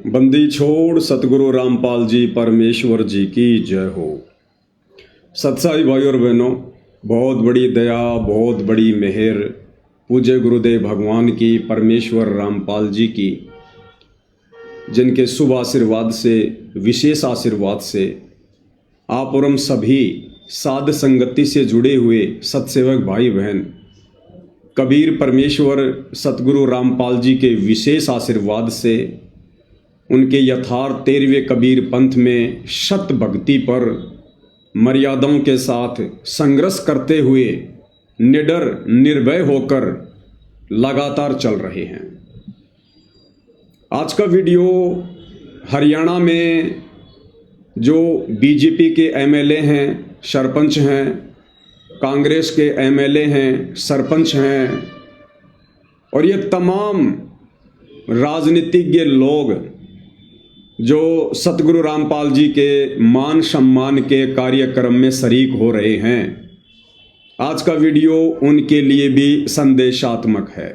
बंदी छोड़ सतगुरु रामपाल जी परमेश्वर जी की जय हो। सत्साई भाई और बहनों, बहुत बड़ी दया, बहुत बड़ी मेहर पूज्य गुरुदेव भगवान की, परमेश्वर रामपाल जी की, जिनके शुभ आशीर्वाद से, विशेष आशीर्वाद से आप और हम सभी साध संगति से जुड़े हुए सत्सेवक भाई बहन कबीर परमेश्वर सतगुरु रामपाल जी के विशेष आशीर्वाद से उनके यथार्थ 13वें कबीर पंथ में शत भक्ति पर मर्यादाओं के साथ संघर्ष करते हुए निडर निर्भय होकर लगातार चल रहे हैं। आज का वीडियो हरियाणा में जो बीजेपी के एमएलए हैं, सरपंच हैं, कांग्रेस के एमएलए हैं, सरपंच हैं और ये तमाम राजनीतिज्ञ लोग जो सतगुरु रामपाल जी के मान सम्मान के कार्यक्रम में शरीक हो रहे हैं, आज का वीडियो उनके लिए भी संदेशात्मक है।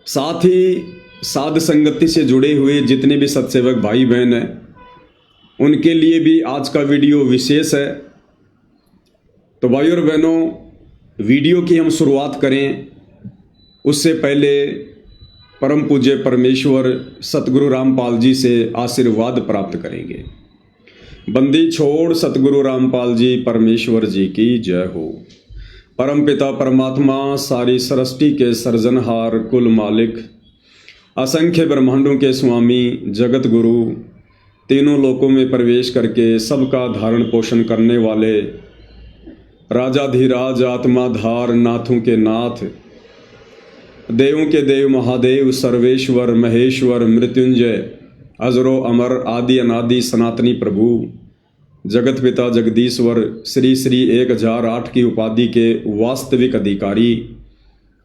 साथ ही साध संगति से जुड़े हुए जितने भी सत्सेवक भाई बहन हैं, उनके लिए भी आज का वीडियो विशेष है। तो भाई और बहनों, वीडियो की हम शुरुआत करें उससे पहले परम पूज्य परमेश्वर सतगुरु रामपाल जी से आशीर्वाद प्राप्त करेंगे। बंदी छोड़ सतगुरु रामपाल जी परमेश्वर जी की जय हो। परम पिता परमात्मा, सारी सृष्टि के सर्जनहार, कुल मालिक, असंख्य ब्रह्मांडों के स्वामी, जगत गुरु, तीनों लोकों में प्रवेश करके सबका धारण पोषण करने वाले राजाधिराज, आत्माधार, नाथों के नाथ, देवों के देव, महादेव, सर्वेश्वर, महेश्वर, मृत्युंजय, अजरो अमर, आदि अनादि सनातनी प्रभु, जगत पिता जगदीश्वर, श्री श्री 1008 की उपाधि के वास्तविक अधिकारी,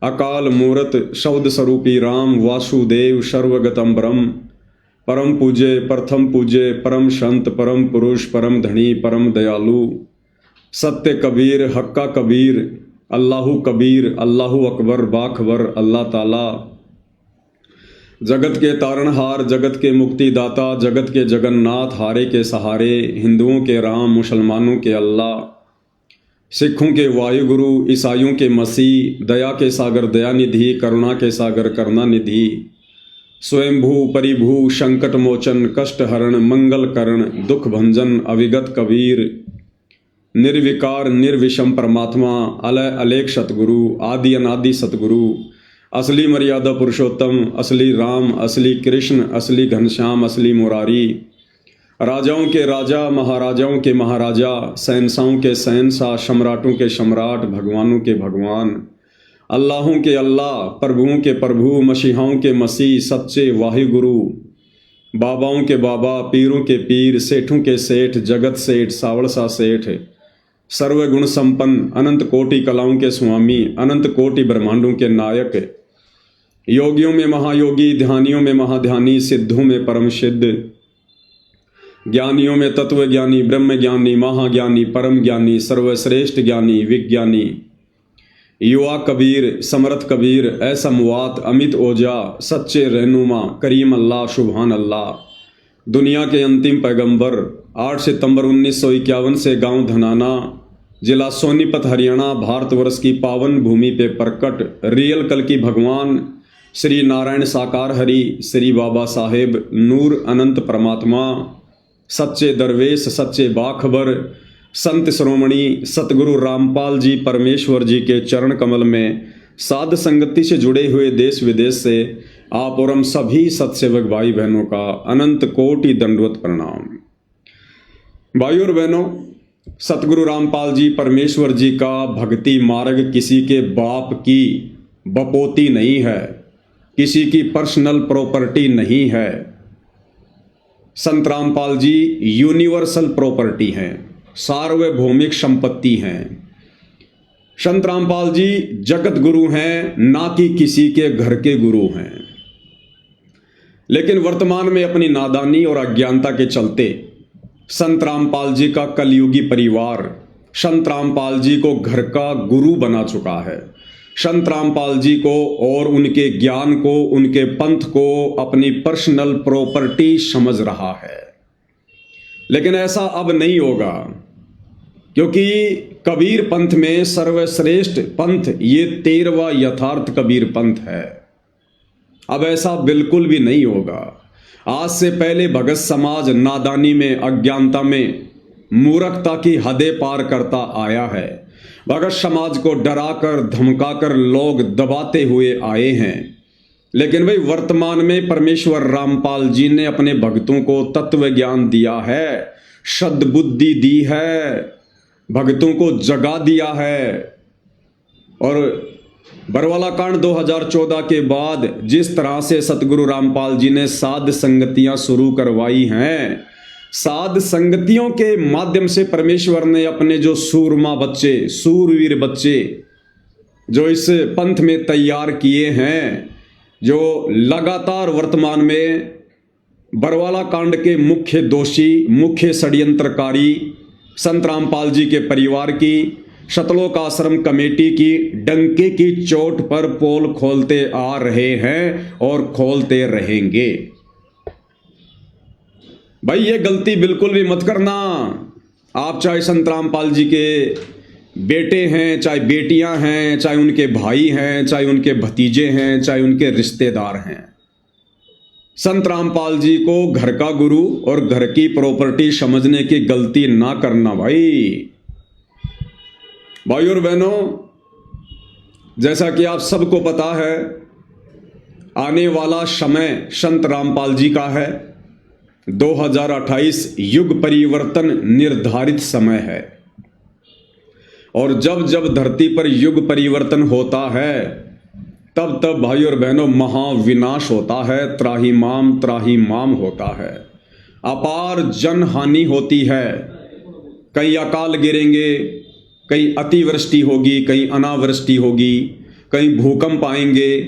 अकाल मूर्त शब्द स्वरूपी राम, वासुदेव, सर्वगतम ब्रह्म, परम पूज्य, प्रथम पूज्य, परम संत, परम पुरुष, परम धनी, परम दयालु, सत्य कबीर, हक्का कबीर, अल्लाहु कबीर, अल्लाहु अकबर, बाखबर, अल्लाह ताला, जगत के तारणहार, जगत के मुक्तिदाता, जगत के जगन्नाथ, हारे के सहारे, हिंदुओं के राम, मुसलमानों के अल्लाह, सिखों के वायुगुरु, ईसाइयों के मसीह, दया के सागर दयानिधि, करुणा के सागर करुणानिधि, स्वयंभू परिभू, संकट मोचन, कष्ट हरण, मंगल करण, दुख भंजन, अविगत कबीर, निर्विकार निर्विषम परमात्मा, अलय अलेख सतगुरु, आदि अनादि सतगुरु, असली मर्यादा पुरुषोत्तम, असली राम, असली कृष्ण, असली घनश्याम, असली मुरारी, राजाओं के राजा, महाराजाओं के महाराजा, शहंशाहों के शहंशाह, सम्राटों के सम्राट, भगवानों के भगवान, अल्लाहों के अल्लाह, प्रभुओं के प्रभु, मसीहाओं के मसीह, सच्चे वाहिगुरु, बाबाओं के बाबा, पीरों के पीर, सेठों के सेठ, जगत सेठ, सावड़सा सेठ, सर्वगुण संपन्न, अनंत कोटि कलाओं के स्वामी, अनंत कोटि ब्रह्मांडों के नायक, योगियों में महायोगी, ध्यानियों में महाध्यानी, सिद्धों में परम सिद्ध, ज्ञानियों में तत्व ज्ञानी, ब्रह्म ज्ञानी, महाज्ञानी, परम ज्ञानी, सर्वश्रेष्ठ ज्ञानी, विज्ञानी, युवा कबीर, समर्थ कबीर, असमवात, अमित ओजा, सच्चे रहनुमा, करीम अल्लाह, सुभान अल्लाह, दुनिया के अंतिम पैगंबर, 8 सितंबर 1951 से गांव धनाना, जिला सोनीपत, हरियाणा, भारतवर्ष की पावन भूमि पे प्रकट रियल कल की भगवान श्री नारायण साकार हरि, श्री बाबा साहेब नूर अनंत परमात्मा, सच्चे दरवेश, सच्चे बाखबर, संत श्रोमणी सतगुरु रामपाल जी परमेश्वर जी के चरण कमल में साध संगति से जुड़े हुए देश विदेश से आप और हम सभी सत्सेवक भाई बहनों का अनंत कोटि दंडवत प्रणाम। भाई और बहनों, सतगुरु रामपाल जी परमेश्वर जी का भक्ति मार्ग किसी के बाप की बपोती नहीं है, किसी की पर्सनल प्रॉपर्टी नहीं है। संत रामपाल जी यूनिवर्सल प्रॉपर्टी हैं, सार्वभौमिक संपत्ति हैं। संत रामपाल जी जगत गुरु हैं, ना कि किसी के घर के गुरु हैं। लेकिन वर्तमान में अपनी नादानी और अज्ञानता के चलते संत रामपाल जी का कलयुगी परिवार संत रामपाल जी को घर का गुरु बना चुका है। संत रामपाल जी को और उनके ज्ञान को, उनके पंथ को अपनी पर्सनल प्रॉपर्टी समझ रहा है। लेकिन ऐसा अब नहीं होगा, क्योंकि कबीर पंथ में सर्वश्रेष्ठ पंथ ये 13वां यथार्थ कबीर पंथ है। अब ऐसा बिल्कुल भी नहीं होगा। आज से पहले भगत समाज नादानी में, अज्ञानता में, मूर्खता की हदें पार करता आया है। भगत समाज को डराकर धमकाकर लोग दबाते हुए आए हैं। लेकिन भाई वर्तमान में परमेश्वर रामपाल जी ने अपने भक्तों को तत्व ज्ञान दिया है, सद्बुद्धि दी है, भक्तों को जगा दिया है। और बरवाला कांड 2014 के बाद जिस तरह से सतगुरु रामपाल जी ने साध संगतियां शुरू करवाई हैं, साध संगतियों के माध्यम से परमेश्वर ने अपने जो सूरमा बच्चे, सूरवीर बच्चे जो इस पंथ में तैयार किए हैं, जो लगातार वर्तमान में बरवाला कांड के मुख्य दोषी, मुख्य षड्यंत्रकारी संत रामपाल जी के परिवार की, शतलोक आश्रम कमेटी की डंके की चोट पर पोल खोलते आ रहे हैं और खोलते रहेंगे। भाई ये गलती बिल्कुल भी मत करना। आप चाहे संत रामपाल जी के बेटे हैं, चाहे बेटियां हैं, चाहे उनके भाई हैं, चाहे उनके भतीजे हैं, चाहे उनके रिश्तेदार हैं, संत रामपाल जी को घर का गुरु और घर की प्रॉपर्टी समझने की गलती ना करना। भाई और बहनों, जैसा कि आप सबको पता है, आने वाला समय संत रामपाल जी का है। 2028 युग परिवर्तन निर्धारित समय है। और जब जब धरती पर युग परिवर्तन होता है, तब तब भाई और बहनों महाविनाश होता है, त्राही माम होता है, अपार जन हानि होती है। कई अकाल गिरेंगे, कहीं अतिवृष्टि होगी, कहीं अनावृष्टि होगी, कहीं भूकंप आएंगे,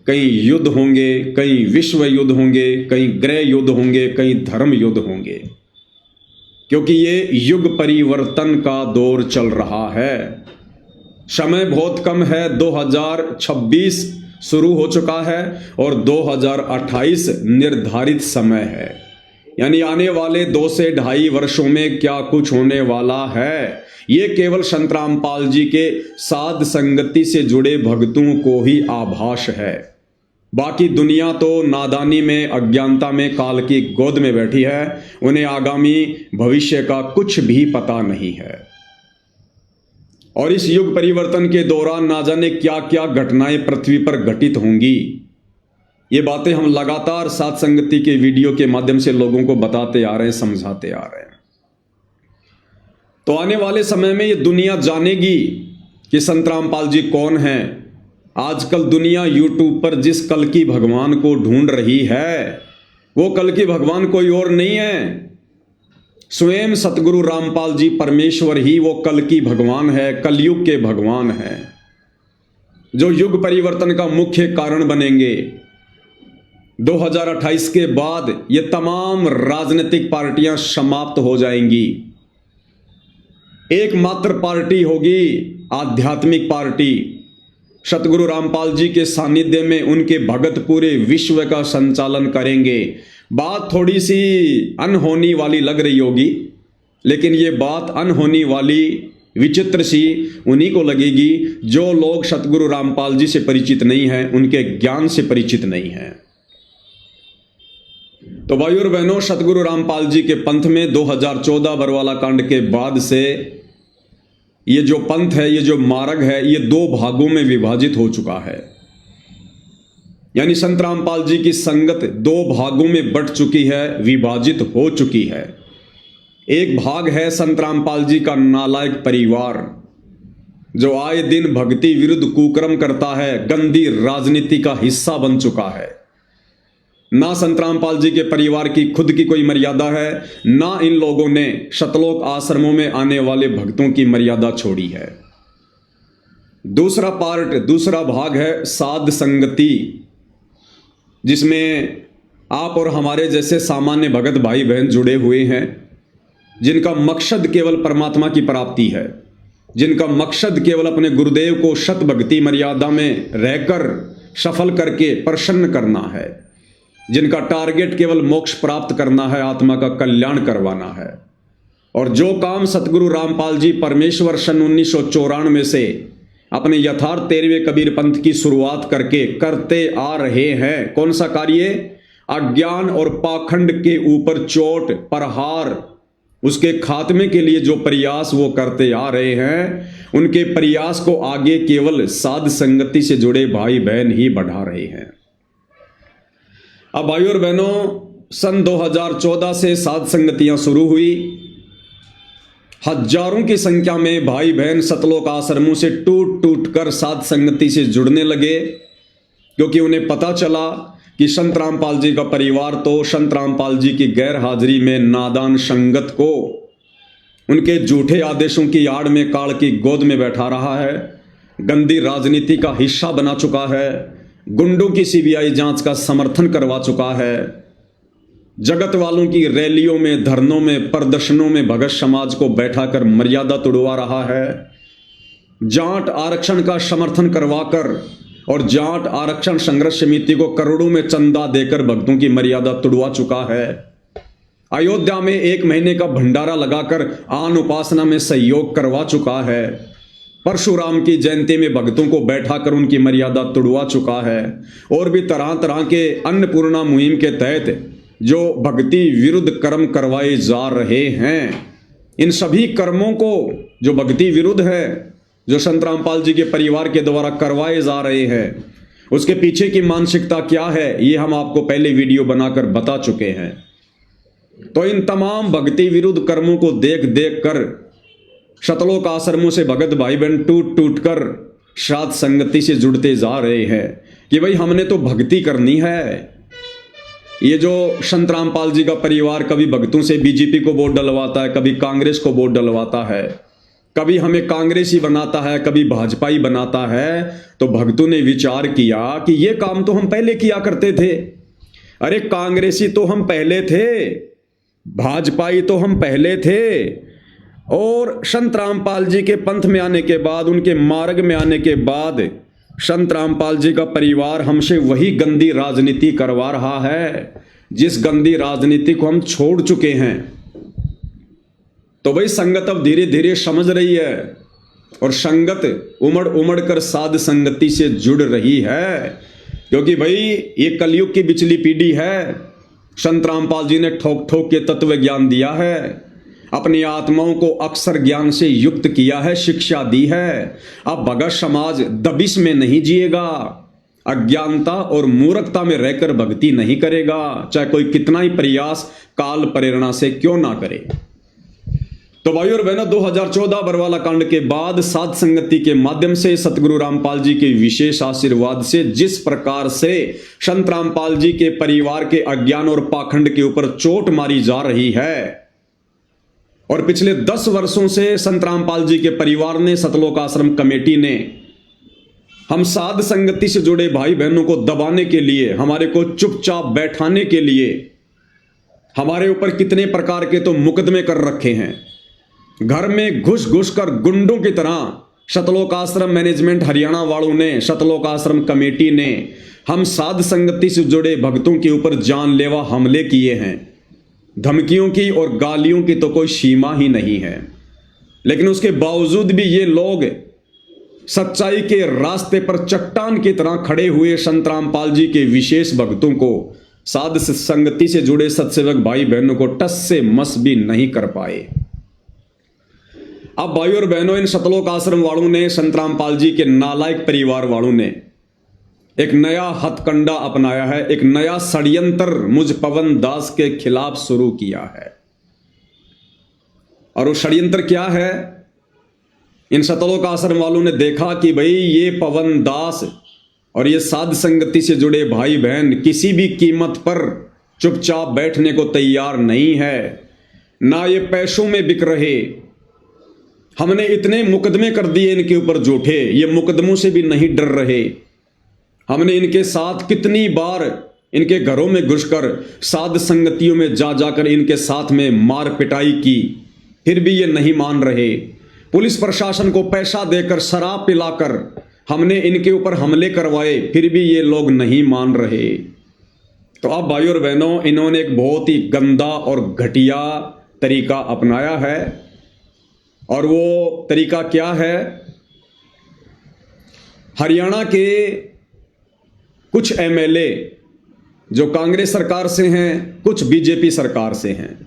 कहीं युद्ध होंगे, कहीं विश्व युद्ध होंगे, कहीं गृह युद्ध होंगे, कहीं धर्म युद्ध होंगे, क्योंकि ये युग परिवर्तन का दौर चल रहा है। समय बहुत कम है। 2026 शुरू हो चुका है और 2028 निर्धारित समय है। यानी आने वाले 2 से 2.5 वर्षों में क्या कुछ होने वाला है, ये केवल संत रामपाल जी के साध संगति से जुड़े भक्तों को ही आभास है। बाकी दुनिया तो नादानी में, अज्ञानता में, काल की गोद में बैठी है। उन्हें आगामी भविष्य का कुछ भी पता नहीं है। और इस युग परिवर्तन के दौरान ना जाने क्या क्या घटनाएं पृथ्वी पर घटित होंगी। ये बातें हम लगातार साध संगति के वीडियो के माध्यम से लोगों को बताते आ रहे हैं, समझाते आ रहे हैं। तो आने वाले समय में ये दुनिया जानेगी कि संत रामपाल जी कौन हैं। आजकल दुनिया यूट्यूब पर जिस कल की भगवान को ढूंढ रही है, वो कल की भगवान कोई और नहीं है, स्वयं सतगुरु रामपाल जी परमेश्वर ही वो कल की भगवान है, कलयुग के भगवान है, जो युग परिवर्तन का मुख्य कारण बनेंगे। 2028 के बाद ये तमाम राजनीतिक पार्टियां समाप्त हो जाएंगी। एकमात्र पार्टी होगी आध्यात्मिक पार्टी। सतगुरु रामपाल जी के सानिध्य में उनके भगत पूरे विश्व का संचालन करेंगे। बात थोड़ी सी अनहोनी वाली लग रही होगी, लेकिन ये बात अनहोनी वाली, विचित्र सी उन्हीं को लगेगी जो लोग सतगुरु रामपाल जी से परिचित नहीं हैं, उनके ज्ञान से परिचित नहीं हैं। तो भाई और बहनों, सतगुरु रामपाल जी के पंथ में 2014 बरवाला कांड के बाद से ये जो पंथ है, ये जो मार्ग है, ये 2 भागों में विभाजित हो चुका है। यानी संत रामपाल जी की संगत 2 भागों में बंट चुकी है, विभाजित हो चुकी है। एक भाग है संत रामपाल जी का नालायक परिवार, जो आए दिन भक्ति विरुद्ध कुकर्म करता है, गंदी राजनीति का हिस्सा बन चुका है। ना संत रामपाल जी के परिवार की खुद की कोई मर्यादा है, ना इन लोगों ने शतलोक आश्रमों में आने वाले भक्तों की मर्यादा छोड़ी है। दूसरा भाग है साध संगति, जिसमें आप और हमारे जैसे सामान्य भगत भाई बहन जुड़े हुए हैं, जिनका मकसद केवल परमात्मा की प्राप्ति है। जिनका मकसद केवल अपने गुरुदेव को शत भक्ति मर्यादा में रहकर सफल करके प्रसन्न करना है, जिनका टारगेट केवल मोक्ष प्राप्त करना है, आत्मा का कल्याण करवाना है। और जो काम सतगुरु रामपाल जी परमेश्वर सन 1994 से अपने यथार्थ 13वें कबीर पंथ की शुरुआत करके करते आ रहे हैं, कौन सा कार्य? अज्ञान और पाखंड के ऊपर चोट प्रहार, उसके खात्मे के लिए जो प्रयास वो करते आ रहे हैं, उनके प्रयास को आगे केवल साध संगति से जुड़े भाई बहन ही बढ़ा रहे हैं। अब भाई और बहनों, सन 2014 से साध संगतियां शुरू हुई। हजारों की संख्या में भाई बहन सतलोक आश्रमों से टूट टूट कर साध संगति से जुड़ने लगे, क्योंकि उन्हें पता चला कि संत रामपाल जी का परिवार तो संत रामपाल जी की गैर हाजिरी में नादान संगत को उनके झूठे आदेशों की आड़ में काल की गोद में बैठा रहा है, गंदी राजनीति का हिस्सा बना चुका है, गुंडों की सीबीआई जांच का समर्थन करवा चुका है, जगत वालों की रैलियों में, धरनों में, प्रदर्शनों में भगत समाज को बैठाकर मर्यादा तोड़वा रहा है, जाट आरक्षण का समर्थन करवाकर और जाट आरक्षण संघर्ष समिति को करोड़ों में चंदा देकर भक्तों की मर्यादा तोड़वा चुका है, अयोध्या में 1 महीने का भंडारा लगाकर आन उपासना में सहयोग करवा चुका है, परशुराम की जयंती में भक्तों को बैठाकर उनकी मर्यादा तोड़वा चुका है, और भी तरह तरह के अन्नपूर्णा मुहिम के तहत जो भक्ति विरुद्ध कर्म करवाए जा रहे हैं, इन सभी कर्मों को जो भक्ति विरुद्ध है, जो संत रामपाल जी के परिवार के द्वारा करवाए जा रहे हैं, उसके पीछे की मानसिकता क्या है, ये हम आपको पहले वीडियो बनाकर बता चुके हैं। तो इन तमाम भक्ति विरुद्ध कर्मों को देख देख कर सतलोक आश्रमों से भगत भाई बहन टूट टूट कर साध संगति से जुड़ते जा रहे हैं कि भाई हमने तो भक्ति करनी है। ये जो संत रामपाल जी का परिवार कभी भक्तों से बीजेपी को वोट डलवाता है, कभी कांग्रेस को वोट डलवाता है, कभी हमें कांग्रेसी बनाता है, कभी भाजपाई बनाता है, तो भक्तों ने विचार किया कि ये काम तो हम पहले किया करते थे। अरे कांग्रेसी तो हम पहले थे, भाजपाई तो हम पहले थे, और संत रामपाल जी के पंथ में आने के बाद, उनके मार्ग में आने के बाद संत रामपाल जी का परिवार हमसे वही गंदी राजनीति करवा रहा है जिस गंदी राजनीति को हम छोड़ चुके हैं। तो भाई संगत अब धीरे धीरे समझ रही है और संगत उमड़ उमड़ कर साध संगति से जुड़ रही है, क्योंकि भाई ये कलयुग की बिचली पीढ़ी है। संत रामपाल जी ने ठोक ठोक के तत्व ज्ञान दिया है, अपनी आत्माओं को अक्षर ज्ञान से युक्त किया है, शिक्षा दी है। अब भगत समाज दबिश में नहीं जिएगा, अज्ञानता और मूर्खता में रहकर भक्ति नहीं करेगा, चाहे कोई कितना ही प्रयास काल प्रेरणा से क्यों ना करे। तो भाई और बहनों, 2014 बरवाला कांड के बाद साध संगति के माध्यम से सतगुरु रामपाल जी के विशेष आशीर्वाद से जिस प्रकार से संत रामपाल जी के परिवार के अज्ञान और पाखंड के ऊपर चोट मारी जा रही है, और पिछले 10 वर्षों से संत रामपाल जी के परिवार ने, सतलोक आश्रम कमेटी ने हम साध संगति से जुड़े भाई बहनों को दबाने के लिए, हमारे को चुपचाप बैठाने के लिए हमारे ऊपर कितने प्रकार के तो मुकदमे कर रखे हैं। घर में घुस घुस कर गुंडों की तरह सतलोक आश्रम मैनेजमेंट हरियाणा वालों ने, सतलोक आश्रम कमेटी ने हम साध संगति से जुड़े भक्तों के ऊपर जानलेवा हमले किए हैं। धमकियों की और गालियों की तो कोई सीमा ही नहीं है, लेकिन उसके बावजूद भी ये लोग सच्चाई के रास्ते पर चट्टान की तरह खड़े हुए संत रामपाल जी के विशेष भक्तों को, साध संगति से जुड़े सत्सेवक भाई बहनों को टस से मस भी नहीं कर पाए। अब भाई और बहनों, इन सतलोक आश्रम वालों ने, संत रामपाल जी के नालायक परिवार वालों ने एक नया हथकंडा अपनाया है, एक नया षड्यंत्र मुझ पवन दास के खिलाफ शुरू किया है। और वो षड्यंत्र क्या है? इन सतलोक आश्रम वालों ने देखा कि भाई ये पवन दास और ये साध संगति से जुड़े भाई बहन किसी भी कीमत पर चुपचाप बैठने को तैयार नहीं है, ना ये पैसों में बिक रहे। हमने इतने मुकदमे कर दिए इनके ऊपर झूठे, ये मुकदमों से भी नहीं डर रहे। हमने इनके साथ कितनी बार इनके घरों में घुसकर साध संगतियों में जा जाकर इनके साथ में मार पिटाई की, फिर भी ये नहीं मान रहे। पुलिस प्रशासन को पैसा देकर, शराब पिलाकर हमने इनके ऊपर हमले करवाए, फिर भी ये लोग नहीं मान रहे। तो अब भाइयों और बहनों, इन्होंने एक बहुत ही गंदा और घटिया तरीका अपनाया है। और वो तरीका क्या है? हरियाणा के कुछ एमएलए जो कांग्रेस सरकार से हैं, कुछ बीजेपी सरकार से हैं,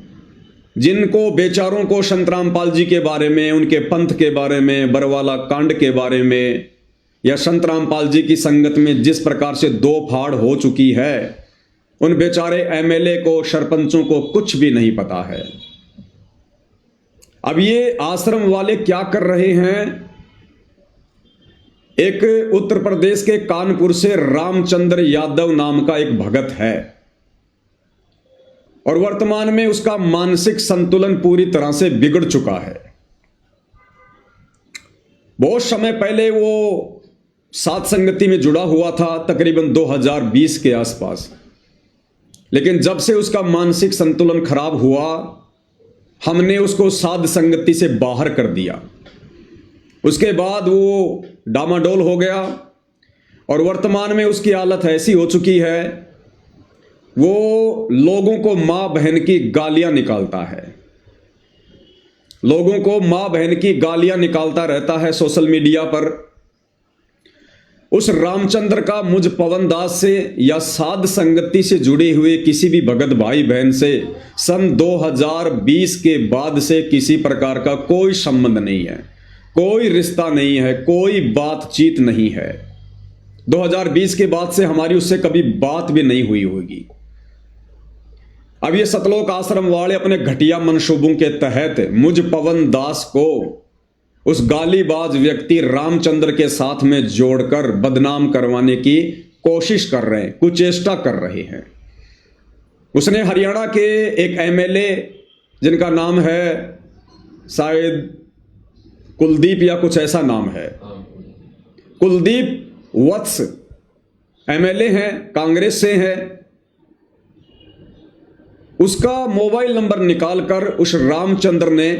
जिनको बेचारों को संतरामपाल जी के बारे में, उनके पंथ के बारे में, बरवाला कांड के बारे में, या संतरामपाल जी की संगत में जिस प्रकार से दो फाड़ हो चुकी है, उन बेचारे एमएलए को, सरपंचों को कुछ भी नहीं पता है। अब ये आश्रम वाले क्या कर रहे हैं? एक उत्तर प्रदेश के कानपुर से रामचंद्र यादव नाम का एक भगत है, और वर्तमान में उसका मानसिक संतुलन पूरी तरह से बिगड़ चुका है। बहुत समय पहले वो सात संगति में जुड़ा हुआ था, तकरीबन 2020 के आसपास, लेकिन जब से उसका मानसिक संतुलन खराब हुआ, हमने उसको साध संगति से बाहर कर दिया। उसके बाद वो डामाडोल हो गया, और वर्तमान में उसकी हालत ऐसी हो चुकी है, वो लोगों को मां बहन की गालियां निकालता है, लोगों को मां बहन की गालियां निकालता रहता है सोशल मीडिया पर। उस रामचंद्र का मुझ पवन दास से या साध संगति से जुड़े हुए किसी भी भगत भाई बहन से सन 2020 के बाद से किसी प्रकार का कोई संबंध नहीं है, कोई रिश्ता नहीं है, कोई बातचीत नहीं है। 2020 के बाद से हमारी उससे कभी बात भी नहीं हुई होगी। अब ये सतलोक आश्रम वाले अपने घटिया मंसूबों के तहत मुझ पवन दास को उस गालीबाज व्यक्ति रामचंद्र के साथ में जोड़कर बदनाम करवाने की कोशिश कर रहे हैं, कुचेष्टा कर रहे हैं। उसने हरियाणा के एक एमएलए, जिनका नाम है शायद कुलदीप या कुछ ऐसा नाम है, कुलदीप वत्स एमएलए हैं, कांग्रेस से हैं, उसका मोबाइल नंबर निकालकर उस रामचंद्र ने,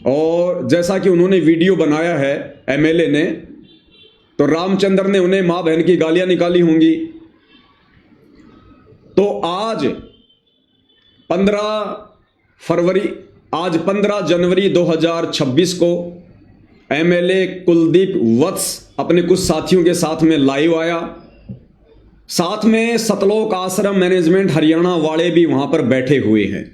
और जैसा कि उन्होंने वीडियो बनाया है एमएलए ने, तो रामचंद्र ने उन्हें मां बहन की गालियां निकाली होंगी। तो आज 15 जनवरी 2026 को एमएलए कुलदीप वत्स अपने कुछ साथियों के साथ में लाइव आया। साथ में सतलोक आश्रम मैनेजमेंट हरियाणा वाले भी वहां पर बैठे हुए हैं,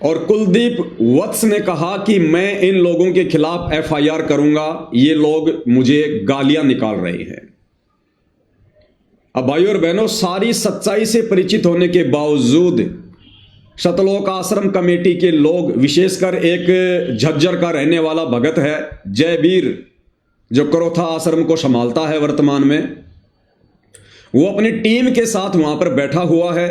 और कुलदीप वत्स ने कहा कि मैं इन लोगों के खिलाफ एफआईआर करूंगा, ये लोग मुझे गालियां निकाल रहे हैं। अब भाइयों और बहनों, सारी सच्चाई से परिचित होने के बावजूद सतलोक आश्रम कमेटी के लोग, विशेषकर एक झज्जर का रहने वाला भगत है जयवीर, जो करोथा आश्रम को संभालता है वर्तमान में, वो अपनी टीम के साथ वहां पर बैठा हुआ है,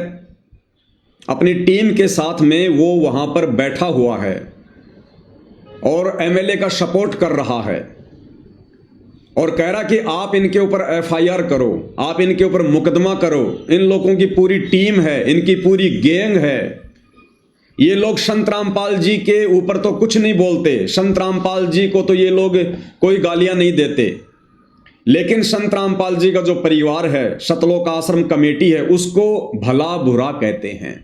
अपनी टीम के साथ में वो वहां पर बैठा हुआ है और एमएलए का सपोर्ट कर रहा है, और कह रहा कि आप इनके ऊपर एफआईआर करो, आप इनके ऊपर मुकदमा करो। इन लोगों की पूरी टीम है, इनकी पूरी गैंग है। ये लोग संत रामपाल जी के ऊपर तो कुछ नहीं बोलते, संत रामपाल जी को तो ये लोग कोई गालियां नहीं देते, लेकिन संत रामपाल जी का जो परिवार है, सतलोक आश्रम कमेटी है, उसको भला बुरा कहते हैं।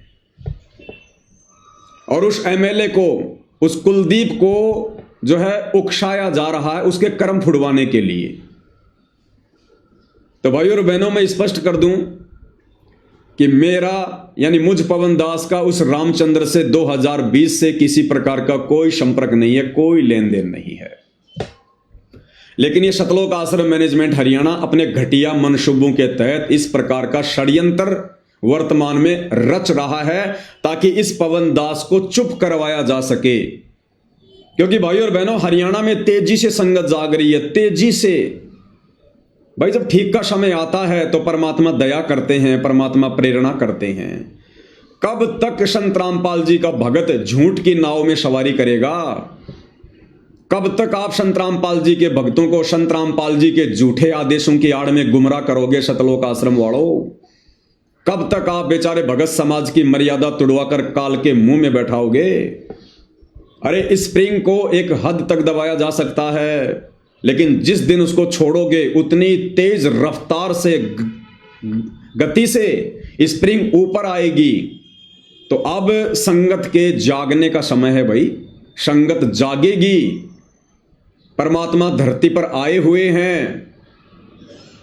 और उस एमएलए को, उस कुलदीप को जो है उकसाया जा रहा है उसके कर्म फुड़वाने के लिए। तो भाइयों और बहनों, मैं स्पष्ट कर दूं कि मेरा यानी मुझ पवन दास का उस रामचंद्र से 2020 से किसी प्रकार का कोई संपर्क नहीं है, कोई लेन देन नहीं है। लेकिन ये सतलोक आश्रम मैनेजमेंट हरियाणा अपने घटिया मंसूबों के तहत इस प्रकार का षड्यंत्र वर्तमान में रच रहा है, ताकि इस पवन दास को चुप करवाया जा सके। क्योंकि भाइयों और बहनों, हरियाणा में तेजी से संगत जाग रही है, तेजी से। भाई, जब ठीक का समय आता है तो परमात्मा दया करते हैं, परमात्मा प्रेरणा करते हैं। कब तक संत रामपाल जी का भगत झूठ की नाव में सवारी करेगा? कब तक आप संत रामपाल जी के भक्तों को संत रामपाल जी के झूठे आदेशों की आड़ में गुमराह करोगे सतलोक आश्रम वालों? कब तक आप बेचारे भगत समाज की मर्यादा तुड़वाकर काल के मुंह में बैठाओगे? अरे स्प्रिंग को एक हद तक दबाया जा सकता है, लेकिन जिस दिन उसको छोड़ोगे उतनी तेज रफ्तार से गति से स्प्रिंग ऊपर आएगी। तो अब संगत के जागने का समय है भाई, संगत जागेगी। परमात्मा धरती पर आए हुए हैं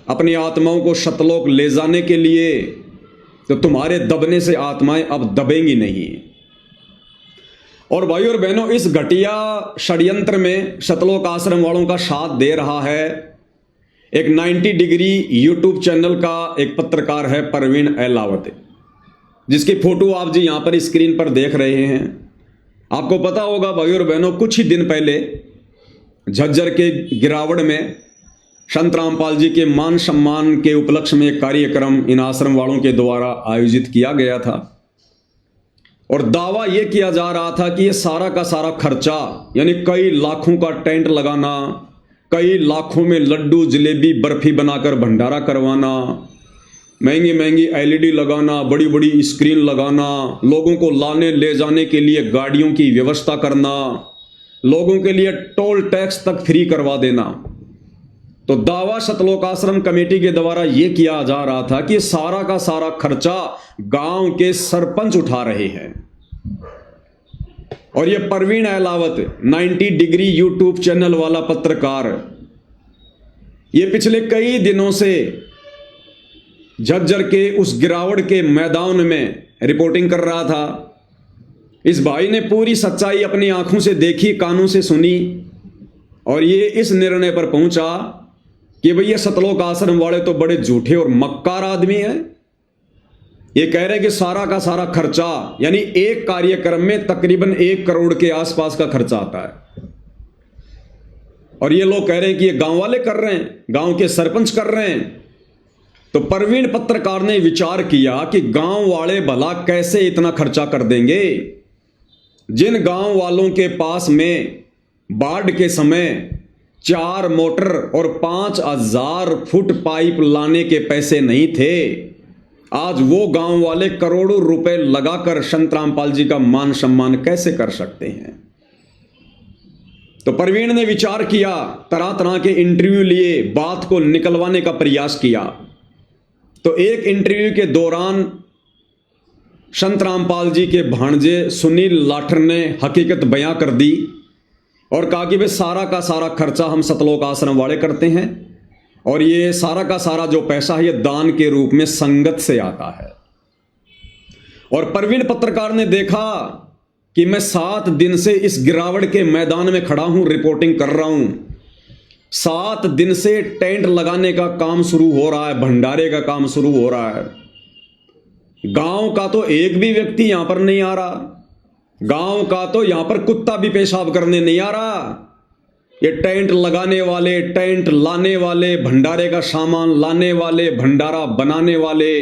अपनी आत्माओं को सतलोक ले जाने के लिए, तो तुम्हारे दबने से आत्माएं अब दबेंगी नहीं। और भाई और बहनों, इस घटिया षड्यंत्र में सतलोक आश्रम वालों का साथ दे रहा है एक 90 डिग्री यूट्यूब चैनल का एक पत्रकार है परवीन अहलावत, जिसकी फोटो आप जी यहां पर स्क्रीन पर देख रहे हैं। आपको पता होगा भाई और बहनों, कुछ ही दिन पहले झज्जर के गिरावड़ में संत रामपाल जी के मान सम्मान के उपलक्ष्य में एक कार्यक्रम इन आश्रम वालों के द्वारा आयोजित किया गया था, और दावा यह किया जा रहा था कि ये सारा का सारा खर्चा, यानी कई लाखों का टेंट लगाना, कई लाखों में लड्डू जलेबी बर्फी बनाकर भंडारा करवाना, महंगी महंगी एलईडी लगाना, बड़ी बड़ी स्क्रीन लगाना, लोगों को लाने ले जाने के लिए गाड़ियों की व्यवस्था करना, लोगों के लिए टोल टैक्स तक फ्री करवा देना। तो दावा सतलोक आश्रम कमेटी के द्वारा यह किया जा रहा था कि सारा का सारा खर्चा गांव के सरपंच उठा रहे हैं। और यह Parveen Ahlawat 90 degree YouTube channel वाला पत्रकार, यह पिछले कई दिनों से झज्जर के उस गिरावड़ के मैदान में रिपोर्टिंग कर रहा था। इस भाई ने पूरी सच्चाई अपनी आंखों से देखी, कानों से सुनी, और ये इस निर्णय पर पहुंचा कि भैया सतलोक आश्रम वाले तो बड़े झूठे और मक्कार आदमी हैं। ये कह रहे कि सारा का सारा खर्चा, यानी एक कार्यक्रम में तकरीबन 1 करोड़ के आसपास का खर्चा आता है, और ये लोग कह रहे हैं कि ये गांव वाले कर रहे हैं, गांव के सरपंच कर रहे हैं। तो परवीन पत्रकार ने विचार किया कि गांव वाले भला कैसे इतना खर्चा कर देंगे। जिन गांव वालों के पास में बाढ़ के समय 4 मोटर और 5000 फुट पाइप लाने के पैसे नहीं थे, आज वो गांव वाले करोड़ों रुपए लगाकर संत रामपाल जी का मान सम्मान कैसे कर सकते हैं। तो परवीन ने विचार किया, तरह तरह के इंटरव्यू लिए, बात को निकलवाने का प्रयास किया। तो एक इंटरव्यू के दौरान संत रामपाल जी के भांजे सुनील लाठर ने हकीकत बयां कर दी और कहा कि भाई सारा का सारा खर्चा हम सतलोक आश्रम वाले करते हैं, और ये सारा का सारा जो पैसा है ये दान के रूप में संगत से आता है। और परवीन पत्रकार ने देखा कि मैं 7 दिन से इस गिरावड़ के मैदान में खड़ा हूं, रिपोर्टिंग कर रहा हूं। 7 दिन से टेंट लगाने का काम शुरू हो रहा है, भंडारे का काम शुरू हो रहा है। गांव का तो एक भी व्यक्ति यहां पर नहीं आ रहा, गांव का तो यहां पर कुत्ता भी पेशाब करने नहीं आ रहा। ये टेंट लगाने वाले, टेंट लाने वाले, भंडारे का सामान लाने वाले, भंडारा बनाने वाले,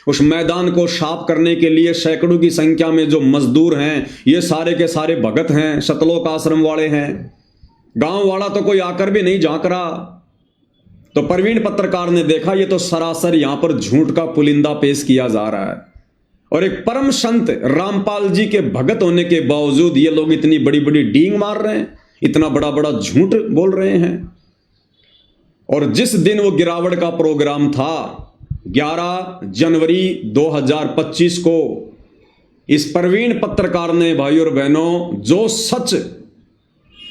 उस मैदान को साफ करने के लिए सैकड़ों की संख्या में जो मजदूर हैं, ये सारे के सारे भगत हैं, सतलोक आश्रम वाले हैं। गांव वाला तो कोई आकर भी नहीं झांक रहा। तो परवीन पत्रकार ने देखा ये तो सरासर यहां पर झूठ का पुलिंदा पेश किया जा रहा है, और एक परम संत रामपाल जी के भगत होने के बावजूद ये लोग इतनी बड़ी बड़ी डींग मार रहे हैं, इतना बड़ा बड़ा झूठ बोल रहे हैं। और जिस दिन वो गिरावड़ का प्रोग्राम था 11 जनवरी 2025 को, इस परवीन पत्रकार ने भाई और बहनों जो सच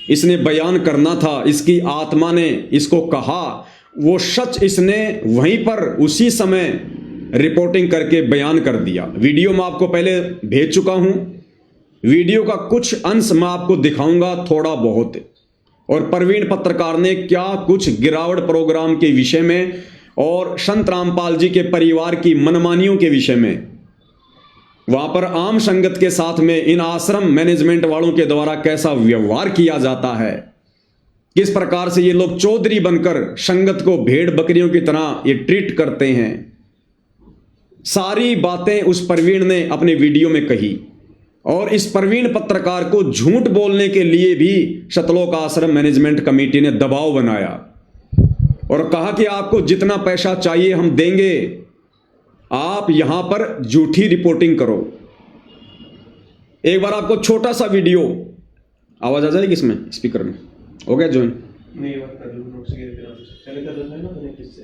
इसने बयान करना था, इसकी आत्मा ने इसको कहा, वो सच इसने वहीं पर उसी समय रिपोर्टिंग करके बयान कर दिया। वीडियो मैं आपको पहले भेज चुका हूं, वीडियो का कुछ अंश मैं आपको दिखाऊंगा थोड़ा बहुत, और परवीन पत्रकार ने क्या कुछ गिरावड़ प्रोग्राम के विषय में और संत रामपाल जी के परिवार की मनमानियों के विषय में, वहां पर आम संगत के साथ में इन आश्रम मैनेजमेंट वालों के द्वारा कैसा व्यवहार किया जाता है, किस प्रकार से ये लोग चौधरी बनकर संगत को भेड़ बकरियों की तरह ये ट्रीट करते हैं, सारी बातें उस परवीन ने अपने वीडियो में कही। और इस परवीन पत्रकार को झूठ बोलने के लिए भी सतलोक आश्रम मैनेजमेंट कमेटी ने दबाव बनाया और कहा कि आपको जितना पैसा चाहिए हम देंगे, आप यहां पर झूठी रिपोर्टिंग करो। एक बार आपको छोटा सा वीडियो आवाज़ आ जाएगी इसमें स्पीकर में? हो गया ज्वाइन? नहीं बात कर लूँ नोट्स के पहले कर रहा था ना मैंने किससे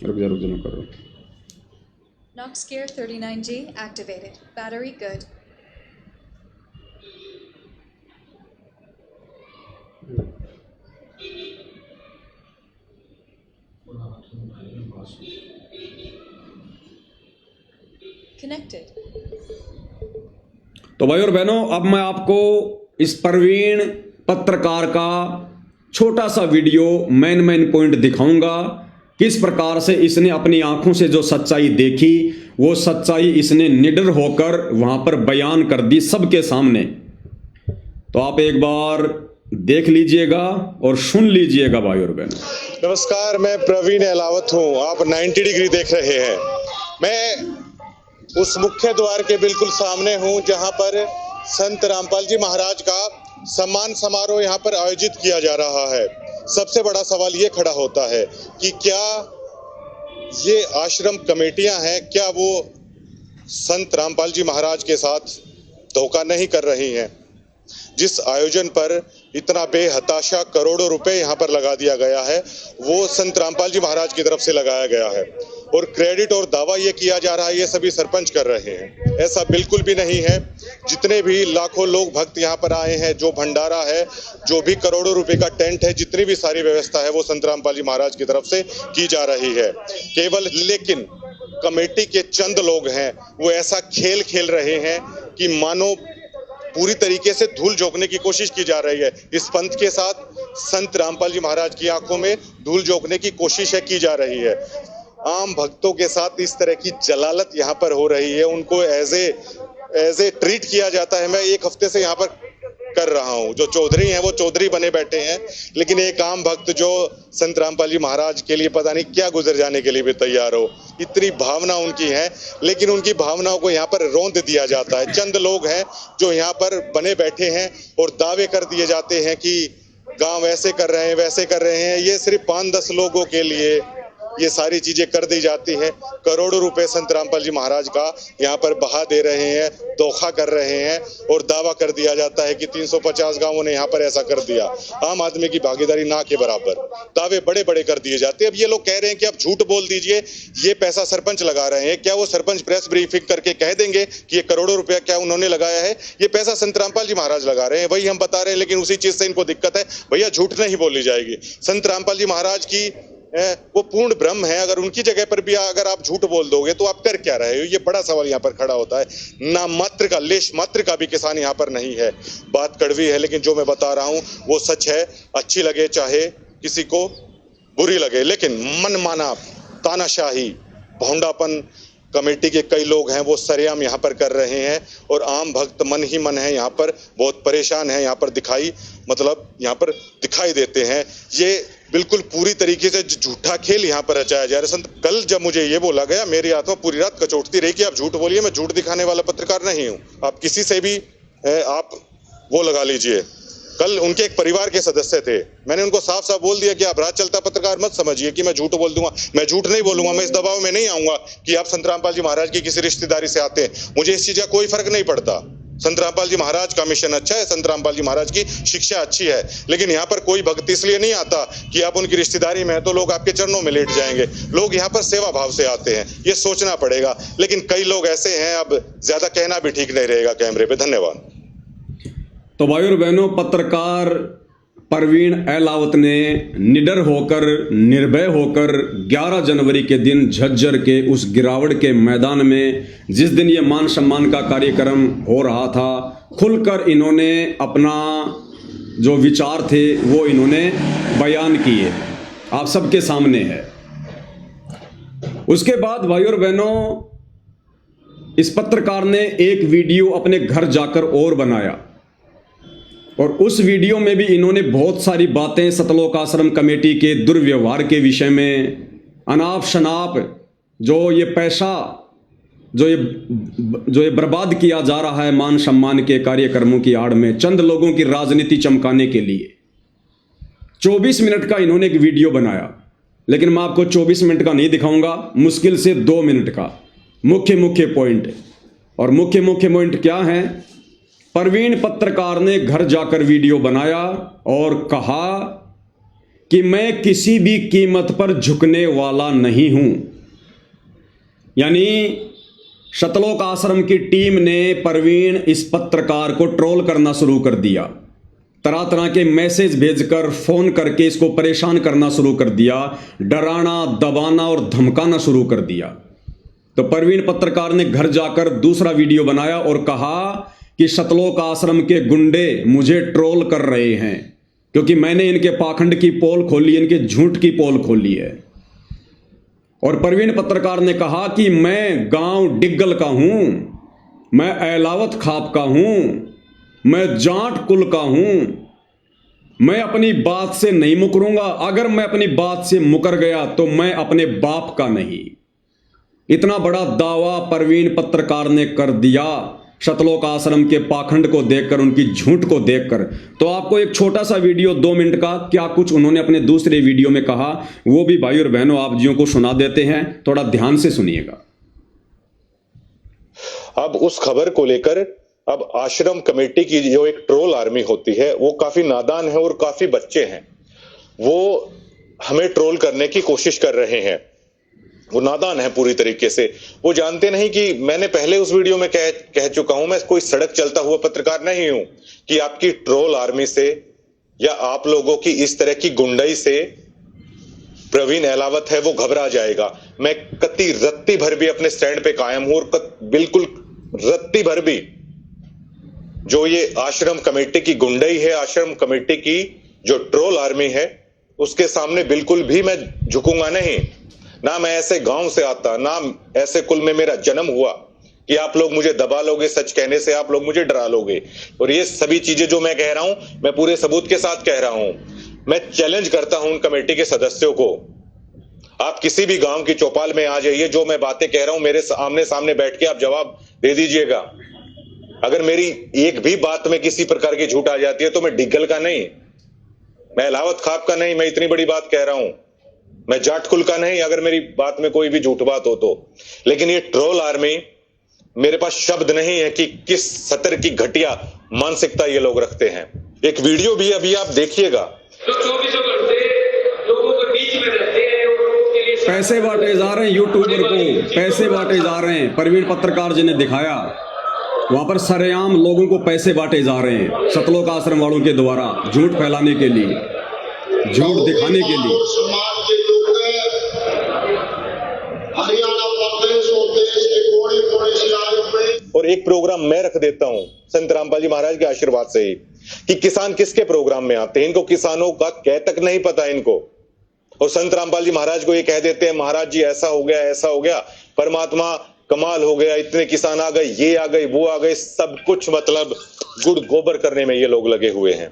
रुक जा मैं कर रहा हूँ। Nox Gear 39G activated. Battery good. Connected. तो भाई और बहनों, अब मैं आपको इस प्रवीण पत्रकार का छोटा सा वीडियो मेन पॉइंट दिखाऊंगा। किस प्रकार से इसने अपनी आंखों से जो सच्चाई देखी, वो सच्चाई इसने निडर होकर वहां पर बयान कर दी सबके सामने। तो आप एक बार देख लीजिएगा और सुन लीजिएगा भाई और बहनों। नमस्कार, मैं प्रवीण अहलावत हूँ। आप 90 डिग्री देख रहे हैं। मैं उस मुख्य द्वार के बिल्कुल सामने हूँ जहाँ पर संत रामपाल जी महाराज का सम्मान समारोह यहाँ पर आयोजित किया जा रहा है। सबसे बड़ा सवाल ये खड़ा होता है कि क्या ये आश्रम कमेटियां हैं, क्या वो संत रामपाल जी महाराज के साथ धोखा नहीं कर रही हैं? जिस आयोजन पर इतना बेहताशा करोड़ों रुपए यहाँ पर लगा दिया गया है, वो संत रामपाल जी महाराज की तरफ से लगाया गया है और क्रेडिट और दावा ये किया जा रहा है ये सभी सरपंच कर रहे हैं। ऐसा बिल्कुल भी नहीं है। जितने भी लाखों लोग भक्त यहाँ पर आए हैं, जो भंडारा है, जो भी करोड़ों रुपए का टेंट है, जितनी भी सारी व्यवस्था है वो संत रामपाल जी महाराज की तरफ से की जा रही है। केवल लेकिन कमेटी के चंद लोग हैं वो ऐसा खेल खेल रहे हैं कि मानो पूरी तरीके से धूल झोंकने की कोशिश की जा रही है। इस पंथ के साथ संत रामपाल जी महाराज की आंखों में धूल झोंकने की कोशिश की जा रही है। आम भक्तों के साथ इस तरह की जलालत यहाँ पर हो रही है, उनको एज ए ट्रीट किया जाता है। मैं एक हफ्ते से यहाँ पर कर रहा हूँ। जो चौधरी हैं वो चौधरी बने बैठे हैं, लेकिन एक आम भक्त जो संत रामपाल जी महाराज के लिए पता नहीं क्या गुजर जाने के लिए भी तैयार हो, इतनी भावना उनकी है, लेकिन उनकी भावनाओं को यहाँ पर रौंद दिया जाता है। चंद लोग हैं जो यहाँ पर बने बैठे हैं और दावे कर दिए जाते हैं कि गांव ऐसे कर रहे हैं, वैसे कर रहे हैं। ये सिर्फ 5-10 लोगों के लिए ये सारी चीजें कर दी जाती हैं। करोड़ों रुपए संत रामपाल जी महाराज का यहाँ पर बहा दे रहे हैं, धोखा कर रहे हैं और दावा कर दिया जाता है कि 350 गांवों ने यहाँ पर ऐसा कर दिया। आम आदमी की भागीदारी ना के बराबर, दावे बड़े बड़े कर दिए जाते हैं। अब ये लोग कह रहे हैं कि आप झूठ बोल दीजिए, ये पैसा सरपंच लगा रहे हैं। क्या वो सरपंच प्रेस ब्रीफिंग करके कह देंगे कि ये करोड़ों रुपया क्या उन्होंने लगाया है? ये पैसा संत रामपाल जी महाराज लगा रहे हैं, वही हम बता रहे हैं, लेकिन उसी चीज से इनको दिक्कत है। भैया झूठ नहीं बोली जाएगी। संत रामपाल जी महाराज की वो पूर्ण ब्रह्म है। अगर उनकी जगह पर भी अगर आप झूठ बोल दोगे तो आप कर क्या रहे हो? ये बड़ा सवाल यहाँ पर खड़ा होता है। ना मात्र का लेश मात्र का भी किसान यहाँ पर नहीं है। बात कड़वी है, लेकिन जो मैं बता रहा हूँ वो सच है। अच्छी लगे चाहे किसी को बुरी लगे, लेकिन मनमाना तानाशाही भोंडापन कमेटी के कई लोग हैं वो सरेआम यहाँ पर कर रहे हैं और आम भक्त मन ही मन है यहाँ पर बहुत परेशान है। यहाँ पर यहाँ पर दिखाई देते हैं। ये बिल्कुल पूरी तरीके से झूठा खेल यहाँ पर रचाया जा रहा है। संत कल जब मुझे ये बोला गया, मेरी आत्मा पूरी रात कचोटती रही कि आप झूठ बोलिए। मैं झूठ दिखाने वाला पत्रकार नहीं हूँ। आप किसी से भी आप वो लगा लीजिए। कल उनके एक परिवार के सदस्य थे, मैंने उनको साफ साफ बोल दिया कि आप राज चलता पत्रकार मत समझिए कि मैं झूठ बोल दूंगा। मैं झूठ नहीं बोलूंगा। मैं इस दबाव में नहीं आऊंगा कि आप संत रामपाल जी महाराज की किसी रिश्तेदारी से आते हैं। मुझे इस चीज का कोई फर्क नहीं पड़ता। संत रामपाल जी महाराज का मिशन अच्छा है, संत रामपाल जी महाराज की शिक्षा अच्छी है, लेकिन यहाँ पर कोई भक्त इसलिए नहीं आता कि आप उनकी रिश्तेदारी में है तो लोग आपके चरणों में लेट जाएंगे। लोग यहाँ पर सेवा भाव से आते हैं, ये सोचना पड़ेगा। लेकिन कई लोग ऐसे हैं, अब ज्यादा कहना भी ठीक नहीं रहेगा कैमरे पे। धन्यवाद। तो भाई और बहनों, पत्रकार प्रवीण अहलावत ने निडर होकर, निर्भय होकर 11 जनवरी के दिन झज्जर के उस गिरावट के मैदान में, जिस दिन ये मान सम्मान का कार्यक्रम हो रहा था, खुलकर इन्होंने अपना जो विचार थे वो इन्होंने बयान किए, आप सबके सामने है। उसके बाद भाई और बहनों, इस पत्रकार ने एक वीडियो अपने घर जाकर और बनाया और उस वीडियो में भी इन्होंने बहुत सारी बातें सतलोक आश्रम कमेटी के दुर्व्यवहार के विषय में, अनाप शनाप जो ये पैसा जो ये बर्बाद किया जा रहा है मान सम्मान के कार्यक्रमों की आड़ में, चंद लोगों की राजनीति चमकाने के लिए 24 मिनट का इन्होंने एक वीडियो बनाया। लेकिन मैं आपको 24 मिनट का नहीं दिखाऊंगा, मुश्किल से 2 मिनट का मुख्य पॉइंट। और मुख्य पॉइंट क्या है प्रवीण पत्रकार ने घर जाकर वीडियो बनाया और कहा कि मैं किसी भी कीमत पर झुकने वाला नहीं हूं। यानी सतलोक आश्रम की टीम ने प्रवीण इस पत्रकार को ट्रोल करना शुरू कर दिया, तरह तरह के मैसेज भेजकर फोन करके इसको परेशान करना शुरू कर दिया, डराना दबाना और धमकाना शुरू कर दिया। तो प्रवीण पत्रकार ने घर जाकर दूसरा वीडियो बनाया और कहा कि सतलोक आश्रम के गुंडे मुझे ट्रोल कर रहे हैं क्योंकि मैंने इनके पाखंड की पोल खोली, इनके झूठ की पोल खोली है। और प्रवीण पत्रकार ने कहा कि मैं गांव डिग्गल का हूं, मैं एलावत खाप का हूं, मैं जाट कुल का हूं, मैं अपनी बात से नहीं मुकरूंगा। अगर मैं अपनी बात से मुकर गया तो मैं अपने बाप का नहीं। इतना बड़ा दावा प्रवीण पत्रकार ने कर दिया सतलोक आश्रम के पाखंड को देखकर, उनकी झूठ को देखकर। तो आपको एक छोटा सा वीडियो 2 मिनट का क्या कुछ उन्होंने अपने दूसरे वीडियो में कहा वो भी भाई और बहनों आप जियों को सुना देते हैं, थोड़ा ध्यान से सुनिएगा। अब उस खबर को लेकर अब आश्रम कमेटी की जो एक ट्रोल आर्मी होती है वो काफी नादान है और काफी बच्चे हैं, वो हमें ट्रोल करने की कोशिश कर रहे हैं। वो नादान है पूरी तरीके से। वो जानते नहीं कि मैंने पहले उस वीडियो में कह चुका हूं, मैं कोई सड़क चलता हुआ पत्रकार नहीं हूं कि आपकी ट्रोल आर्मी से या आप लोगों की इस तरह की गुंडाई से प्रवीण एलावत है वो घबरा जाएगा। मैं कत्ती रत्ती भर भी अपने स्टैंड पे कायम हूं और बिल्कुल रत्ती भर भी जो ये आश्रम कमेटी की गुंडाई है, आश्रम कमेटी की जो ट्रोल आर्मी है, उसके सामने बिल्कुल भी मैं झुकूंगा नहीं। ना मैं ऐसे गांव से आता, ना ऐसे कुल में मेरा जन्म हुआ कि आप लोग मुझे दबा लोगे, सच कहने से आप लोग मुझे डरा लोगे। और ये सभी चीजें जो मैं कह रहा हूं मैं पूरे सबूत के साथ कह रहा हूं। मैं चैलेंज करता हूं उन कमेटी के सदस्यों को, आप किसी भी गांव की चौपाल में आ जाइए, जो मैं बातें कह रहा हूं मेरे आमने सामने बैठ के आप जवाब दे दीजिएगा। अगर मेरी एक भी बात में किसी प्रकार की झूठ आ जाती है तो मैं डिग्गल का नहीं, मैं एलावत खाप का नहीं, मैं इतनी बड़ी बात कह रहा हूं, मैं जाट कुल का नहीं, अगर मेरी बात में कोई भी झूठ बात हो तो। लेकिन ये ट्रोल आर्मी, मेरे पास शब्द नहीं है कि किस सतर की घटिया मानसिकता ये लोग रखते हैं। एक वीडियो भी अभी आप देखिएगा। तो 24 घंटे लोगों के बीच में रहते हैं और लोगों के लिए पैसे बांटे जा रहे हैं, यूट्यूबर को पैसे बांटे जा रहे हैं। प्रवीण पत्रकार जी ने दिखाया वहां पर सरेआम लोगों को पैसे बांटे जा रहे हैं सतलोक आश्रम वालों के द्वारा, झूठ फैलाने के लिए, झूठ दिखाने के लिए। समाज के लोग हरियाणा प्रदेश और देश के कोने कोने से आए हुए। और एक प्रोग्राम मैं रख देता हूं संत रामपाल जी महाराज के आशीर्वाद से ही कि किसान किसके प्रोग्राम में आते हैं, इनको किसानों का कह तक नहीं पता इनको। और संत रामपाल जी महाराज को ये कह देते हैं महाराज जी ऐसा हो गया, ऐसा हो गया, परमात्मा कमाल हो गया, इतने किसान आ गए, ये आ गए, वो आ गए, सब कुछ मतलब गुड़ गोबर करने में ये लोग लगे हुए हैं।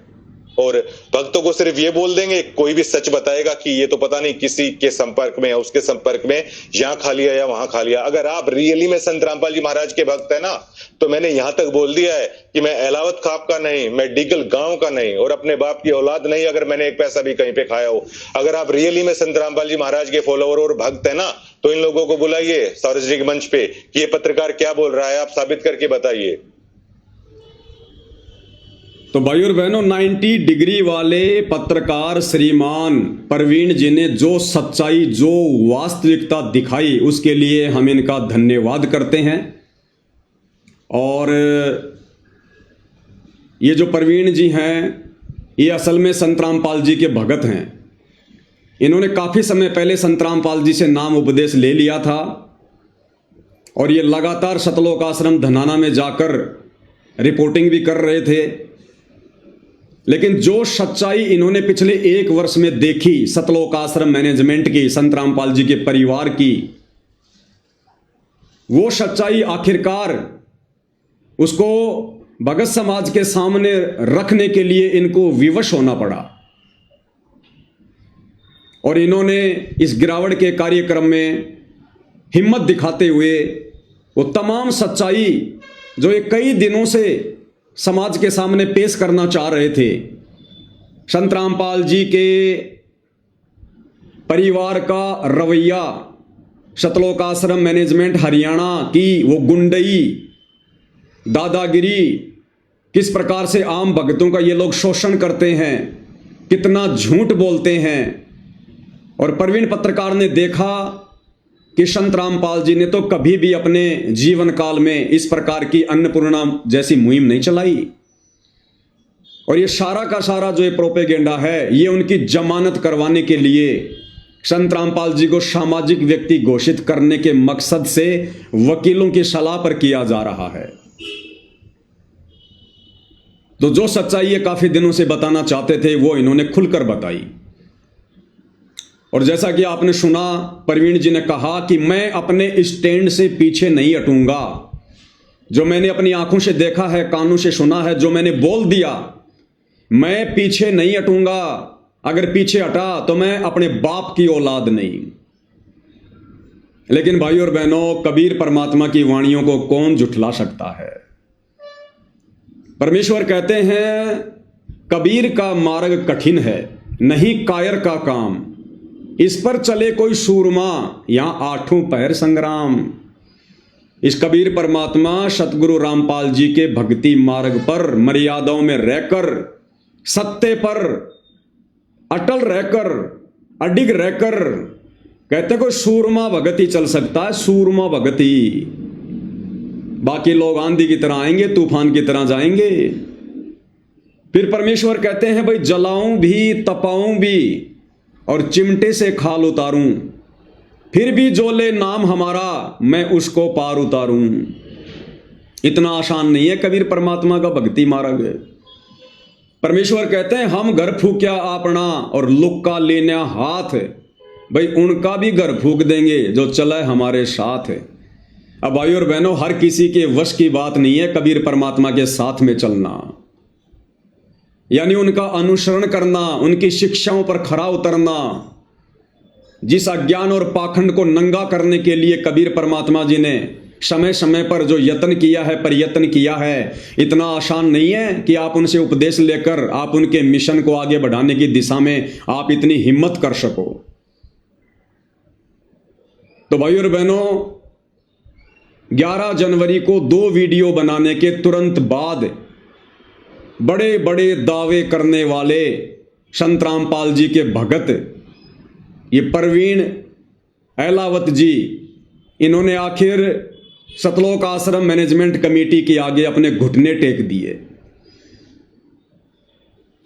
और भक्तों को सिर्फ ये बोल देंगे, कोई भी सच बताएगा कि ये तो पता नहीं किसी के संपर्क में या उसके संपर्क में यहां खा लिया या वहां खा लिया। अगर आप रियली में संत रामपाल जी महाराज के भक्त है ना, तो मैंने यहां तक बोल दिया है कि मैं एलावत खाप का नहीं, मैं डिगल गांव का नहीं और अपने बाप की औलाद नहीं, अगर मैंने एक पैसा भी कहीं पे खाया हो। अगर आप रियली में संत रामपाल जी महाराज के फॉलोअर और भक्त है ना, तो इन लोगों को बुलाइए सार्वजनिक मंच पे कि ये पत्रकार क्या बोल रहा है, आप साबित करके बताइए। तो भाई और बहनों, 90 डिग्री वाले पत्रकार श्रीमान प्रवीण जी ने जो सच्चाई, जो वास्तविकता दिखाई, उसके लिए हम इनका धन्यवाद करते हैं। और ये जो प्रवीण जी हैं, ये असल में संत रामपाल जी के भगत हैं। इन्होंने काफ़ी समय पहले संत रामपाल जी से नाम उपदेश ले लिया था और ये लगातार सतलोक आश्रम धनाना में जाकर रिपोर्टिंग भी कर रहे थे। लेकिन जो सच्चाई इन्होंने पिछले 1 वर्ष में देखी सतलोक आश्रम मैनेजमेंट की, संत रामपाल जी के परिवार की, वो सच्चाई आखिरकार उसको भगत समाज के सामने रखने के लिए इनको विवश होना पड़ा। और इन्होंने इस गिरावट के कार्यक्रम में हिम्मत दिखाते हुए वो तमाम सच्चाई जो ये कई दिनों से समाज के सामने पेश करना चाह रहे थे, संत रामपाल जी के परिवार का रवैया, सतलोक आश्रम मैनेजमेंट हरियाणा की वो गुंडई, दादागिरी, किस प्रकार से आम भक्तों का ये लोग शोषण करते हैं, कितना झूठ बोलते हैं। और प्रवीण पत्रकार ने देखा कि संत रामपाल जी ने तो कभी भी अपने जीवन काल में इस प्रकार की अन्नपूर्णा जैसी मुहिम नहीं चलाई। और ये सारा का सारा जो ये प्रोपेगेंडा है, ये उनकी जमानत करवाने के लिए संत रामपाल जी को सामाजिक व्यक्ति घोषित करने के मकसद से वकीलों की सलाह पर किया जा रहा है। तो जो सच्चाई ये काफी दिनों से बताना चाहते थे वो इन्होंने खुलकर बताई। और जैसा कि आपने सुना, प्रवीण जी ने कहा कि मैं अपने स्टैंड से पीछे नहीं हटूंगा। जो मैंने अपनी आंखों से देखा है, कानों से सुना है, जो मैंने बोल दिया, मैं पीछे नहीं हटूंगा। अगर पीछे हटा तो मैं अपने बाप की औलाद नहीं। लेकिन भाइयों और बहनों, कबीर परमात्मा की वाणियों को कौन झुठला सकता है। परमेश्वर कहते हैं, कबीर का मार्ग कठिन है, नहीं कायर का काम, इस पर चले कोई सूरमा, यहां आठों पहर संग्राम। इस कबीर परमात्मा सतगुरु रामपाल जी के भक्ति मार्ग पर मर्यादाओं में रहकर, सत्य पर अटल रहकर, अडिग रहकर, कहते कोई सूरमा भगत ही चल सकता है, सूरमा भगत ही। बाकी लोग आंधी की तरह आएंगे, तूफान की तरह जाएंगे। फिर परमेश्वर कहते हैं, भाई जलाऊं भी, तपाऊं भी और चिमटे से खाल उतारूं, फिर भी जो ले नाम हमारा मैं उसको पार उतारूं। इतना आसान नहीं है कबीर परमात्मा का भक्ति मार्ग। परमेश्वर कहते हैं, हम घर फूक्या अपना और लुक्का लेना हाथ, भाई उनका भी घर फूक देंगे जो चला हमारे साथ। अब भाई और बहनों, हर किसी के वश की बात नहीं है कबीर परमात्मा के साथ में चलना, यानी उनका अनुसरण करना, उनकी शिक्षाओं पर खरा उतरना। जिस अज्ञान और पाखंड को नंगा करने के लिए कबीर परमात्मा जी ने समय समय पर जो यत्न किया है, प्रयत्न किया है, इतना आसान नहीं है कि आप उनसे उपदेश लेकर आप उनके मिशन को आगे बढ़ाने की दिशा में आप इतनी हिम्मत कर सको। तो भाई और बहनों, 11 जनवरी को 2 वीडियो बनाने के तुरंत बाद बड़े बड़े दावे करने वाले संत रामपाल जी के भगत, ये प्रवीण अहलावत जी, इन्होंने आखिर सतलोक आश्रम मैनेजमेंट कमेटी के आगे अपने घुटने टेक दिए।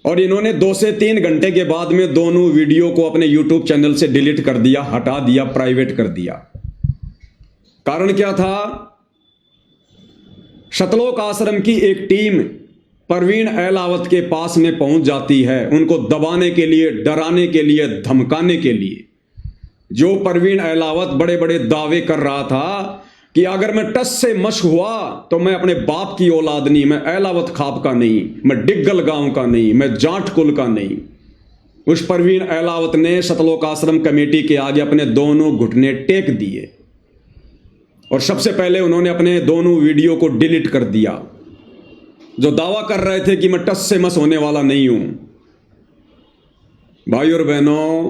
और इन्होंने 2 से 3 घंटे के बाद में दोनों वीडियो को अपने यूट्यूब चैनल से डिलीट कर दिया, हटा दिया, प्राइवेट कर दिया। कारण क्या था? सतलोक आश्रम की एक टीम प्रवीण अहलावत के पास में पहुंच जाती है, उनको दबाने के लिए, डराने के लिए, धमकाने के लिए। जो प्रवीण अहलावत बड़े बड़े दावे कर रहा था कि अगर मैं टस से मश हुआ तो मैं अपने बाप की औलाद नहीं, मैं अहलावत खाप का नहीं, मैं डिग्गल गांव का नहीं, मैं जाट कुल का नहीं, उस प्रवीण अहलावत ने सतलोक आश्रम कमेटी के आगे अपने दोनों घुटने टेक दिए। और सबसे पहले उन्होंने अपने दोनों वीडियो को डिलीट कर दिया। जो दावा कर रहे थे कि मैं टस से मस होने वाला नहीं हूं। भाई और बहनों,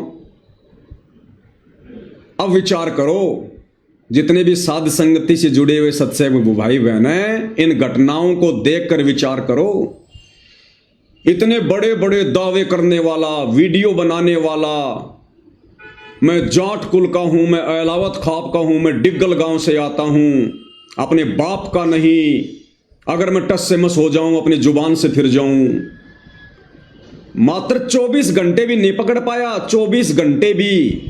अब विचार करो, जितने भी साध संगति से जुड़े हुए सत्संग भाई बहन हैं, इन घटनाओं को देखकर विचार करो। इतने बड़े बड़े दावे करने वाला, वीडियो बनाने वाला, मैं जाट कुल का हूं, मैं अहलावत खाप का हूं, मैं डिग्गल गांव से आता हूं, अपने बाप का नहीं, अगर मैं टस से मस हो जाऊं, अपनी जुबान से फिर जाऊं। मात्र 24 घंटे भी नहीं पकड़ पाया, 24 घंटे भी।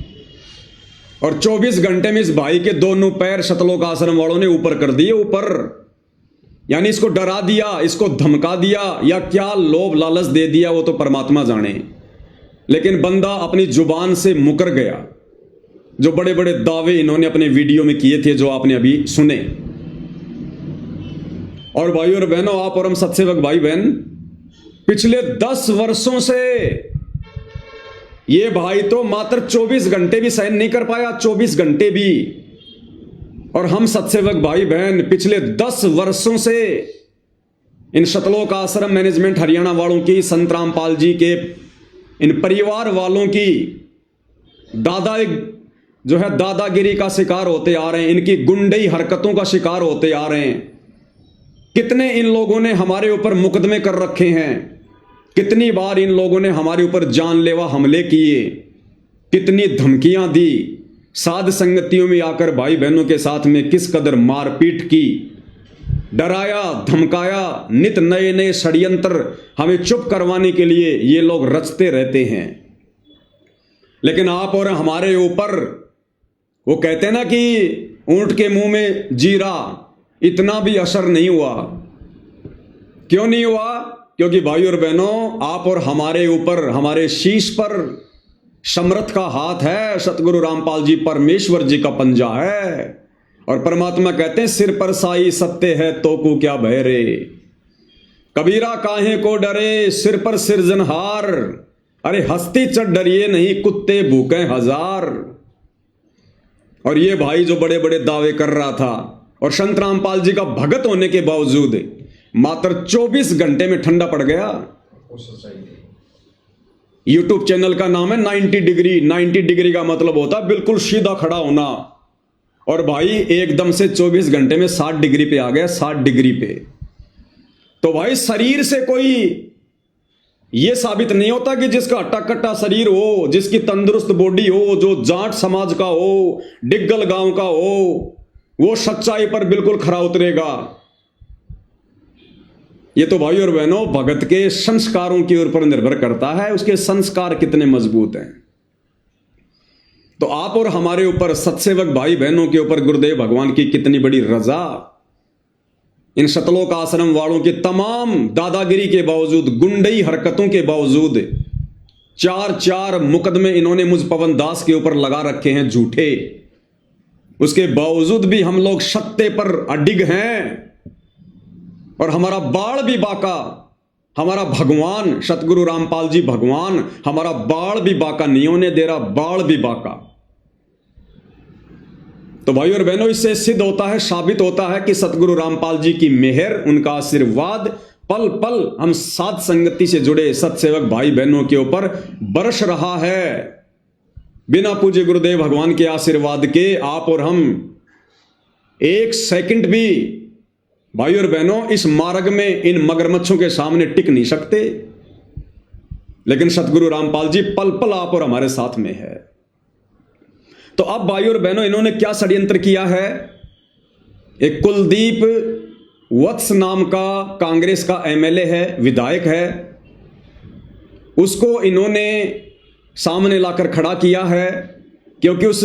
और 24 घंटे में इस भाई के दोनों पैर सतलोक आश्रम वालों ने ऊपर कर दिए, ऊपर। यानी इसको डरा दिया, इसको धमका दिया, या क्या लोभ लालच दे दिया वो तो परमात्मा जाने। लेकिन बंदा अपनी जुबान से मुकर गया। जो बड़े बड़े दावे इन्होंने अपने वीडियो में किए थे, जो आपने अभी सुने। और भाई और बहनों, आप और हम सत्सेवक भाई बहन, पिछले 10 वर्षों से ये भाई तो मात्र 24 घंटे भी सहन नहीं कर पाया, 24 घंटे भी। और हम सत्सेवक भाई बहन पिछले 10 वर्षों से इन सतलोक आश्रम मैनेजमेंट हरियाणा वालों की, संत रामपाल जी के इन परिवार वालों की दादागिरी का शिकार होते आ रहे हैं, इनकी गुंडई हरकतों का शिकार होते आ रहे हैं। कितने इन लोगों ने हमारे ऊपर मुकदमे कर रखे हैं, कितनी बार इन लोगों ने हमारे ऊपर जानलेवा हमले किए, कितनी धमकियां दी, साध संगतियों में आकर भाई बहनों के साथ में किस कदर मारपीट की, डराया धमकाया, नित नए नए षड्यंत्र हमें चुप करवाने के लिए ये लोग रचते रहते हैं। लेकिन आप और हमारे ऊपर, वो कहते हैं ना कि ऊंट के मुंह में जीरा, इतना भी असर नहीं हुआ। क्यों नहीं हुआ? क्योंकि भाई और बहनों, आप और हमारे ऊपर, हमारे शीश पर समर्थ का हाथ है, सतगुरु रामपाल जी परमेश्वर जी का पंजा है। और परमात्मा कहते हैं सिर पर साई सत्य है तो को क्या भय रे, कबीरा काहे को डरे सिर पर सिरजनहार, अरे हस्ती चढ़ डरिए नहीं कुत्ते भूखे हजार। और ये भाई जो बड़े बड़े दावे कर रहा था और संत रामपाल जी का भगत होने के बावजूद मात्र 24 घंटे में ठंडा पड़ गया। यूट्यूब चैनल का नाम है 90 डिग्री। 90 डिग्री का मतलब होता है बिल्कुल सीधा खड़ा होना, और भाई एकदम से 24 घंटे में 60 डिग्री पे आ गया, 60 डिग्री पे। तो भाई शरीर से कोई ये साबित नहीं होता कि जिसका हट्टा कट्टा शरीर हो, जिसकी तंदुरुस्त बॉडी हो, जो जाट समाज का हो, डिग्गल गांव का हो, वो सच्चाई पर बिल्कुल खरा उतरेगा। ये तो भाई और बहनों भगत के संस्कारों की ओर पर निर्भर करता है, उसके संस्कार कितने मजबूत हैं। तो आप और हमारे ऊपर, सत्सेवक भाई बहनों के ऊपर गुरुदेव भगवान की कितनी बड़ी रजा। इन सतलोक आश्रम वालों की तमाम दादागिरी के बावजूद, गुंडई हरकतों के बावजूद 4 मुकदमे इन्होंने मुझ पवन दास के ऊपर लगा रखे हैं झूठे। उसके बावजूद भी हम लोग सत्य पर अडिग हैं, और हमारा बाण भी बाका, हमारा भगवान सतगुरु रामपाल जी भगवान हमारा बाण भी बाका नहीं होने दे रहा, बाण भी बाका। तो भाई और बहनों, इससे सिद्ध होता है, साबित होता है कि सतगुरु रामपाल जी की मेहर, उनका आशीर्वाद पल पल हम साध संगति से जुड़े सत्सेवक भाई बहनों के ऊपर बरस रहा है। बिना पूज्य गुरुदेव भगवान के आशीर्वाद के आप और हम एक सेकंड भी भाई और बहनों इस मार्ग में इन मगरमच्छों के सामने टिक नहीं सकते। लेकिन सतगुरु रामपाल जी पल पल आप और हमारे साथ में है। तो अब भाई और बहनों, इन्होंने क्या षड्यंत्र किया है? एक कुलदीप वत्स नाम का कांग्रेस का एमएलए है, विधायक है, उसको इन्होंने सामने लाकर खड़ा किया है, क्योंकि उस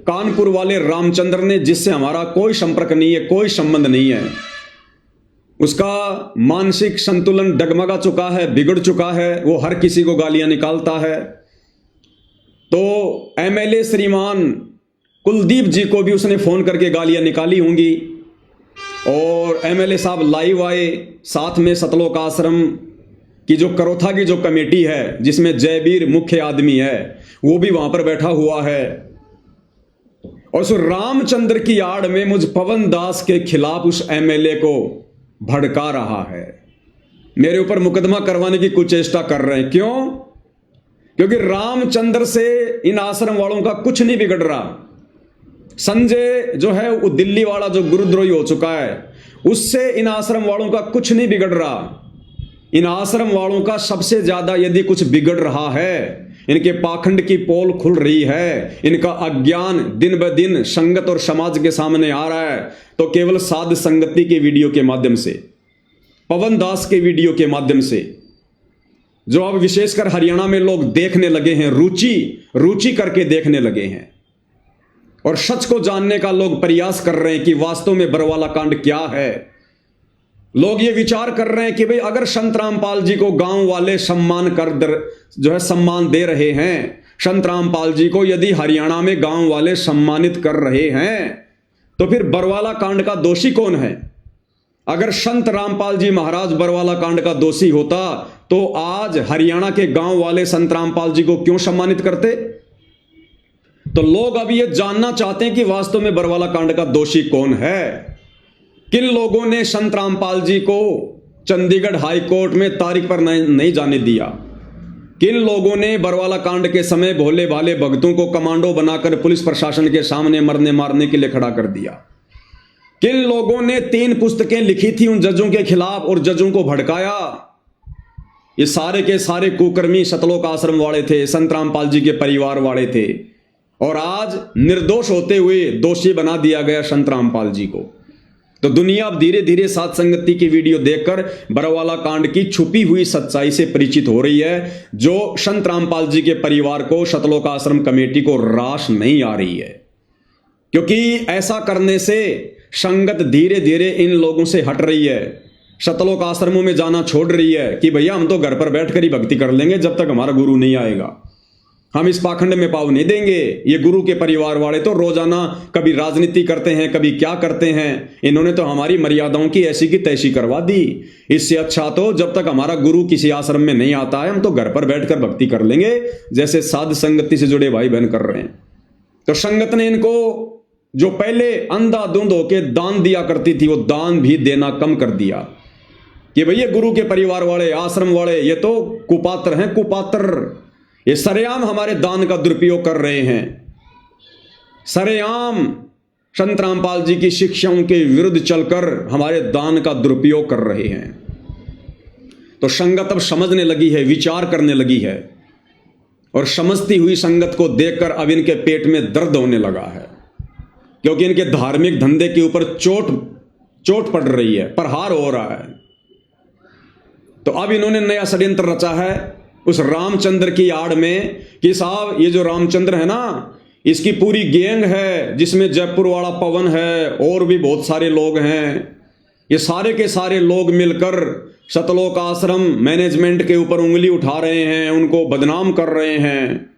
कानपुर वाले रामचंद्र ने, जिससे हमारा कोई संपर्क नहीं है, कोई संबंध नहीं है, उसका मानसिक संतुलन डगमगा चुका है, बिगड़ चुका है, वो हर किसी को गालियां निकालता है। तो एमएलए श्रीमान कुलदीप जी को भी उसने फोन करके गालियां निकाली होंगी, और एमएलए साहब लाइव आए, साथ में सतलोक आश्रम की जो करोथा की जो कमेटी है, जिसमें जयवीर मुख्य आदमी है, वो भी वहां पर बैठा हुआ है, और उस रामचंद्र की आड़ में मुझ पवन दास के खिलाफ उस एमएलए को भड़का रहा है, मेरे ऊपर मुकदमा करवाने की कुचेष्टा कर रहे हैं। क्यों? क्योंकि रामचंद्र से इन आश्रम वालों का कुछ नहीं बिगड़ रहा। संजय जो है वो दिल्ली वाला जो गुरुद्रोही हो चुका है, उससे इन आश्रम वालों का कुछ नहीं बिगड़ रहा। इन आश्रम वालों का सबसे ज्यादा यदि कुछ बिगड़ रहा है, इनके पाखंड की पोल खुल रही है, इनका अज्ञान दिन ब दिन संगत और समाज के सामने आ रहा है, तो केवल साध संगति के वीडियो के माध्यम से, पवन दास के वीडियो के माध्यम से, जो अब विशेषकर हरियाणा में लोग देखने लगे हैं, रुचि करके देखने लगे हैं, और सच को जानने का लोग प्रयास कर रहे हैं कि वास्तव में बरवाला कांड क्या है। लोग ये विचार कर रहे हैं कि भाई अगर संत रामपाल जी को गांव वाले सम्मान दे रहे हैं, संत रामपाल जी को यदि हरियाणा में गांव वाले सम्मानित कर रहे हैं, तो फिर बरवाला कांड का दोषी कौन है? अगर संत रामपाल जी महाराज बरवाला कांड का दोषी होता तो आज हरियाणा के गांव वाले संत रामपाल जी को क्यों सम्मानित करते? तो लोग अब ये जानना चाहते हैं कि वास्तव में बरवाला कांड का दोषी कौन है। किन लोगों ने संत रामपाल जी को चंडीगढ़ हाई कोर्ट में तारीख पर नहीं जाने दिया? किन लोगों ने बरवाला कांड के समय भोले भाले भक्तों को कमांडो बनाकर पुलिस प्रशासन के सामने मरने मारने के लिए खड़ा कर दिया? किन लोगों ने 3 पुस्तकें लिखी थी उन जजों के खिलाफ और जजों को भड़काया। ये सारे के सारे कुकर्मी सतलोक आश्रम वाले थे, संत रामपाल जी के परिवार वाले थे, और आज निर्दोष होते हुए दोषी बना दिया गया संत रामपाल जी को। तो दुनिया अब धीरे धीरे साध संगति की वीडियो देखकर बरवाला कांड की छुपी हुई सच्चाई से परिचित हो रही है, जो संत रामपाल जी के परिवार को, सतलोक आश्रम कमेटी को रास नहीं आ रही है। क्योंकि ऐसा करने से संगत धीरे धीरे इन लोगों से हट रही है, सतलोक आश्रमों में जाना छोड़ रही है कि भैया हम तो घर पर बैठकर ही भक्ति कर लेंगे जब तक हमारा गुरु नहीं आएगा, हम इस पाखंड में पाव नहीं देंगे। ये गुरु के परिवार वाले तो रोजाना कभी राजनीति करते हैं, कभी क्या करते हैं, इन्होंने तो हमारी मर्यादाओं की ऐसी की तैसी करवा दी। इससे अच्छा तो जब तक हमारा गुरु किसी आश्रम में नहीं आता है हम तो घर पर बैठकर भक्ति कर लेंगे, जैसे साध संगति से जुड़े भाई बहन कर रहे हैं। तो संगत ने इनको जो पहले अंधाधुंध होके दान दिया करती थी वो दान भी देना कम कर दिया कि भैया गुरु के परिवार वाले, आश्रम वाले ये तो कुपात्र हैं, कुपात्र, ये सरेआम हमारे दान का दुरुपयोग कर रहे हैं, सरेआम संत रामपाल जी की शिक्षाओं के विरुद्ध चलकर हमारे दान का दुरुपयोग कर रहे हैं। तो संगत अब समझने लगी है, विचार करने लगी है, और समझती हुई संगत को देखकर अब इनके पेट में दर्द होने लगा है, क्योंकि इनके धार्मिक धंधे के ऊपर चोट पड़ रही है, प्रहार हो रहा है। तो अब इन्होंने नया षड्यंत्र रचा है उस रामचंद्र की आड़ में कि साहब ये जो रामचंद्र है ना, इसकी पूरी गैंग है जिसमें जयपुर वाला पवन है और भी बहुत सारे लोग हैं, ये सारे के सारे लोग मिलकर सतलोक आश्रम मैनेजमेंट के ऊपर उंगली उठा रहे हैं, उनको बदनाम कर रहे हैं।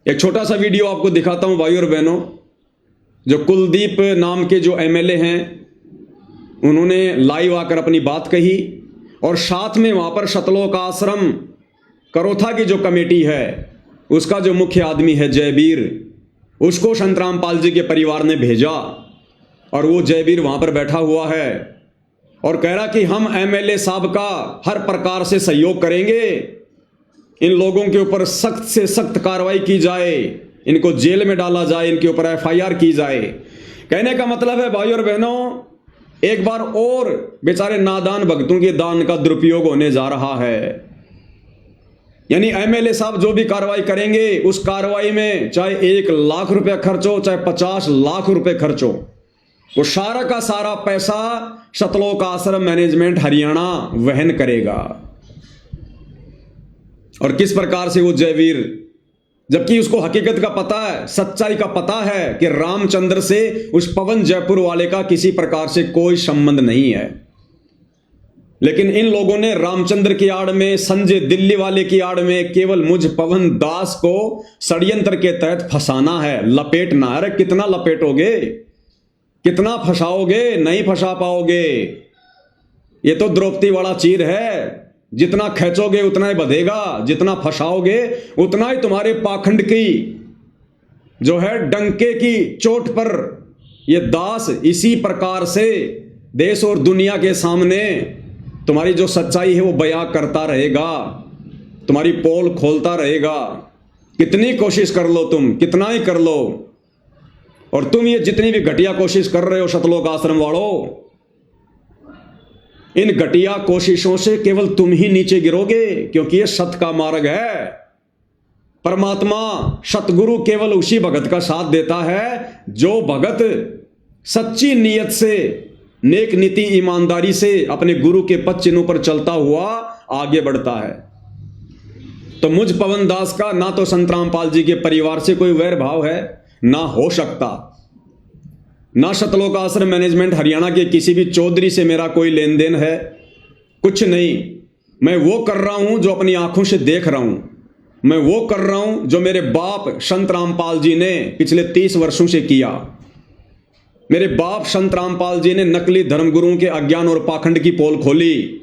एक छोटा सा वीडियो आपको दिखाता हूं भाई और बहनों। जो कुलदीप नाम के जो एमएलए हैं उन्होंने लाइव आकर अपनी बात कही, और साथ में वहां पर सतलोक आश्रम करोथा की जो कमेटी है उसका जो मुख्य आदमी है जयवीर, उसको संत रामपाल जी के परिवार ने भेजा, और वो जयवीर वहां पर बैठा हुआ है और कह रहा कि हम एमएलए साहब का हर प्रकार से सहयोग करेंगे, इन लोगों के ऊपर सख्त से सख्त कार्रवाई की जाए, इनको जेल में डाला जाए, इनके ऊपर एफआईआर की जाए। कहने का मतलब है भाई और बहनों, एक बार और बेचारे नादान भक्तों के दान का दुरुपयोग होने जा रहा है। यानी एमएलए साहब जो भी कार्रवाई करेंगे उस कार्रवाई में चाहे 1 लाख रुपया खर्च हो, चाहे 50 लाख रुपए खर्च हो, वो सारा का सारा पैसा सतलोक आश्रम मैनेजमेंट हरियाणा वहन करेगा। और किस प्रकार से वो जयवीर, जबकि उसको हकीकत का पता है, सच्चाई का पता है कि रामचंद्र से उस पवन जयपुर वाले का किसी प्रकार से कोई संबंध नहीं है, लेकिन इन लोगों ने रामचंद्र की आड़ में, संजय दिल्ली वाले की आड़ में केवल मुझ पवन दास को षड्यंत्र के तहत फंसाना है, लपेटना है। अरे कितना लपेटोगे, कितना फंसाओगे, नहीं फंसा पाओगे। ये तो द्रौपदी वाला चीर है, जितना खींचोगे उतना ही बधेगा, जितना फंसाओगे उतना ही तुम्हारे पाखंड की जो है डंके की चोट पर ये दास इसी प्रकार से देश और दुनिया के सामने तुम्हारी जो सच्चाई है वो बयां करता रहेगा, तुम्हारी पोल खोलता रहेगा। कितनी कोशिश कर लो तुम, कितना ही कर लो, और तुम ये जितनी भी घटिया कोशिश कर रहे हो सतलोक आश्रम वालों, इन घटिया कोशिशों से केवल तुम ही नीचे गिरोगे, क्योंकि ये सत का मार्ग है। परमात्मा सतगुरु केवल उसी भगत का साथ देता है जो भगत सच्ची नीयत से, नेक नीति ईमानदारी से अपने गुरु के पद चिन्हों पर चलता हुआ आगे बढ़ता है। तो मुझ पवन दास का ना तो संत रामपाल जी के परिवार से कोई वैर भाव है, ना हो सकता, ना सतलोक आश्रम मैनेजमेंट हरियाणा के किसी भी चौधरी से मेरा कोई लेन देन है, कुछ नहीं। मैं वो कर रहा हूं जो अपनी आंखों से देख रहा हूं, मैं वो कर रहा हूं जो मेरे बाप संत रामपाल जी ने पिछले 30 वर्षों से किया। मेरे बाप संत रामपाल जी ने नकली धर्मगुरुओं के अज्ञान और पाखंड की पोल खोली,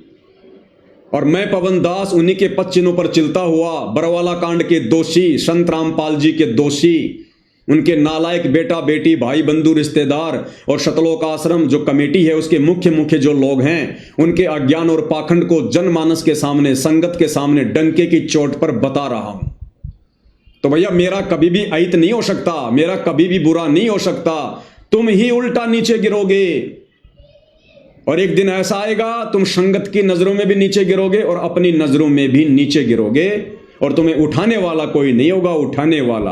और मैं पवन दास उन्हीं के पद चिन्हों पर चलता हुआ बरवाला कांड के दोषी, संत रामपाल जी के दोषी, उनके नालायक बेटा बेटी, भाई बंधु रिश्तेदार और सतलोक आश्रम जो कमेटी है उसके मुख्य जो लोग हैं, उनके अज्ञान और पाखंड को जनमानस के सामने, संगत के सामने डंके की चोट पर बता रहा हूं। तो भैया मेरा कभी भी अहित नहीं हो सकता, मेरा कभी भी बुरा नहीं हो सकता। तुम ही उल्टा नीचे गिरोगे। और एक दिन ऐसा आएगा तुम संगत की नजरों में भी नीचे गिरोगे और अपनी नजरों में भी नीचे गिरोगे, और तुम्हें उठाने वाला कोई नहीं होगा, उठाने वाला।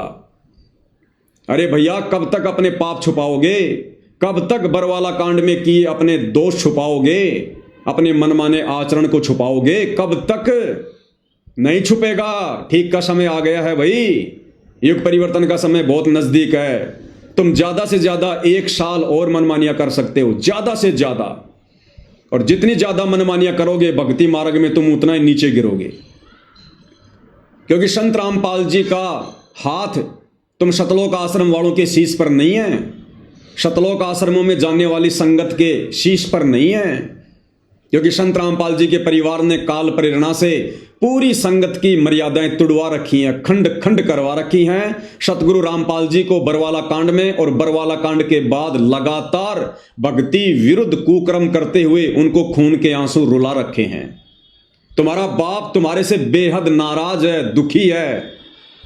अरे भैया, कब तक अपने पाप छुपाओगे? कब तक बरवाला कांड में किए अपने दोष छुपाओगे? अपने मनमाने आचरण को छुपाओगे? कब तक? नहीं छुपेगा। ठीक का समय आ गया है भाई। युग परिवर्तन का समय बहुत नजदीक है। तुम ज्यादा से ज्यादा 1 साल और मनमानियां कर सकते हो, ज्यादा से ज्यादा। और जितनी ज्यादा मनमानियां करोगे भक्ति मार्ग में, तुम उतना ही नीचे गिरोगे। क्योंकि संत रामपाल जी का हाथ तुम सतलोक आश्रम वालों के शीश पर नहीं है, सतलोक आश्रमों में जाने वाली संगत के शीश पर नहीं है। क्योंकि संत रामपाल जी के परिवार ने काल प्रेरणा से पूरी संगत की मर्यादाएं तुड़वा रखी हैं, खंड खंड करवा रखी हैं। सतगुरु रामपाल जी को बरवाला कांड में और बरवाला कांड के बाद लगातार भक्ति विरुद्ध कुकर्म करते हुए उनको खून के आंसू रुला रखे हैं। तुम्हारा बाप तुम्हारे से बेहद नाराज है, दुखी है,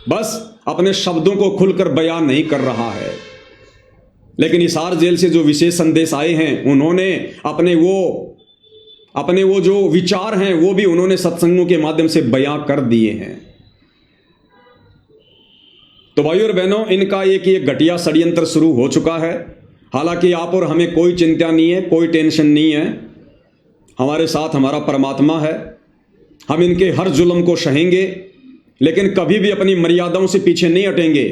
बस अपने शब्दों को खुलकर बयान नहीं कर रहा है। लेकिन हिसार जेल से जो विशेष संदेश आए हैं, उन्होंने अपने वो जो विचार हैं वो भी उन्होंने सत्संगों के माध्यम से बयां कर दिए हैं। तो भाइयों और बहनों, इनका एक घटिया षड्यंत्र शुरू हो चुका है। हालांकि आप और हमें कोई चिंता नहीं है, कोई टेंशन नहीं है। हमारे साथ हमारा परमात्मा है। हम इनके हर जुल्म को सहेंगे, लेकिन कभी भी अपनी मर्यादाओं से पीछे नहीं हटेंगे।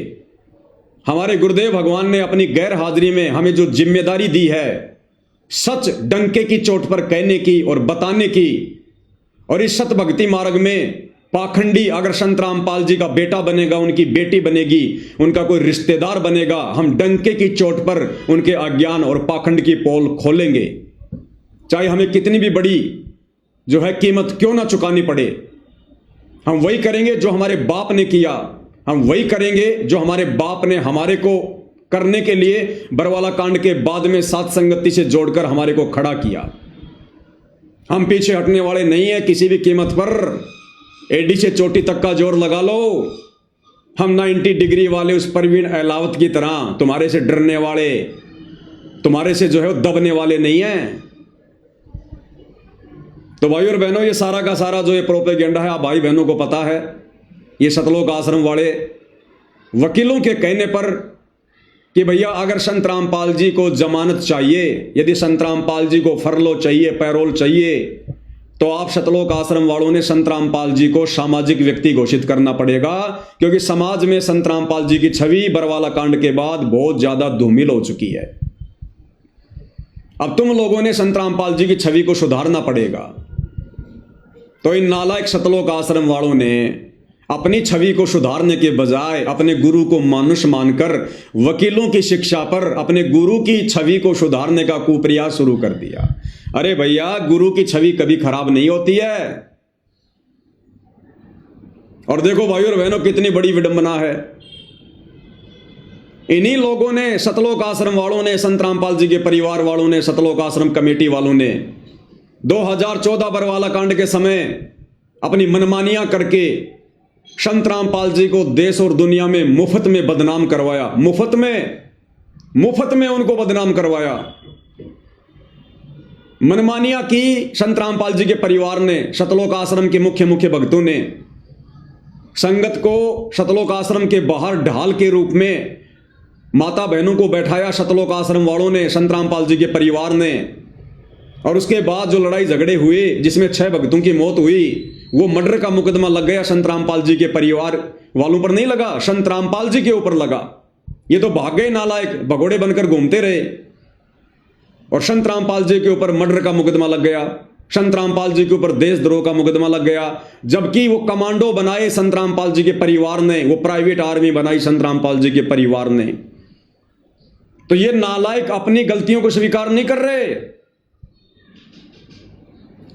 हमारे गुरुदेव भगवान ने अपनी गैर हाजिरी में हमें जो जिम्मेदारी दी है, सच डंके की चोट पर कहने की और बताने की, और इस सत भक्ति मार्ग में पाखंडी अगर संत रामपाल जी का बेटा बनेगा, उनकी बेटी बनेगी, उनका कोई रिश्तेदार बनेगा, हम डंके की चोट पर उनके अज्ञान और पाखंड की पोल खोलेंगे। चाहे हमें कितनी भी बड़ी जो है कीमत क्यों ना चुकानी पड़े, हम वही करेंगे जो हमारे बाप ने किया। हम वही करेंगे जो हमारे बाप ने हमारे को करने के लिए बरवाला कांड के बाद में सात संगति से जोड़कर हमारे को खड़ा किया। हम पीछे हटने वाले नहीं है किसी भी कीमत पर। एडी से चोटी तक का जोर लगा लो। हम 90 डिग्री वाले उस परवीन अहलावत की तरह तुम्हारे से डरने वाले, तुम्हारे से जो है दबने वाले नहीं है। तो भाई और बहनों, ये सारा का सारा जो ये प्रोपेगेंडा है, आप भाई बहनों को पता है, ये सतलोक आश्रम वाले वकीलों के कहने पर कि भैया अगर संत रामपाल जी को जमानत चाहिए, यदि संत रामपाल जी को फरलो चाहिए, पैरोल चाहिए, तो आप सतलोक आश्रम वालों ने संत रामपाल जी को सामाजिक व्यक्ति घोषित करना पड़ेगा। क्योंकि समाज में संत रामपाल जी की छवि बरवाला कांड के बाद बहुत ज्यादा धूमिल हो चुकी है। अब तुम लोगों ने संत रामपाल जी की छवि को सुधारना पड़ेगा। तो इन नालायक सतलोक आश्रम वालों ने अपनी छवि को सुधारने के बजाय अपने गुरु को मानुष मानकर वकीलों की शिक्षा पर अपने गुरु की छवि को सुधारने का कुप्रयास शुरू कर दिया। अरे भैया, गुरु की छवि कभी खराब नहीं होती है। और देखो भाइयों और बहनों, कितनी बड़ी विडंबना है। इन्हीं लोगों ने, सतलोक आश्रम वालों ने, संत रामपाल जी के परिवार वालों ने, सतलोक आश्रम कमेटी वालों ने 2014 बरवाला कांड के समय अपनी मनमानियां करके संत रामपाल जी को देश और दुनिया में मुफ्त में बदनाम करवाया। मुफ्त में उनको बदनाम करवाया। मनमानियां की संत रामपाल जी के परिवार ने, सतलोक आश्रम के मुख्य भक्तों ने। संगत को सतलोक आश्रम के बाहर ढाल के रूप में माता बहनों को बैठाया सतलोक आश्रम वालों ने, संत रामपाल जी के परिवार ने। और उसके बाद जो लड़ाई झगड़े हुए जिसमें 6 भक्तों की मौत हुई, वो मर्डर का मुकदमा लग गया संत रामपाल जी के परिवार वालों पर नहीं लगा, संत रामपाल जी के ऊपर लगा। ये तो भाग गए नालायक, भगोड़े बनकर घूमते रहे और संत रामपाल जी के ऊपर मर्डर का मुकदमा लग गया। संत रामपाल जी के ऊपर देशद्रोह का मुकदमा लग गया। जबकि वो कमांडो बनाए संत रामपाल जी के परिवार ने, वो प्राइवेट आर्मी बनाई संत रामपाल जी के परिवार ने। तो ये नालायक अपनी गलतियों को स्वीकार नहीं कर रहे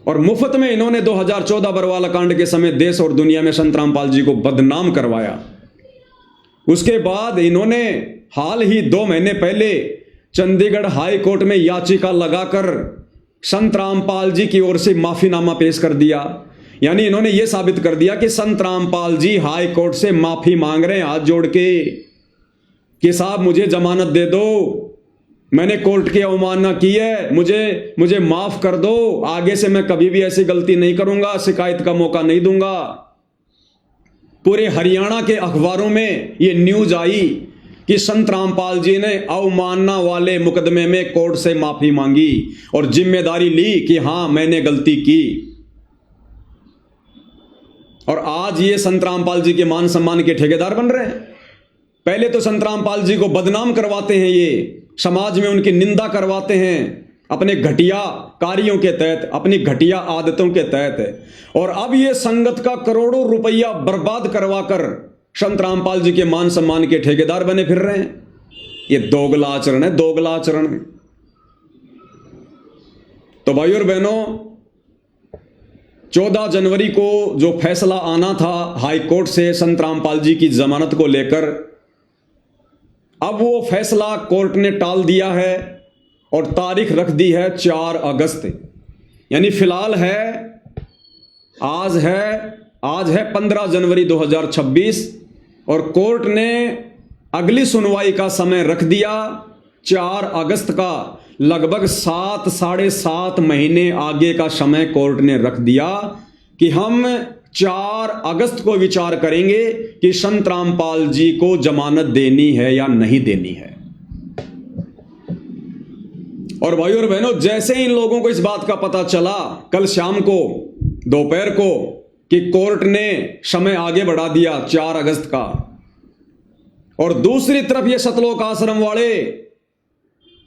और मुफ्त में इन्होंने 2014 बरवाला कांड के समय देश और दुनिया में संत रामपाल जी को बदनाम करवाया। उसके बाद इन्होंने हाल ही 2 महीने पहले चंडीगढ़ हाई कोर्ट में याचिका लगाकर संत रामपाल जी की ओर से माफीनामा पेश कर दिया। यानी इन्होंने यह साबित कर दिया कि संत रामपाल जी हाई कोर्ट से माफी मांग रहे हैं हाथ जोड़ के कि साहब मुझे जमानत दे दो, मैंने कोर्ट की अवमानना की है, मुझे माफ कर दो, आगे से मैं कभी भी ऐसी गलती नहीं करूंगा, शिकायत का मौका नहीं दूंगा। पूरे हरियाणा के अखबारों में ये न्यूज आई कि संत रामपाल जी ने अवमानना वाले मुकदमे में कोर्ट से माफी मांगी और जिम्मेदारी ली कि हां मैंने गलती की। और आज ये संत रामपाल जी के मान सम्मान के ठेकेदार बन रहे हैं। पहले तो संत रामपाल जी को बदनाम करवाते हैं, ये समाज में उनकी निंदा करवाते हैं अपने घटिया कार्यों के तहत, अपनी घटिया आदतों के तहत, और अब ये संगत का करोड़ों रुपया बर्बाद करवाकर संत रामपाल जी के मान सम्मान के ठेकेदार बने फिर रहे हैं। ये दोगला आचरण है, दोगला आचरण है। तो भाई और बहनों, 14 जनवरी को जो फैसला आना था हाई कोर्ट से संत रामपाल जी की जमानत को लेकर, अब वो फैसला कोर्ट ने टाल दिया है और तारीख रख दी है 4 अगस्त। यानी फिलहाल आज है 15 जनवरी 2026 और कोर्ट ने अगली सुनवाई का समय रख दिया 4 अगस्त का। लगभग 7-7.5 महीने आगे का समय कोर्ट ने रख दिया कि हम 4 अगस्त को विचार करेंगे कि संत रामपाल जी को जमानत देनी है या नहीं देनी है। और भाई और बहनों, जैसे इन लोगों को इस बात का पता चला कल शाम को, दोपहर को, कि कोर्ट ने समय आगे बढ़ा दिया 4 अगस्त का, और दूसरी तरफ ये सतलोक आश्रम वाले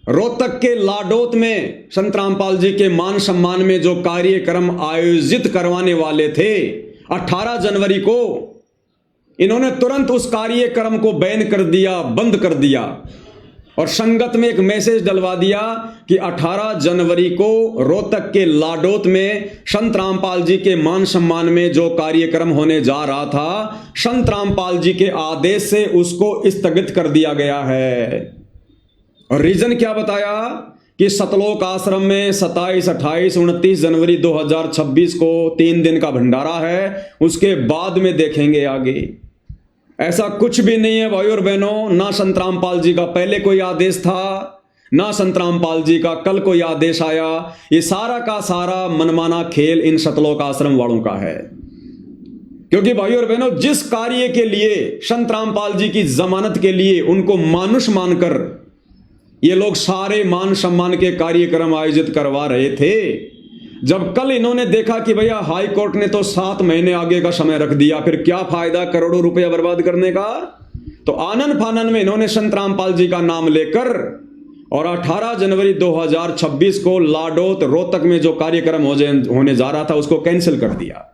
रोहतक के लाडोत में संत रामपाल जी के मान सम्मान में जो कार्यक्रम आयोजित करवाने वाले थे 18 जनवरी को, इन्होंने तुरंत उस कार्यक्रम को बैन कर दिया, बंद कर दिया, और संगत में एक मैसेज डलवा दिया कि 18 जनवरी को रोहतक के लाडोत में संत रामपाल जी के मान सम्मान में जो कार्यक्रम होने जा रहा था, संत रामपाल जी के आदेश से उसको स्थगित कर दिया गया है। और रीजन क्या बताया कि सतलोक आश्रम में 27, 28, 29 जनवरी 2026 को 3 दिन का भंडारा है, उसके बाद में देखेंगे आगे। ऐसा कुछ भी नहीं है भाई और बहनों, ना संत रामपाल जी का पहले कोई आदेश था, ना संत रामपाल जी का कल कोई आदेश आया। ये सारा का सारा मनमाना खेल इन सतलोक आश्रम वालों का है। क्योंकि भाई और बहनों, जिस कार्य के लिए संत रामपाल जी की जमानत के लिए उनको मानुष मानकर ये लोग सारे मान सम्मान के कार्यक्रम आयोजित करवा रहे थे, जब कल इन्होंने देखा कि भैया हाई कोर्ट ने तो 7 महीने आगे का समय रख दिया, फिर क्या फायदा करोड़ों रुपया बर्बाद करने का, तो आनन फानन में इन्होंने संत रामपाल जी का नाम लेकर और 18 जनवरी 2026 को लाडोत रोहतक में जो कार्यक्रम होने जा रहा था उसको कैंसिल कर दिया।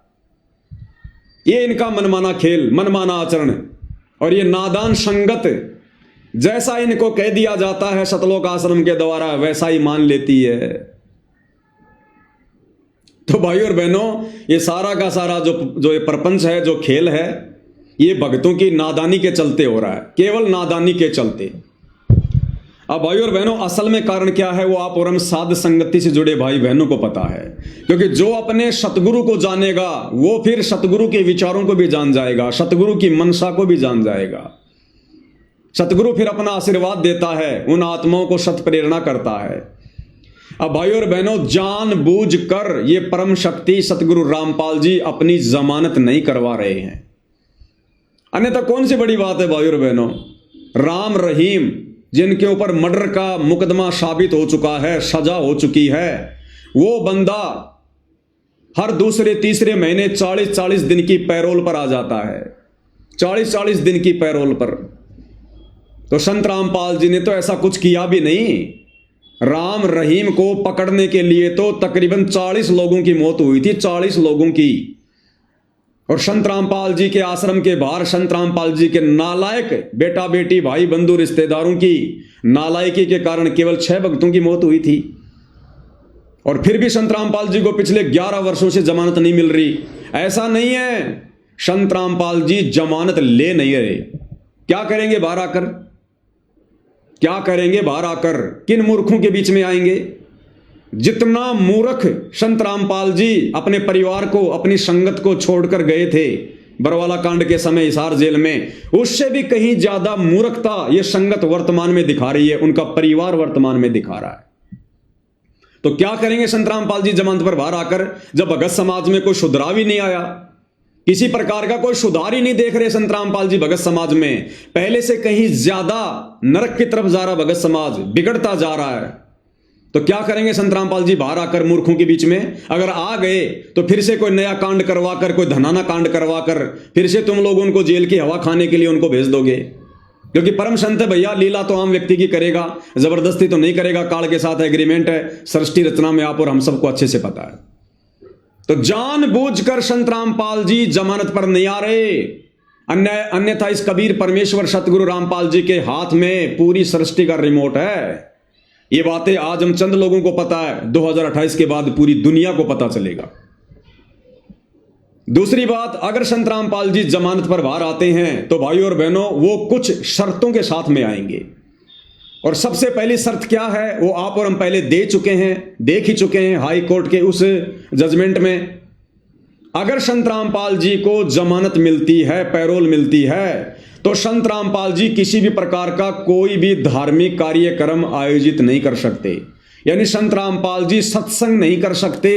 ये इनका मनमाना खेल, मनमाना आचरण, और ये नादान संगत जैसा इनको कह दिया जाता है सतलोक आश्रम के द्वारा वैसा ही मान लेती है। तो भाई और बहनों, ये सारा का सारा जो ये प्रपंच है, जो खेल है, ये भक्तों की नादानी के चलते हो रहा है, केवल नादानी के चलते। अब भाई और बहनों, असल में कारण क्या है वो आप और हम साध संगति से जुड़े भाई बहनों को पता है। क्योंकि जो अपने सतगुरु को जानेगा वो फिर सतगुरु के विचारों को भी जान जाएगा, सतगुरु की मनसा को भी जान जाएगा। सतगुरु फिर अपना आशीर्वाद देता है, उन आत्माओं को सत प्रेरणा करता है। अब भाई और बहनों, जानबूझकर ये परम शक्ति सतगुरु रामपाल जी अपनी जमानत नहीं करवा रहे हैं, अन्यथा कौन सी बड़ी बात है भाई और बहनों। राम रहीम जिनके ऊपर मर्डर का मुकदमा साबित हो चुका है, सजा हो चुकी है, वो बंदा हर दूसरे तीसरे महीने 40-40 दिन की पैरोल पर आ जाता है, 40-40 दिन की पैरोल पर। तो संत रामपाल जी ने तो ऐसा कुछ किया भी नहीं। राम रहीम को पकड़ने के लिए तो तकरीबन 40 लोगों की मौत हुई थी, 40 लोगों की। और संत रामपाल जी के आश्रम के बाहर संत रामपाल जी के नालायक बेटा बेटी भाई बंधु रिश्तेदारों की नालायकी के कारण केवल 6 भक्तों की मौत हुई थी। और फिर भी संत रामपाल जी को पिछले 11 वर्षों से जमानत नहीं मिल रही। ऐसा नहीं है, संत रामपाल जी जमानत ले नहीं रहे। क्या करेंगे बाहर आकर, क्या करेंगे बाहर आकर, किन मूर्खों के बीच में आएंगे। जितना मूर्ख संत रामपाल जी अपने परिवार को, अपनी संगत को छोड़कर गए थे, बरवाला कांड के समय हिसार जेल में, उससे भी कहीं ज्यादा मूर्खता ये संगत वर्तमान में दिखा रही है, उनका परिवार वर्तमान में दिखा रहा है। तो क्या करेंगे संत रामपाल जी जमानत पर बाहर आकर, जब भगत समाज में कोई सुधराव ही नहीं आया, किसी प्रकार का कोई सुधार ही नहीं देख रहे संत रामपाल जी भगत समाज में, पहले से कहीं ज्यादा नरक की तरफ जा रहा भगत समाज, बिगड़ता जा रहा है। तो क्या करेंगे संत रामपाल जी बाहर आकर मूर्खों के बीच में? अगर आ गए तो फिर से कोई नया कांड करवाकर, कोई धनाना कांड करवाकर फिर से तुम लोग उनको जेल की हवा खाने के लिए उनको भेज दोगे। क्योंकि परम संत है भैया, लीला तो आम व्यक्ति की करेगा, जबरदस्ती तो नहीं करेगा, काल के साथ एग्रीमेंट है, सृष्टि रचना में आप और हम सबको अच्छे से पता है। तो जानबूझकर संत रामपाल जी जमानत पर नहीं आ रहे, अन्यथा इस कबीर परमेश्वर सतगुरु रामपाल जी के हाथ में पूरी सृष्टि का रिमोट है। ये बातें आज हम चंद लोगों को पता है, 2028 के बाद पूरी दुनिया को पता चलेगा। दूसरी बात, अगर संत रामपाल जी जमानत पर बाहर आते हैं तो भाई और बहनों वो कुछ शर्तों के साथ में आएंगे। और सबसे पहली शर्त क्या है वो आप और हम पहले देख ही चुके हैं हाई कोर्ट के उस जजमेंट में। अगर संत रामपाल जी को जमानत मिलती है, पैरोल मिलती है, तो संत रामपाल जी किसी भी प्रकार का कोई भी धार्मिक कार्यक्रम आयोजित नहीं कर सकते। यानी संत रामपाल जी सत्संग नहीं कर सकते,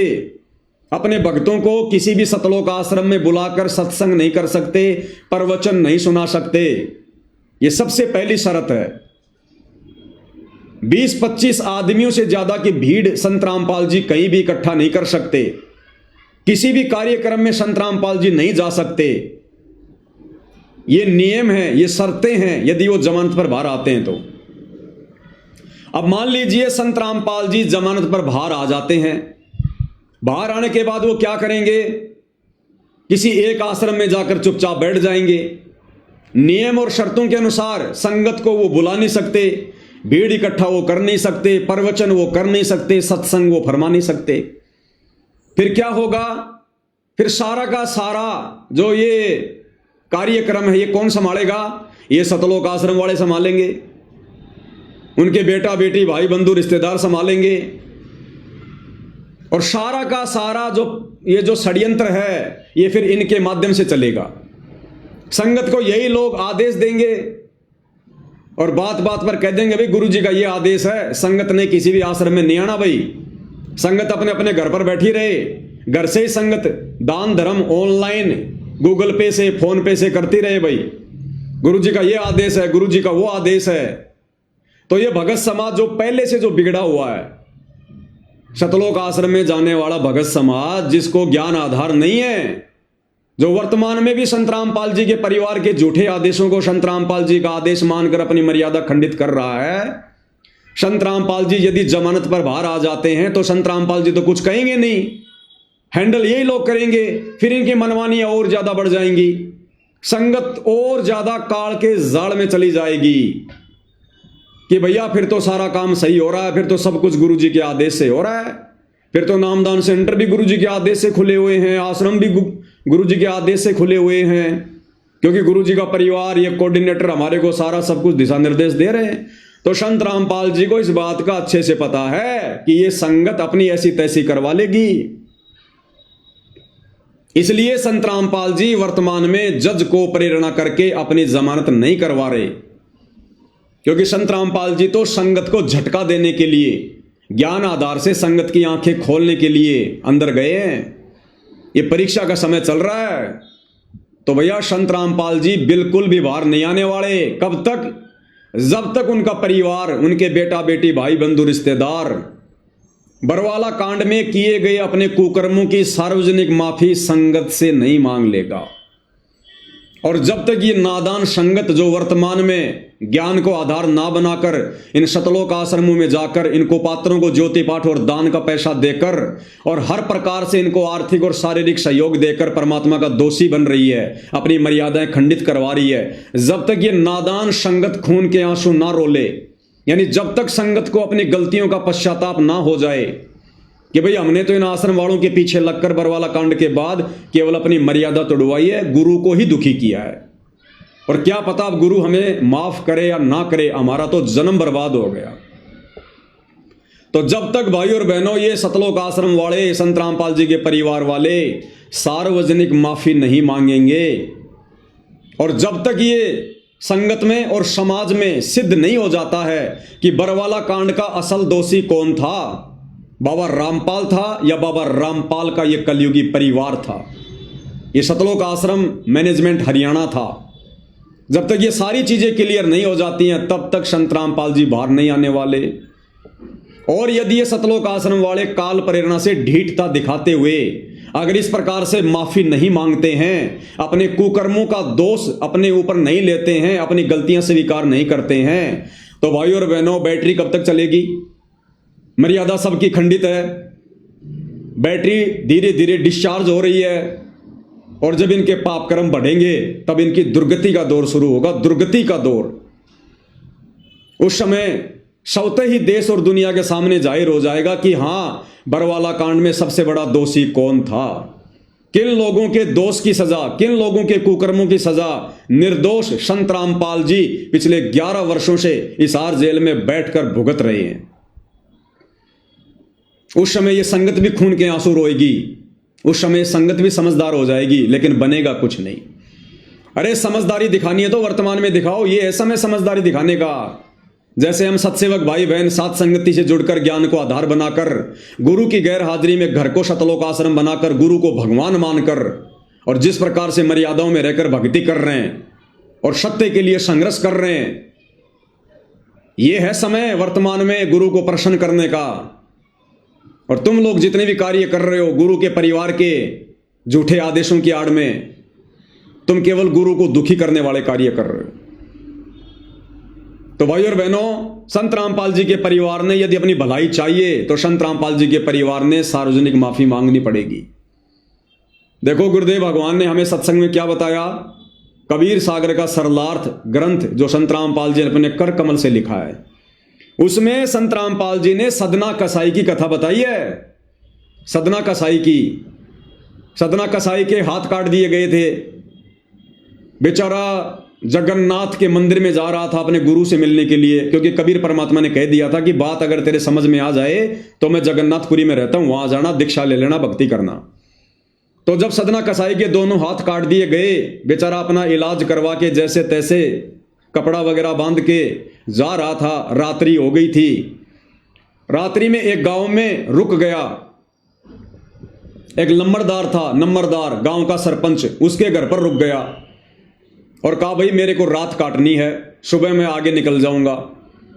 अपने भक्तों को किसी भी सतलोक आश्रम में बुलाकर सत्संग नहीं कर सकते, प्रवचन नहीं सुना सकते। यह सबसे पहली शर्त है। 20-25 आदमियों से ज्यादा की भीड़ संत रामपाल जी कहीं भी इकट्ठा नहीं कर सकते, किसी भी कार्यक्रम में संत रामपाल जी नहीं जा सकते। ये नियम है, ये शर्तें हैं यदि वो जमानत पर बाहर आते हैं तो। अब मान लीजिए संत रामपाल जी जमानत पर बाहर आ जाते हैं, बाहर आने के बाद वो क्या करेंगे? किसी एक आश्रम में जाकर चुपचाप बैठ जाएंगे। नियम और शर्तों के अनुसार संगत को वो बुला नहीं सकते, भीड़ इकट्ठा वो कर नहीं सकते, प्रवचन वो कर नहीं सकते, सत्संग वो फरमा नहीं सकते। फिर क्या होगा? फिर सारा का सारा जो ये कार्यक्रम है ये कौन संभालेगा? ये सतलोक आश्रम वाले संभालेंगे, उनके बेटा बेटी भाई बंधु रिश्तेदार संभालेंगे। और सारा का सारा ये जो षड्यंत्र है ये फिर इनके माध्यम से चलेगा। संगत को यही लोग आदेश देंगे और बात बात पर कह देंगे भाई गुरु जी का ये आदेश है, संगत ने किसी भी आश्रम में नहीं आना भाई, संगत अपने अपने घर पर बैठी रहे, घर से ही संगत दान धर्म ऑनलाइन गूगल पे से फोन पे से करती रहे भाई, गुरु जी का ये आदेश है, गुरु जी का वो आदेश है। तो ये भगत समाज जो पहले से जो बिगड़ा हुआ है, सतलोक आश्रम में जाने वाला भगत समाज जिसको ज्ञान आधार नहीं है, जो वर्तमान में भी संत रामपाल जी के परिवार के झूठे आदेशों को संत रामपाल जी का आदेश मानकर अपनी मर्यादा खंडित कर रहा है। संत रामपाल जी यदि जमानत पर बाहर आ जाते हैं तो संत रामपाल जी तो कुछ कहेंगे नहीं, हैंडल यही लोग करेंगे। फिर इनकी मनमानियां और ज्यादा बढ़ जाएंगी, संगत और ज्यादा काल के जाल में चली जाएगी कि भैया फिर तो सारा काम सही हो रहा है, फिर तो सब कुछ गुरु जी के आदेश से हो रहा है, फिर तो नामदान सेंटर भी गुरु जी के आदेश से खुले हुए हैं, आश्रम भी गुरु जी के आदेश से खुले हुए हैं, क्योंकि गुरु जी का परिवार ये कोऑर्डिनेटर हमारे को सारा सब कुछ दिशा निर्देश दे रहे हैं। तो संत रामपाल जी को इस बात का अच्छे से पता है कि ये संगत अपनी ऐसी तैसी करवा लेगी। इसलिए संत रामपाल जी वर्तमान में जज को प्रेरणा करके अपनी जमानत नहीं करवा रहे, क्योंकि संत रामपाल जी तो संगत को झटका देने के लिए, ज्ञान आधार से संगत की आंखें खोलने के लिए अंदर गए हैं। ये परीक्षा का समय चल रहा है, तो भैया संत रामपाल जी बिल्कुल भी बाहर नहीं आने वाले। कब तक? जब तक उनका परिवार, उनके बेटा बेटी भाई बंधु रिश्तेदार बरवाला कांड में किए गए अपने कुकर्मों की सार्वजनिक माफी संगत से नहीं मांग लेगा। और जब तक ये नादान संगत जो वर्तमान में ज्ञान को आधार ना बनाकर इन सतलोक आश्रमों में जाकर इनको पात्रों को ज्योति पाठ और दान का पैसा देकर और हर प्रकार से इनको आर्थिक और शारीरिक सहयोग देकर परमात्मा का दोषी बन रही है, अपनी मर्यादाएं खंडित करवा रही है, जब तक ये नादान संगत खून के आंसू ना रोले, यानी जब तक संगत को अपनी गलतियों का पश्चाताप ना हो जाए कि भाई हमने तो इन आश्रम वालों के पीछे लगकर बरवाला कांड के बाद केवल अपनी मर्यादा तोड़वाई है, गुरु को ही दुखी किया है, और क्या पता अब गुरु हमें माफ करे या ना करे, हमारा तो जन्म बर्बाद हो गया। तो जब तक भाई और बहनों ये सतलोक आश्रम वाले, संत रामपाल जी के परिवार वाले सार्वजनिक माफी नहीं मांगेंगे। और जब तक ये संगत में और समाज में सिद्ध नहीं हो जाता है कि बरवाला कांड का असल दोषी कौन था, बाबा रामपाल था या बाबा रामपाल का ये कलयुगी परिवार था, ये सतलोक आश्रम मैनेजमेंट हरियाणा था, जब तक ये सारी चीजें क्लियर नहीं हो जाती हैं तब तक संत रामपाल जी बाहर नहीं आने वाले। और यदि ये सतलोक आश्रम वाले काल प्रेरणा से ढीठता दिखाते हुए अगर इस प्रकार से माफी नहीं मांगते हैं, अपने कुकर्मों का दोष अपने ऊपर नहीं लेते हैं, अपनी गलतियां स्वीकार नहीं करते हैं, तो भाई और बहनों बैटरी कब तक चलेगी? मर्यादा सबकी खंडित है, बैटरी धीरे धीरे डिस्चार्ज हो रही है, और जब इनके पाप कर्म बढ़ेंगे तब इनकी दुर्गति का दौर शुरू होगा, दुर्गति का दौर। उस समय स्वतः ही देश और दुनिया के सामने जाहिर हो जाएगा कि हां, बरवाला कांड में सबसे बड़ा दोषी कौन था, किन लोगों के दोष की सजा, किन लोगों के कुकर्मों की सजा निर्दोष संत रामपाल जी पिछले 11 वर्षों से हिसार जेल में बैठकर भुगत रहे हैं। उस समय यह संगत भी खून के आंसू रोएगी, उस समय संगत भी समझदार हो जाएगी, लेकिन बनेगा कुछ नहीं। अरे समझदारी दिखानी है तो वर्तमान में दिखाओ, ये है समय समझदारी दिखाने का। जैसे हम सत्सेवक भाई बहन साथ संगति से जुड़कर ज्ञान को आधार बनाकर, गुरु की गैर हाजिरी में घर को सतलोक आश्रम बनाकर, गुरु को भगवान मानकर, और जिस प्रकार से मर्यादाओं में रहकर भक्ति कर रहे हैं और सत्य के लिए संघर्ष कर रहे हैं, यह है समय वर्तमान में गुरु को प्रसन्न करने का। और तुम लोग जितने भी कार्य कर रहे हो गुरु के परिवार के झूठे आदेशों की आड़ में, तुम केवल गुरु को दुखी करने वाले कार्य कर रहे हो। तो भाई और बहनों, संत रामपाल जी के परिवार ने यदि अपनी भलाई चाहिए तो संत रामपाल जी के परिवार ने सार्वजनिक माफी मांगनी पड़ेगी। देखो गुरुदेव भगवान ने हमें सत्संग में क्या बताया, कबीर सागर का सरलार्थ ग्रंथ जो संत रामपाल जी ने अपने कर कमल से लिखा है, उसमें संत रामपाल जी ने सदना कसाई की कथा बताई है। सदना कसाई की, सदना कसाई के हाथ काट दिए गए थे, बेचारा जगन्नाथ के मंदिर में जा रहा था अपने गुरु से मिलने के लिए, क्योंकि कबीर परमात्मा ने कह दिया था कि बात अगर तेरे समझ में आ जाए तो मैं जगन्नाथपुरी में रहता हूं, वहां जाना, दीक्षा ले लेना, भक्ति करना। तो जब सदना कसाई के दोनों हाथ काट दिए गए, बेचारा अपना इलाज करवा के जैसे तैसे कपड़ा वगैरह बांध के जा रहा था, रात्रि हो गई थी। रात्रि में एक गांव में रुक गया, एक नंबरदार था, नंबरदार गांव का सरपंच, उसके घर पर रुक गया और कहा भाई मेरे को रात काटनी है, सुबह मैं आगे निकल जाऊंगा।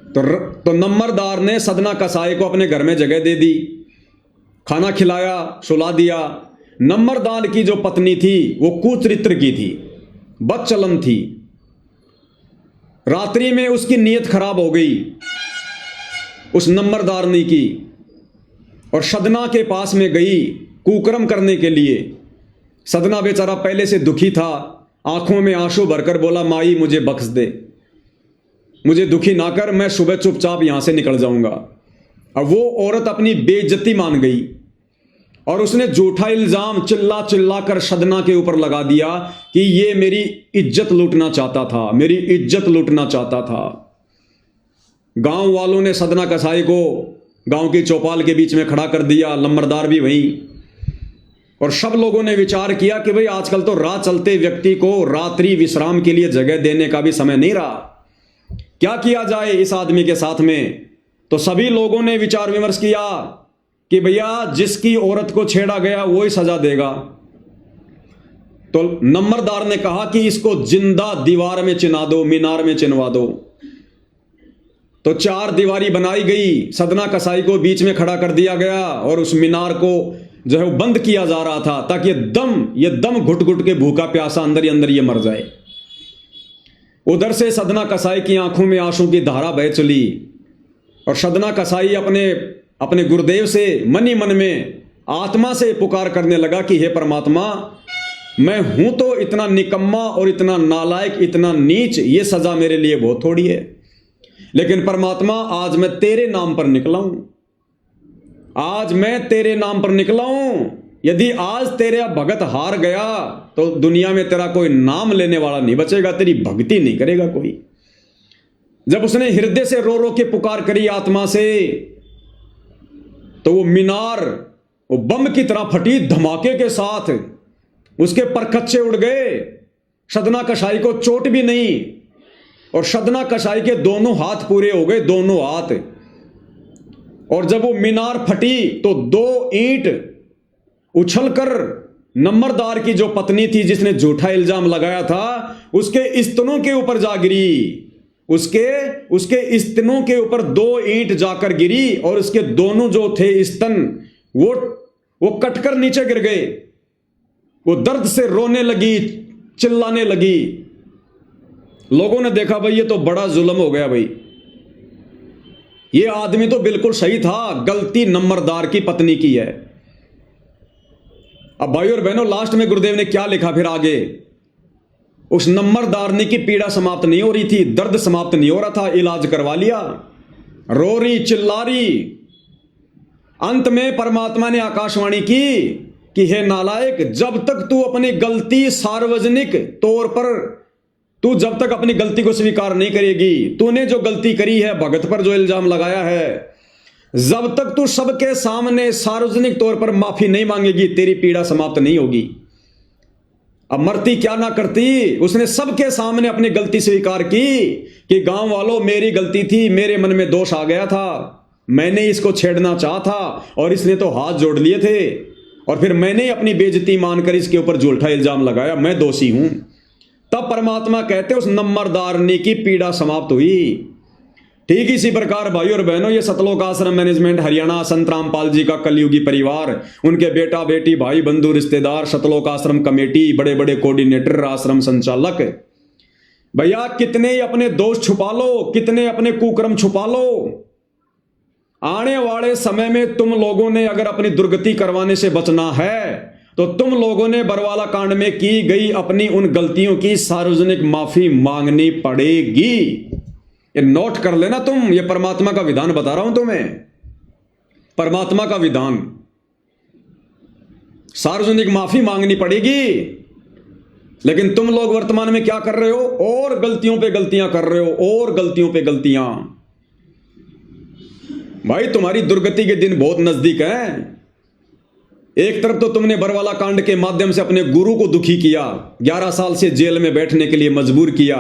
तो नंबरदार ने सदना कसाई को अपने घर में जगह दे दी, खाना खिलाया, सुला दिया। नंबरदार की जो पत्नी थी वो कुचरित्र की थी, बदचलन थी। रात्रि में उसकी नीयत खराब हो गई उस नंबरदारनी की, और सदना के पास में गई कुकर्म करने के लिए। सदना बेचारा पहले से दुखी था, आंखों में आंसू भरकर बोला, माई मुझे बख्श दे, मुझे दुखी ना कर, मैं सुबह चुपचाप यहां से निकल जाऊंगा। अब वो औरत अपनी बेइज्जती मान गई और उसने झूठा इल्जाम चिल्ला चिल्ला कर सदना के ऊपर लगा दिया कि ये मेरी इज्जत लूटना चाहता था, मेरी इज्जत लूटना चाहता था। गांव वालों ने सदना कसाई को गांव की चौपाल के बीच में खड़ा कर दिया, नंबरदार भी वहीं, और सब लोगों ने विचार किया कि भाई आजकल तो राह चलते व्यक्ति को रात्रि विश्राम के लिए जगह देने का भी समय नहीं रहा, क्या किया जाए इस आदमी के साथ में। तो सभी लोगों ने विचार विमर्श किया कि भैया जिसकी औरत को छेड़ा गया वो ही सजा देगा। तो नंबरदार ने कहा कि इसको जिंदा दीवार में चिना दो, मीनार में चिनवा दो। तो 4 दीवारी बनाई गई, सदना कसाई को बीच में खड़ा कर दिया गया और उस मीनार को जो है वो बंद किया जा रहा था ताकि ये दम घुट घुट के भूखा प्यासा अंदर ही अंदर ये मर जाए। उधर से सदना कसाई की आंखों में आंसू की धारा बह चली और सदना कसाई अपने गुरुदेव से मन ही मन में आत्मा से पुकार करने लगा कि हे परमात्मा, मैं हूं तो इतना निकम्मा और इतना नालायक, इतना नीच, ये सजा मेरे लिए बहुत थोड़ी है, लेकिन परमात्मा आज मैं तेरे नाम पर निकला हूं, आज मैं तेरे नाम पर निकला हूं। यदि आज तेरा भगत हार गया तो दुनिया में तेरा कोई नाम लेने वाला नहीं बचेगा, तेरी भक्ति नहीं करेगा कोई। जब उसने हृदय से रो रो के पुकार करी आत्मा से, तो वो मीनार वो बम की तरह फटी धमाके के साथ, उसके परखच्चे उड़ गए, सदना कसाई को चोट भी नहीं, और सदना कसाई के दोनों हाथ पूरे हो गए, दोनों हाथ। और जब वो मीनार फटी तो 2 ईंट उछलकर नंबरदार की जो पत्नी थी जिसने झूठा इल्जाम लगाया था उसके स्तनों के ऊपर जा गिरी। उसके स्तनों के ऊपर 2 ईंट जाकर गिरी और उसके दोनों जो थे स्तन वो कटकर नीचे गिर गए। वो दर्द से रोने लगी, चिल्लाने लगी। लोगों ने देखा भाई ये तो बड़ा जुल्म हो गया भाई, ये आदमी तो बिल्कुल सही था, गलती नंबरदार की पत्नी की है। अब भाई और बहनों लास्ट में गुरुदेव ने क्या लिखा फिर आगे, उस नंबरदारनी की पीड़ा समाप्त नहीं हो रही थी, दर्द समाप्त नहीं हो रहा था, इलाज करवा लिया, रो रही चिल्ला रही। अंत में परमात्मा ने आकाशवाणी की कि हे नालायक, जब तक तू अपनी गलती सार्वजनिक तौर पर तू जब तक अपनी गलती को स्वीकार नहीं करेगी, तूने जो गलती करी है, भगत पर जो इल्जाम लगाया है, जब तक तू सबके सामने सार्वजनिक तौर पर माफी नहीं मांगेगी तेरी पीड़ा समाप्त नहीं होगी। अब मरती क्या ना करती, उसने सबके सामने अपनी गलती स्वीकार की कि गांव वालों मेरी गलती थी, मेरे मन में दोष आ गया था, मैंने इसको छेड़ना चाहा था और इसने तो हाथ जोड़ लिए थे और फिर मैंने अपनी बेइज्जती मानकर इसके ऊपर झूठा इल्जाम लगाया, मैं दोषी हूं। तब परमात्मा कहते उस नंबरदारनी की पीड़ा समाप्त हुई। ठीक इसी प्रकार भाई और बहनों ये सतलोक आश्रम मैनेजमेंट हरियाणा संत रामपाल जी का कलयुगी परिवार, उनके बेटा बेटी भाई बंधु रिश्तेदार, सतलोक आश्रम कमेटी, बड़े बड़े कोऑर्डिनेटर, आश्रम संचालक, भैया कितने ही अपने दोष छुपा लो, कितने अपने कुकर्म छुपा लो, आने वाले समय में तुम लोगों ने अगर अपनी दुर्गति करवाने से बचना है तो तुम लोगों ने बरवाला कांड में की गई अपनी उन गलतियों की सार्वजनिक माफी मांगनी पड़ेगी। ये नोट कर लेना तुम, ये परमात्मा का विधान बता रहा हूं तुम्हें, परमात्मा का विधान, सार्वजनिक माफी मांगनी पड़ेगी। लेकिन तुम लोग वर्तमान में क्या कर रहे हो, और गलतियों पे गलतियां कर रहे हो, और गलतियों पे गलतियां। भाई तुम्हारी दुर्गति के दिन बहुत नजदीक हैं। एक तरफ तो तुमने बरवाला कांड के माध्यम से अपने गुरु को दुखी किया, 11 साल से जेल में बैठने के लिए मजबूर किया,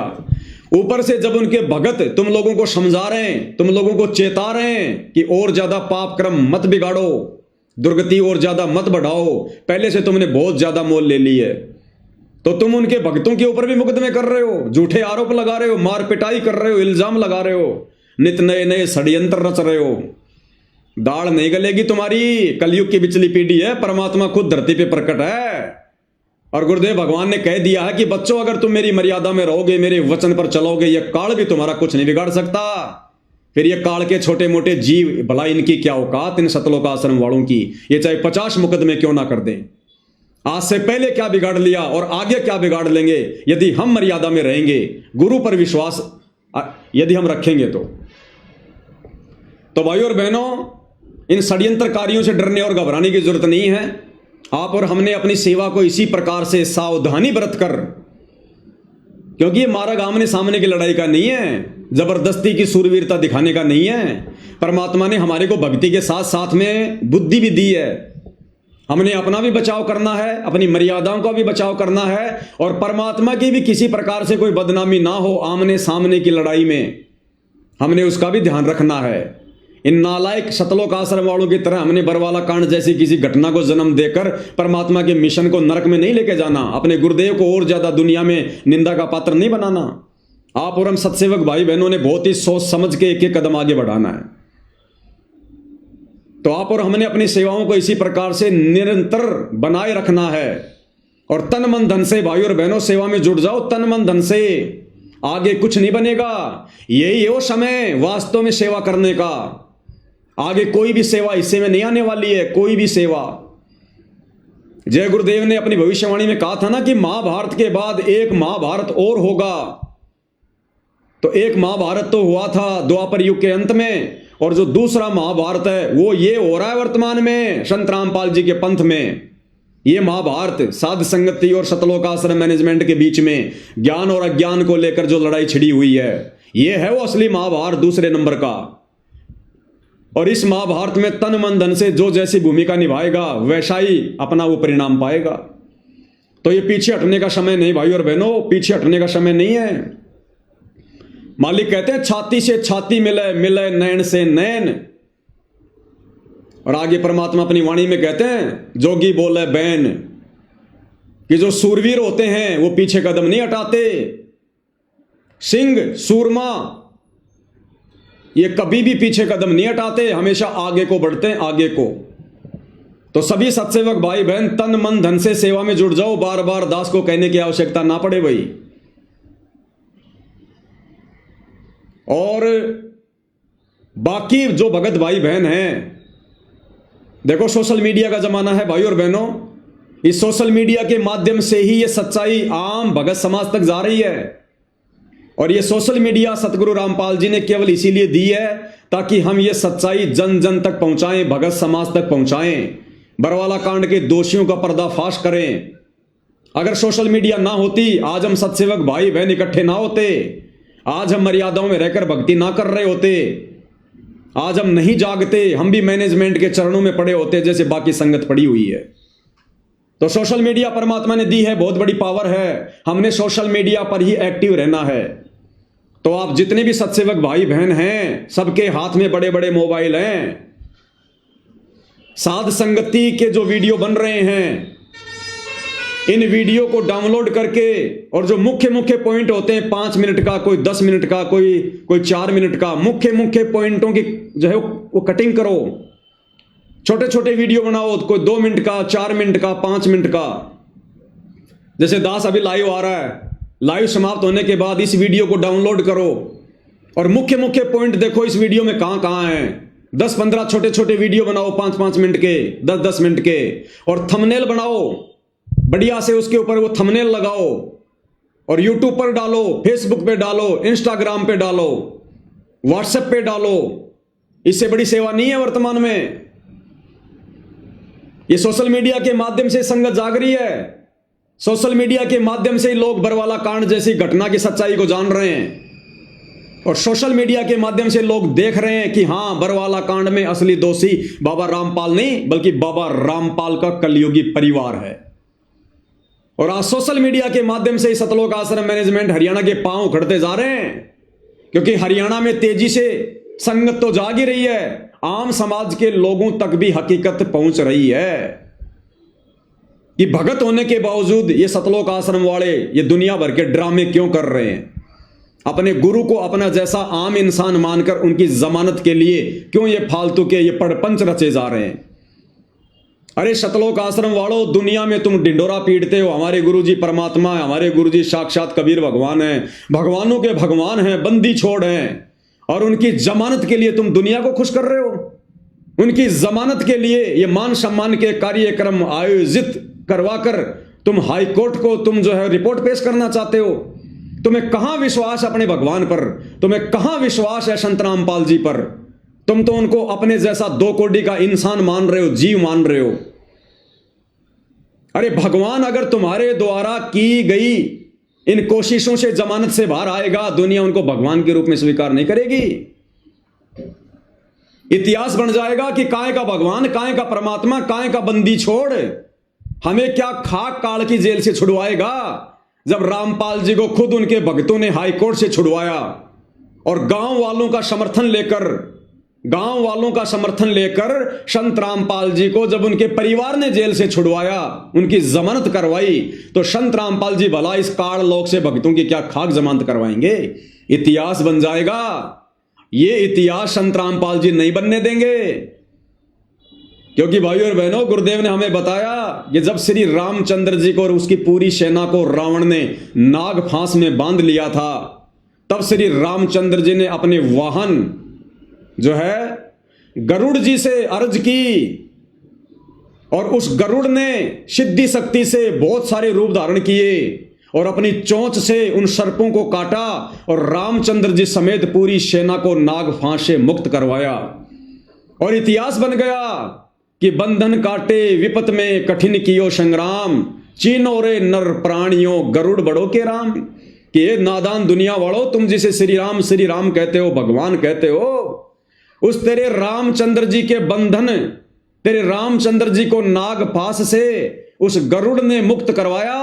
ऊपर से जब उनके भगत तुम लोगों को समझा रहे हैं, तुम लोगों को चेता रहे हैं कि और ज्यादा पाप क्रम मत बिगाड़ो, दुर्गति और ज्यादा मत बढ़ाओ, पहले से तुमने बहुत ज्यादा मोल ले ली है, तो तुम उनके भक्तों के ऊपर भी मुकदमे कर रहे हो, झूठे आरोप लगा रहे हो, मार पिटाई कर रहे हो, इल्जाम लगा रहे हो, नित नए नए षड्यंत्र रच रहे हो। दाढ़ नहीं गलेगी तुम्हारी, कलयुग की बिचली पीढ़ी है, परमात्मा खुद धरती पे प्रकट है। और गुरुदेव भगवान ने कह दिया है कि बच्चों अगर तुम मेरी मर्यादा में रहोगे, मेरे वचन पर चलोगे, यह काल भी तुम्हारा कुछ नहीं बिगाड़ सकता। फिर ये काल के छोटे मोटे जीव, भला इनकी क्या औकात, इन सतलोक आश्रम वालों की, ये चाहे 50 मुकदमे क्यों ना कर दें। आज से पहले क्या बिगाड़ लिया और आगे क्या बिगाड़ लेंगे, यदि हम मर्यादा में रहेंगे, गुरु पर विश्वास यदि हम रखेंगे तो भाइयों और बहनों, इन षड्यंत्रकारियों से डरने और घबराने की जरूरत नहीं है। आप और हमने अपनी सेवा को इसी प्रकार से सावधानी बरत कर, क्योंकि ये मार्ग आमने सामने की लड़ाई का नहीं है, जबरदस्ती की सूरवीरता दिखाने का नहीं है। परमात्मा ने हमारे को भक्ति के साथ साथ में बुद्धि भी दी है, हमने अपना भी बचाव करना है, अपनी मर्यादाओं का भी बचाव करना है, और परमात्मा की भी किसी प्रकार से कोई बदनामी ना हो आमने सामने की लड़ाई में, हमने उसका भी ध्यान रखना है। इन नालायक सतलोक आश्रम वालों की तरह हमने बरवाला कांड जैसी किसी घटना को जन्म देकर परमात्मा के मिशन को नरक में नहीं लेके जाना, अपने गुरुदेव को और ज्यादा दुनिया में निंदा का पात्र नहीं बनाना। आप और हम सत्सेवक भाई बहनों ने बहुत ही सोच समझ के एक एक कदम आगे बढ़ाना है। तो आप और हमने अपनी सेवाओं को इसी प्रकार से निरंतर बनाए रखना है, और तन मन धन से भाई और बहनों सेवा में जुट जाओ, तन मन धन से, आगे कुछ नहीं बनेगा। यही वो समय वास्तव में सेवा करने का, आगे कोई भी सेवा हिस्से में नहीं आने वाली है, कोई भी सेवा। जय गुरुदेव ने अपनी भविष्यवाणी में कहा था ना कि महाभारत के बाद एक महाभारत और होगा। तो एक महाभारत तो हुआ था द्वापर युग के अंत में, और जो दूसरा महाभारत है वो ये हो रहा है वर्तमान में संत रामपाल जी के पंथ में। ये महाभारत साध संगति और सतलोक आश्रम मैनेजमेंट के बीच में ज्ञान और अज्ञान को लेकर जो लड़ाई छिड़ी हुई है, ये है वो असली महाभारत दूसरे नंबर का। और इस महाभारत में तन मन धन से जो जैसी भूमिका निभाएगा वैसा ही अपना वो परिणाम पाएगा। तो ये पीछे हटने का समय नहीं भाई और बहनों, पीछे हटने का समय नहीं है। मालिक कहते हैं छाती से छाती मिले, मिले नैन से नैन। और आगे परमात्मा अपनी वाणी में कहते हैं जोगी बोले बैन, कि जो सूरवीर होते हैं वो पीछे कदम नहीं हटाते। सिंह सूरमा ये कभी भी पीछे कदम नहीं हटाते, हमेशा आगे को बढ़ते हैं, आगे को। तो सभी सत्सेवक भाई बहन तन मन धन से सेवा में जुड़ जाओ, बार बार दास को कहने की आवश्यकता ना पड़े भाई। और बाकी जो भगत भाई बहन हैं, देखो सोशल मीडिया का जमाना है भाई और बहनों, इस सोशल मीडिया के माध्यम से ही ये सच्चाई आम भगत समाज तक जा रही है। और ये सोशल मीडिया सतगुरु रामपाल जी ने केवल इसीलिए दी है ताकि हम ये सच्चाई जन जन तक पहुंचाएं, भगत समाज तक पहुंचाएं, बरवाला कांड के दोषियों का पर्दाफाश करें। अगर सोशल मीडिया ना होती, आज हम सत्सेवक भाई बहन इकट्ठे ना होते, आज हम मर्यादाओं में रहकर भक्ति ना कर रहे होते, आज हम नहीं जागते, हम भी मैनेजमेंट के चरणों में पड़े होते जैसे बाकी संगत पड़ी हुई है। तो सोशल मीडिया परमात्मा ने दी है, बहुत बड़ी पावर है, हमने सोशल मीडिया पर ही एक्टिव रहना है। तो आप जितने भी सत्सेवक भाई बहन हैं, सबके हाथ में बड़े बड़े मोबाइल हैं। साध संगति के जो वीडियो बन रहे हैं, इन वीडियो को डाउनलोड करके, और जो मुख्य मुख्य पॉइंट होते हैं 5 मिनट का, कोई 10 मिनट का, कोई 4 मिनट का, मुख्य मुख्य पॉइंटों की जो है वो कटिंग करो, छोटे छोटे वीडियो बनाओ, कोई 2 मिनट का, 4 मिनट का, 5 मिनट का। जैसे दास अभी लाइव आ रहा है, लाइव समाप्त होने के बाद इस वीडियो को डाउनलोड करो और मुख्य मुख्य पॉइंट देखो इस वीडियो में कहां कहां है। 10-15 छोटे छोटे वीडियो बनाओ, 5-5 मिनट के, 10-10 मिनट के, और थंबनेल बनाओ बढ़िया से, उसके ऊपर वो थंबनेल लगाओ और यूट्यूब पर डालो, फेसबुक पे डालो, इंस्टाग्राम पे डालो, व्हाट्सएप पे डालो। इससे बड़ी सेवा नहीं है वर्तमान में। ये सोशल मीडिया के माध्यम से संगत जाग रही है, सोशल मीडिया के माध्यम से लोग बरवाला कांड जैसी घटना की सच्चाई को जान रहे हैं, और सोशल मीडिया के माध्यम से लोग देख रहे हैं कि हां, बरवाला कांड में असली दोषी बाबा रामपाल नहीं बल्कि बाबा रामपाल का कलयुगी परिवार है। और आज सोशल मीडिया के माध्यम से सतलोक आश्रम मैनेजमेंट हरियाणा के पांव उखड़ते जा रहे हैं, क्योंकि हरियाणा में तेजी से संगत तो जाग ही रही है, आम समाज के लोगों तक भी हकीकत पहुंच रही है कि भगत होने के बावजूद ये सतलोक आश्रम वाले ये दुनिया भर के ड्रामे क्यों कर रहे हैं। अपने गुरु को अपना जैसा आम इंसान मानकर उनकी जमानत के लिए क्यों ये फालतू के ये पड़पंच रचे जा रहे हैं। अरे सतलोक आश्रम वालों, दुनिया में तुम डिंडोरा पीटते हो, हमारे गुरुजी परमात्मा है, हमारे गुरुजी साक्षात कबीर भगवान है, भगवानों के भगवान हैं, बंदी छोड़ हैं, और उनकी जमानत के लिए तुम दुनिया को खुश कर रहे हो। उनकी जमानत के लिए ये मान सम्मान के कार्यक्रम आयोजित करवाकर तुम हाई कोर्ट को तुम जो है रिपोर्ट पेश करना चाहते हो। तुम्हें कहां विश्वास अपने भगवान पर, तुम्हें कहां विश्वास है संत रामपाल जी पर। तुम तो उनको अपने जैसा 2 कोड़ी का इंसान मान रहे हो, जीव मान रहे हो। अरे भगवान अगर तुम्हारे द्वारा की गई इन कोशिशों से जमानत से बाहर आएगा, दुनिया उनको भगवान के रूप में स्वीकार नहीं करेगी। इतिहास बन जाएगा कि काहे का भगवान, काहे का परमात्मा, काहे का बंदी छोड़। हमें क्या खाक काल की जेल से छुड़वाएगा, जब रामपाल जी को खुद उनके भक्तों ने हाई कोर्ट से छुड़वाया, और गांव वालों का समर्थन लेकर संत रामपाल जी को जब उनके परिवार ने जेल से छुड़वाया, उनकी जमानत करवाई, तो संत रामपाल जी भला इस काल लोक से भक्तों की क्या खाक जमानत करवाएंगे। इतिहास बन जाएगा। ये इतिहास संत रामपाल जी नहीं बनने देंगे, क्योंकि भाइयों और बहनों, गुरुदेव ने हमें बताया कि जब श्री रामचंद्र जी को और उसकी पूरी सेना को रावण ने नाग फांस में बांध लिया था, तब श्री रामचंद्र जी ने अपने वाहन जो है गरुड़ जी से अर्ज की, और उस गरुड़ ने सिद्धि शक्ति से बहुत सारे रूप धारण किए और अपनी चोंच से उन सर्पों को काटा, और रामचंद्र जी समेत पूरी सेना को नाग फांस से मुक्त करवाया। और इतिहास बन गया कि बंधन काटे विपत में कठिन कियो संग्राम, चीनो रे नर प्राणियों गरुड़ बड़ो के राम। कि ये नादान दुनिया वालों, तुम जिसे श्री राम कहते हो, भगवान कहते हो, उस तेरे रामचंद्र जी के बंधन, तेरे रामचंद्र जी को नाग फांस से उस गरुड़ ने मुक्त करवाया।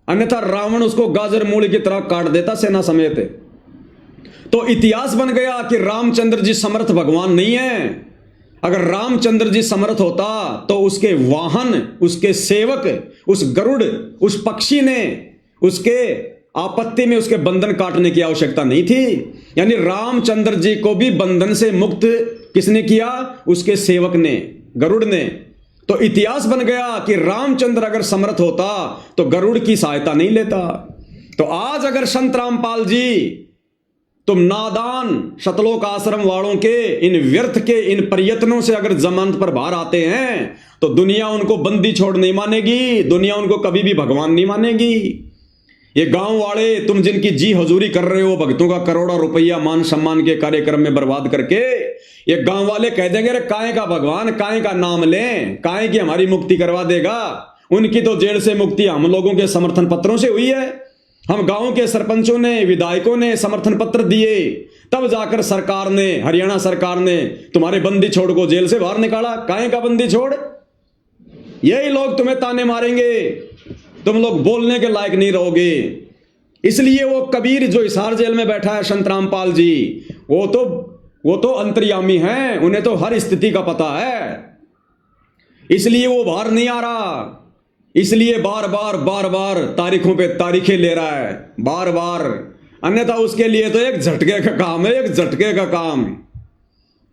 अन्यथा रावण उसको गाजर मूली की तरह काट देता सेना समेत। तो इतिहास बन गया कि रामचंद्र जी समर्थ भगवान नहीं है। अगर रामचंद्र जी समर्थ होता तो उसके वाहन, उसके सेवक, उस गरुड़, उस पक्षी ने उसके आपत्ति में उसके बंधन काटने की आवश्यकता नहीं थी। यानी रामचंद्र जी को भी बंधन से मुक्त किसने किया? उसके सेवक ने, गरुड़ ने। तो इतिहास बन गया कि रामचंद्र अगर समर्थ होता तो गरुड़ की सहायता नहीं लेता। तो आज अगर संत रामपाल जी, तुम नादान शतलोक आश्रम वालों के इन व्यर्थ के इन प्रयत्नों से अगर जमानत पर बाहर आते हैं तो दुनिया उनको बंदी छोड़ नहीं मानेगी, दुनिया उनको कभी भी भगवान नहीं मानेगी। ये गांव वाले तुम जिनकी जी हजूरी कर रहे हो, भक्तों का करोड़ों रुपया मान सम्मान के कार्यक्रम में बर्बाद करके, ये गांव वाले कह देंगे अरे काहे का भगवान, काहे का नाम लें, काहे की हमारी मुक्ति करवा देगा। उनकी तो जेल से मुक्ति हम लोगों के समर्थन पत्रों से हुई है। हम गांव के सरपंचों ने, विधायकों ने समर्थन पत्र दिए, तब जाकर सरकार ने, हरियाणा सरकार ने तुम्हारे बंदी छोड़ को जेल से बाहर निकाला। काहे का बंदी छोड़? यही लोग तुम्हें ताने मारेंगे, तुम लोग बोलने के लायक नहीं रहोगे। इसलिए वो कबीर जो हिसार जेल में बैठा है, संत रामपाल जी, वो तो अंतर्यामी हैं, उन्हें तो हर स्थिति का पता है। इसलिए वो बाहर नहीं आ रहा, इसलिए बार बार तारीखों पे तारीखें ले रहा है, बार बार। अन्यथा उसके लिए तो एक झटके का काम है, एक झटके का काम।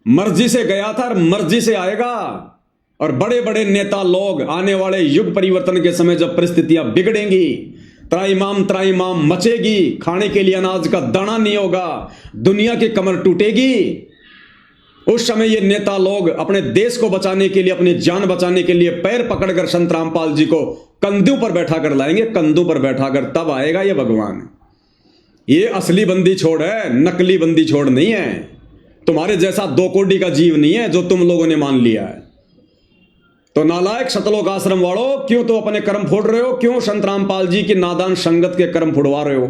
मर्जी से गया था और मर्जी से आएगा। और बड़े बड़े नेता लोग आने वाले युग परिवर्तन के समय जब परिस्थितियां बिगड़ेंगी, त्राईमाम मचेगी, खाने के लिए अनाज का दाना नहीं होगा, दुनिया की कमर टूटेगी, उस समय ये नेता लोग अपने देश को बचाने के लिए, अपनी जान बचाने के लिए पैर पकड़कर संत रामपाल जी को कंधों पर बैठा कर लाएंगे, कंधों पर बैठाकर, तब आएगा ये भगवान। ये असली बंदी छोड़ है, नकली बंदी छोड़ नहीं है। तुम्हारे जैसा 2 कोड़ी का जीव नहीं है जो तुम लोगों ने मान लिया है। तो नालायक शतलोक आश्रम वालों, क्यों तो अपने कर्म फोड़ रहे हो? क्यों संत रामपाल जी की नादान संगत के कर्म फुड़वा रहे हो?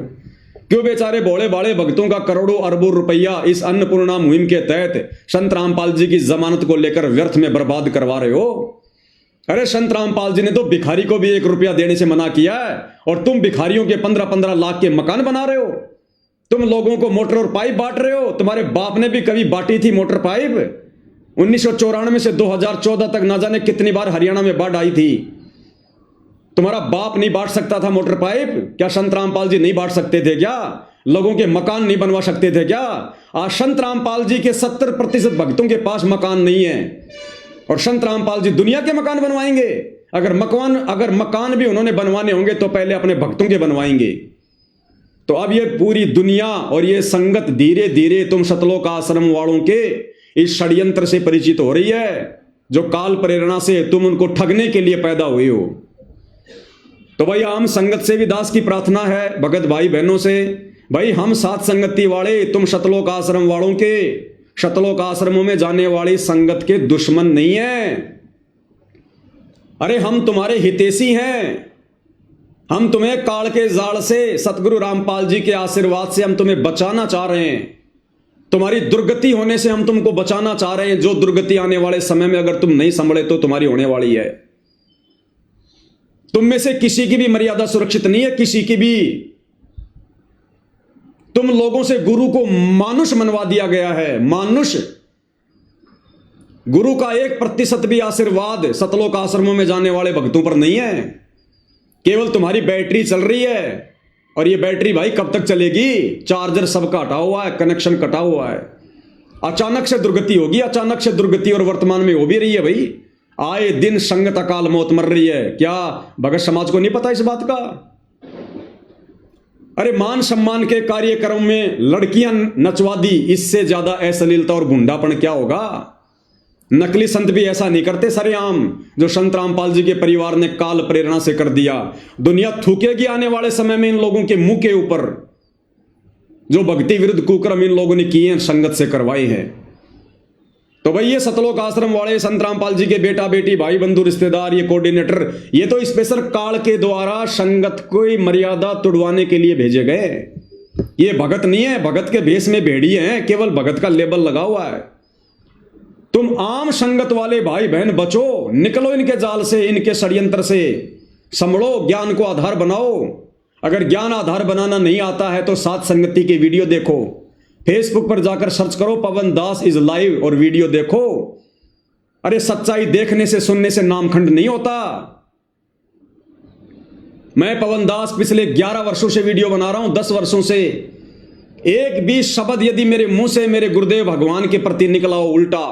क्यों बेचारे भोले भाले भक्तों का करोड़ों अरबों रुपया इस अन्नपूर्णा मुहिम के तहत संत रामपाल जी की जमानत को लेकर व्यर्थ में बर्बाद करवा रहे हो? अरे संत रामपाल जी ने तो भिखारी को भी 1 रुपया देने से मना किया है, और तुम भिखारियों के 15-15 लाख के मकान बना रहे हो। तुम लोगों को मोटर और पाइप बांट रहे हो। तुम्हारे बाप ने भी कभी बांटी थी मोटर पाइप? 1994 से 2014 तक ना जाने कितनी बार हरियाणा में बाढ़ आई थी। तुम्हारा बाप नहीं बांट सकता था मोटर पाइप? क्या संत रामपाल जी नहीं बांट सकते थे क्या? लोगों के मकान नहीं बनवा सकते थे क्या? आज संत रामपाल जी के 70% भक्तों के पास मकान नहीं है, और संत रामपाल जी दुनिया के मकान बनवाएंगे। अगर मकान भी उन्होंने बनवाने होंगे तो पहले अपने भक्तों के बनवाएंगे। तो अब ये पूरी दुनिया और ये संगत धीरे धीरे तुम शतलोक आश्रम वालों के इस षड्यंत्र से परिचित हो रही है, जो काल प्रेरणा से तुम उनको ठगने के लिए पैदा हुए हो। तो भाई आम संगत से भी दास की प्रार्थना है, भगत भाई बहनों से, भाई हम साथ संगति वाले, तुम शतलोक आश्रम वालों के, शतलोक आश्रमों में जाने वाली संगत के दुश्मन नहीं है। अरे हम तुम्हारे हितैषी हैं। हम तुम्हें काल के जाल से, सतगुरु रामपाल जी के आशीर्वाद से हम तुम्हें बचाना चाह रहे हैं। तुम्हारी दुर्गति होने से हम तुमको बचाना चाह रहे हैं, जो दुर्गति आने वाले समय में अगर तुम नहीं संभले तो तुम्हारी होने वाली है। तुम में से किसी की भी मर्यादा सुरक्षित नहीं है, किसी की भी। तुम लोगों से गुरु को मानुष मनवा दिया गया है, मानुष। गुरु का 1% भी आशीर्वाद शतलोक आश्रमों में जाने वाले भक्तों पर नहीं है। केवल तुम्हारी बैटरी चल रही है, और ये बैटरी भाई कब तक चलेगी? चार्जर सबका हटा हुआ है, कनेक्शन कटा हुआ है। अचानक से दुर्गति होगी, अचानक से दुर्गति, और वर्तमान में हो भी रही है भाई। आए दिन संगत अकाल मौत मर रही है। क्या भगत समाज को नहीं पता इस बात का? अरे मान सम्मान के कार्यक्रम में लड़कियां नचवा दी, इससे ज्यादा अश्लीलता और गुंडापन क्या होगा? नकली संत भी ऐसा नहीं करते सरेआम, जो संत रामपाल जी के परिवार ने काल प्रेरणा से कर दिया। दुनिया थूकेगी आने वाले समय में इन लोगों के मुंह के ऊपर, जो भक्ति विरुद्ध कुकर्म इन लोगों ने किए हैं, संगत से करवाए हैं। तो भाई ये शतलोक आश्रम वाले, संत रामपाल जी के बेटा बेटी, भाई बंधु रिश्तेदार, ये कोऑर्डिनेटर, ये तो स्पेशल काल के द्वारा संगत को मर्यादा तुड़वाने के लिए भेजे गए। ये भगत नहीं है, भगत के भेष में भेड़िए हैं, केवल भगत का लेबल लगा हुआ है। तुम आम संगत वाले भाई बहन बचो, निकलो इनके जाल से, इनके षड्यंत्र से, संभलो, ज्ञान को आधार बनाओ। अगर ज्ञान आधार बनाना नहीं आता है तो सात संगति की वीडियो देखो, फेसबुक पर जाकर सर्च करो पवन दास इज लाइव और वीडियो देखो। अरे सच्चाई देखने से सुनने से नामखंड नहीं होता। मैं पवन दास पिछले 11 वर्षों से वीडियो बना रहा हूं, 10 वर्षों से। एक भी शब्द यदि मेरे मुंह से मेरे गुरुदेव भगवान के प्रति निकला हो उल्टा,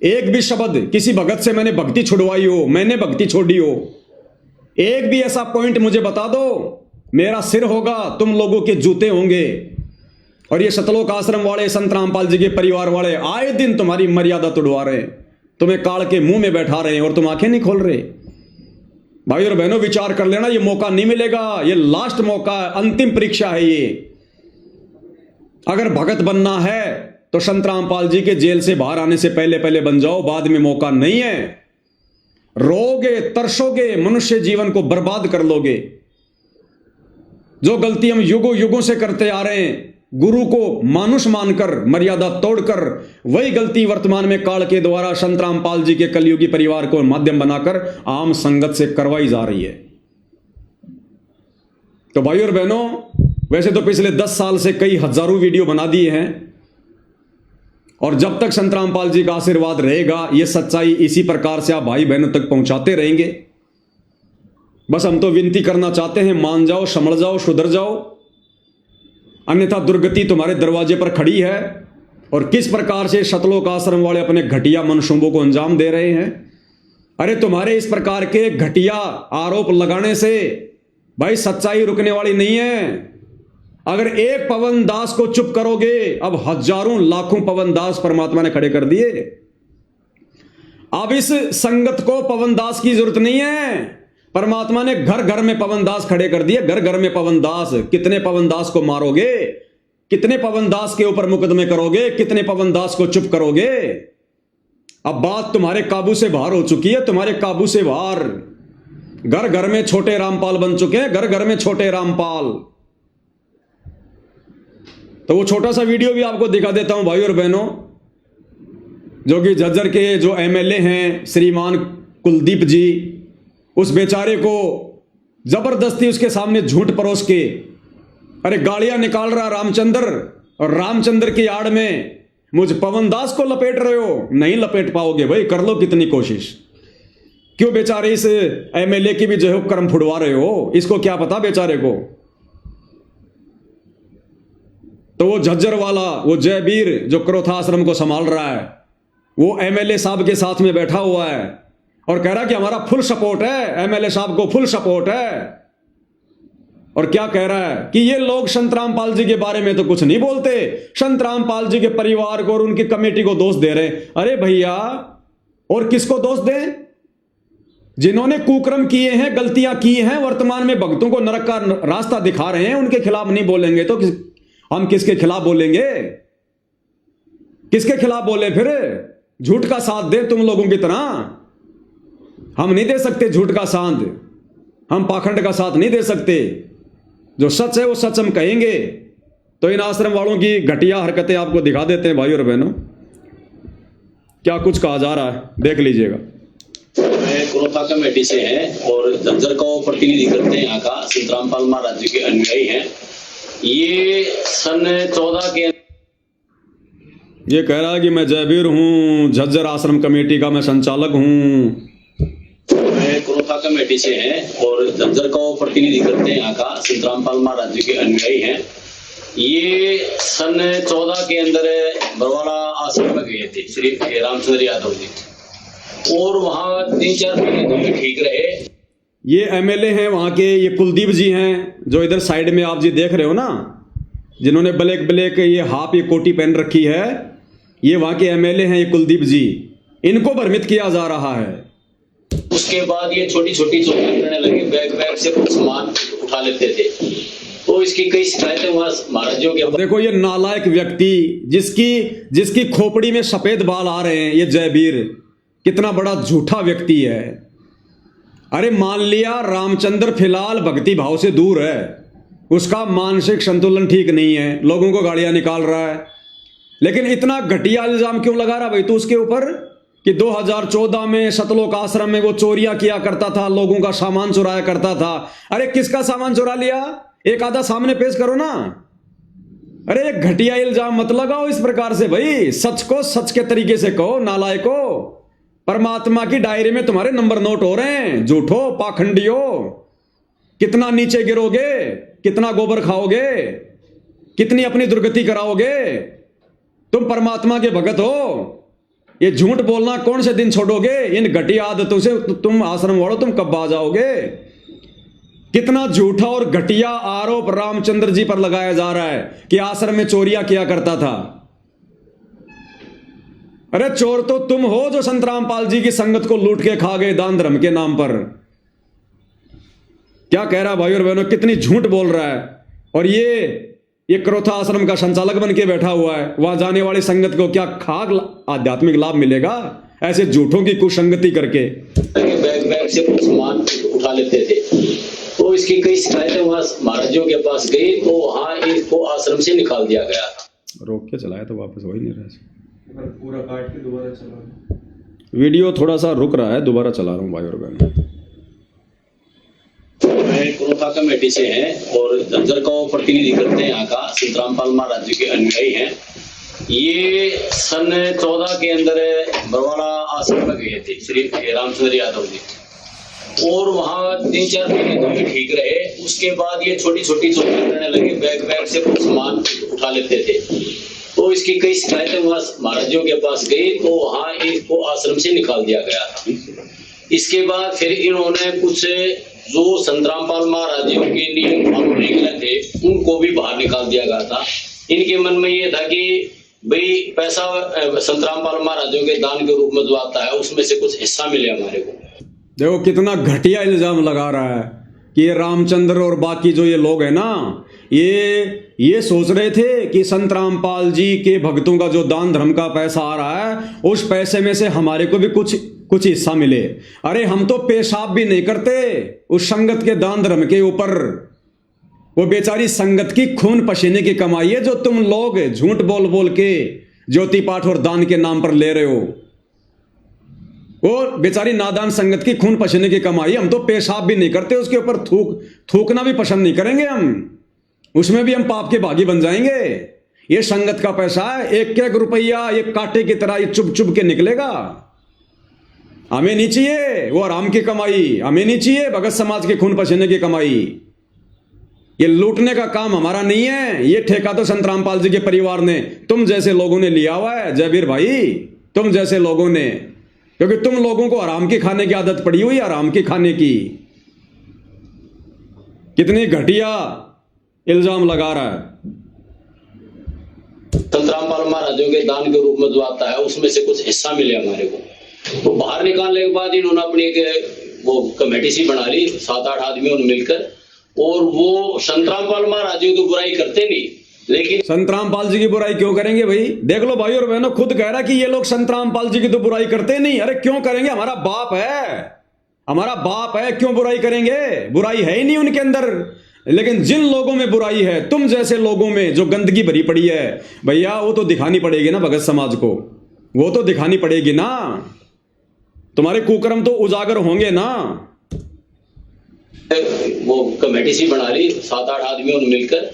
एक भी शब्द किसी भगत से मैंने भक्ति छुड़वाई हो, मैंने भक्ति छोड़ी हो, एक भी ऐसा पॉइंट मुझे बता दो, मेरा सिर होगा, तुम लोगों के जूते होंगे। और ये सतलोक आश्रम वाले, संत रामपाल जी के परिवार वाले आए दिन तुम्हारी मर्यादा तोड़वा रहे हैं, तुम्हें काल के मुंह में बैठा रहे हैं और तुम आंखें नहीं खोल रहे। भाई और बहनों, विचार कर लेना, ये मौका नहीं मिलेगा, ये लास्ट मौका है, अंतिम परीक्षा है ये। अगर भगत बनना है तो संत रामपाल जी के जेल से बाहर आने से पहले पहले बन जाओ, बाद में मौका नहीं है। रोगे, तरसोगे, मनुष्य जीवन को बर्बाद कर लोगे। जो गलती हम युगों युगों से करते आ रहे हैं, गुरु को मानुष मानकर, मर्यादा तोड़कर, वही गलती वर्तमान में काल के द्वारा संत रामपाल जी के कलयुगी परिवार को माध्यम बनाकर आम संगत से करवाई जा रही है। तो भाई और बहनों, वैसे तो पिछले 10 साल से कई हजारों वीडियो बना दिए हैं, और जब तक संत रामपाल जी का आशीर्वाद रहेगा, ये सच्चाई इसी प्रकार से आप भाई बहनों तक पहुंचाते रहेंगे। बस हम तो विनती करना चाहते हैं, मान जाओ, समझ जाओ, सुधर जाओ, अन्यथा दुर्गति तुम्हारे दरवाजे पर खड़ी है। और किस प्रकार से सतलोक आश्रम वाले अपने घटिया मनसूबों को अंजाम दे रहे हैं। अरे तुम्हारे इस प्रकार के घटिया आरोप लगाने से भाई सच्चाई रुकने वाली नहीं है। अगर एक पवन दास को चुप करोगे, अब हजारों लाखों पवन दास परमात्मा ने खड़े कर दिए। अब इस संगत को पवन दास की जरूरत नहीं है, परमात्मा ने घर घर में पवन दास खड़े कर दिए। घर घर में पवन दास। कितने पवन दास को मारोगे, कितने पवन दास के ऊपर मुकदमे करोगे, कितने पवन दास को चुप करोगे। अब बात तुम्हारे काबू से बाहर हो चुकी है, तुम्हारे काबू से बाहर। घर घर में छोटे रामपाल बन चुके हैं, घर घर में छोटे रामपाल। तो वो छोटा सा वीडियो भी आपको दिखा देता हूं भाई और बहनों, जो कि झज्जर के जो एमएलए हैं श्रीमान कुलदीप जी, उस बेचारे को जबरदस्ती उसके सामने झूठ परोस के अरे गालियां निकाल रहा रामचंद्र, और रामचंद्र की आड़ में मुझ पवन दास को लपेट रहे हो। नहीं लपेट पाओगे भाई, कर लो कितनी कोशिश। क्यों बेचारे इस एमएलए की भी जो है कर्म फुड़वा रहे हो, इसको क्या पता बेचारे को। तो वो झज्जर वाला, वो जयवीर जो क्रोथा आश्रम को संभाल रहा है, वो एमएलए साहब के साथ में बैठा हुआ है और कह रहा है कि हमारा फुल सपोर्ट है, एमएलए साहब को फुल सपोर्ट है। और क्या कह रहा है कि ये लोग संत रामपाल जी के बारे में तो कुछ नहीं बोलते, संत रामपाल जी के परिवार को और उनकी कमेटी को दोष दे रहे। अरे भैया, और किसको दोष दें? जिन्होंने कुकर्म किए हैं, गलतियां की हैं, वर्तमान में भक्तों को नरक का रास्ता दिखा रहे हैं, उनके खिलाफ नहीं बोलेंगे तो हम किसके खिलाफ बोलेंगे? किसके खिलाफ बोले फिर? झूठ का साथ दे तुम लोगों की तरह हम नहीं दे सकते। झूठ का साथ, हम पाखंड का साथ नहीं दे सकते। जो सच है वो सच हम कहेंगे। तो इन आश्रम वालों की घटिया हरकतें आपको दिखा देते हैं भाई और बहनों, क्या कुछ कहा जा रहा है, देख लीजिएगा। मैं क्रोथा कमेटी से हैं और झज्जर का प्रतिनिधि करते हैं। यहाँ का संत रामपाल महाराज जी के अनुयायी हैं। ये सन 14 के ये कह रहा है कि मैं जयवीर हूं, झज्जर आश्रम कमेटी का मैं संचालक हूं। मैं क्रोथा कमेटी से हैं और झज्जर का प्रतिनिधि करते हैं। यहाँ का संत रामपाल महाराज जी के अनुयायी हैं। ये सन 14 के अंदर बरवाड़ा आश्रम में गए थे श्री रामचंद्र यादव जी, और वहां 3-4 महीने तो ठीक रहे। ये एमएलए हैं वहां के, ये कुलदीप जी हैं जो इधर साइड में आप जी देख रहे हो ना, जिन्होंने ब्लैक ब्लैक ये हाफ ये कोटी पहन रखी है, ये वहां के एमएलए हैं, ये कुलदीप जी। इनको भ्रमित किया जा रहा है। उसके बाद ये छोटी छोटी चोरी करने लगे, बैग से कुछ सामान उठा लेते थे। तो इसकी कई शिकायतें वहां महाराजों के। देखो ये नालायक व्यक्ति, जिसकी खोपड़ी में सफेद बाल आ रहे हैं, ये जयवीर कितना बड़ा झूठा व्यक्ति है। अरे मान लिया रामचंद्र फिलहाल भक्ति भाव से दूर है, उसका मानसिक संतुलन ठीक नहीं है, लोगों को गालियां निकाल रहा है, लेकिन इतना घटिया इल्जाम क्यों लगा रहा भाई तू उसके ऊपर? कि 2014 में सतलोक आश्रम में वो चोरियां किया करता था, लोगों का सामान चुराया करता था। अरे किसका सामान चुरा लिया? एक आधा सामने पेश करो ना। अरे एक घटिया इल्जाम मत लगाओ इस प्रकार से भाई, सच को सच के तरीके से कहो। नालायको, परमात्मा की डायरी में तुम्हारे नंबर नोट हो रहे हैं। झूठो, पाखंडियो, कितना नीचे गिरोगे, कितना गोबर खाओगे, कितनी अपनी दुर्गति कराओगे। तुम परमात्मा के भगत हो, ये झूठ बोलना कौन से दिन छोड़ोगे? इन घटिया आदतों से तुम आश्रम वालों तुम कब बाज आओगे? कितना झूठा और घटिया आरोप रामचंद्र जी पर लगाया जा रहा है कि आश्रम में चोरियां किया करता था। अरे चोर तो तुम हो जो संत रामपाल जी की संगत को लूट के खा गए दान धर्म के नाम पर। क्या कह रहा भाई और बहनों, कितनी झूठ बोल रहा है। और ये क्रोथा आश्रम का संचालक बन के बैठा हुआ है। वहां जाने वाली संगत को क्या खाक आध्यात्मिक लाभ मिलेगा ऐसे झूठों की कुसंगति करके? बैग बैग से कुछ सामान उठा लेते थे, तो इसकी कई शिकायतें वहां महाराजों के पास गई, तो वहां इसको आश्रम से निकाल दिया गया। रोक के चलाया तो वापस हो ही नहीं रहा। पूरा काट के दोबारा चला। वीडियो थोड़ा सा रुक रहा है, दोबारा चला रहा हूं भाई और बहनों। मैं क्रोथा कमेटी से हैं और झज्जर का प्रतिनिधि करते हैं। यहाँ का संत रामपाल महाराज जी के अनुयायी हैं। ये सन 14 के अंदर बरवाड़ा आश्रम में गए थे श्री रामचंद्र यादव जी, और वहाँ 3-4 महीने तो भी ठीक रहे। उसके बाद ये छोटी छोटी चोरियां करने लगे, बैग बैग से कुछ सामान उठा लेते थे, तो इसकी कई शिकायतें वहाँ महाराजों के पास गई, तो वहाँ इसको आश्रम से निकाल दिया गया था। इसके बाद फिर इन्होंने कुछ जो संत रामपाल महाराज जी के नियम फॉलो नहीं करे थे उनको भी बाहर निकाल दिया गया था। इनके मन में ये था कि भाई पैसा संत रामपाल महाराजों के दान के रूप में जो आता है उसमें से कुछ हिस्सा मिले हमारे को। देखो कितना घटिया इल्जाम लगा रहा है कि ये रामचंद्र और बाकी जो ये लोग हैं ना, ये सोच रहे थे कि संत रामपाल जी के भक्तों का जो दान धर्म का पैसा आ रहा है उस पैसे में से हमारे को भी कुछ हिस्सा मिले। अरे हम तो पेशाब भी नहीं करते उस संगत के दान धर्म के ऊपर। वो बेचारी संगत की खून पसीने की कमाई है जो तुम लोग झूठ बोल बोल के ज्योति पाठ और दान के नाम पर ले रहे हो। वो बेचारी नादान संगत की खून पसीने की कमाई। हम तो पेशाब भी नहीं करते उसके ऊपर, थूकना भी पसंद नहीं करेंगे हम, उसमें भी हम पाप के भागी बन जाएंगे। ये संगत का पैसा है, एक एक रुपया ये कांटे की तरह ये चुभ चुभ के निकलेगा। हमें नहीं चाहिए वो आराम की कमाई, हमें नहीं चाहिए भगत समाज के खून पसीने की कमाई। ये लूटने का काम हमारा नहीं है, ये ठेका तो संत रामपाल जी के परिवार ने, तुम जैसे लोगों ने लिया हुआ है जयवीर भाई, तुम जैसे लोगों ने, क्योंकि तुम लोगों को आराम की खाने की आदत पड़ी हुई, आराम की खाने की। कितनी घटिया इल्जाम लगा रहा है। संत रामपाल महाराजों के दान के रूप में जो आता है उसमें से कुछ हिस्सा मिले हमारे को। तो बाहर निकालने के बाद इन्होंने अपनी एक वो कमेटी सी बना ली, 7-8 आदमियों ने मिलकर, और वो संत रामपाल महाराज जी की बुराई करते नहीं, लेकिन संत रामपाल जी की बुराई क्यों करेंगे भाई? देख लो भाई और बहनों, खुद कह रहा कि ये लोग संत रामपाल जी की तो बुराई करते नहीं। अरे क्यों करेंगे? हमारा बाप है, हमारा बाप है, क्यों बुराई करेंगे? बुराई है ही नहीं उनके अंदर। लेकिन जिन लोगों में बुराई है, तुम जैसे लोगों में जो गंदगी भरी पड़ी है भैया, वो तो दिखानी पड़ेगी ना भगत समाज को, वो तो दिखानी पड़ेगी ना। तुम्हारे कुकर्म तो उजागर होंगे ना। वो कमेटी सी बना ली 7-8 आदमियों ने मिलकर,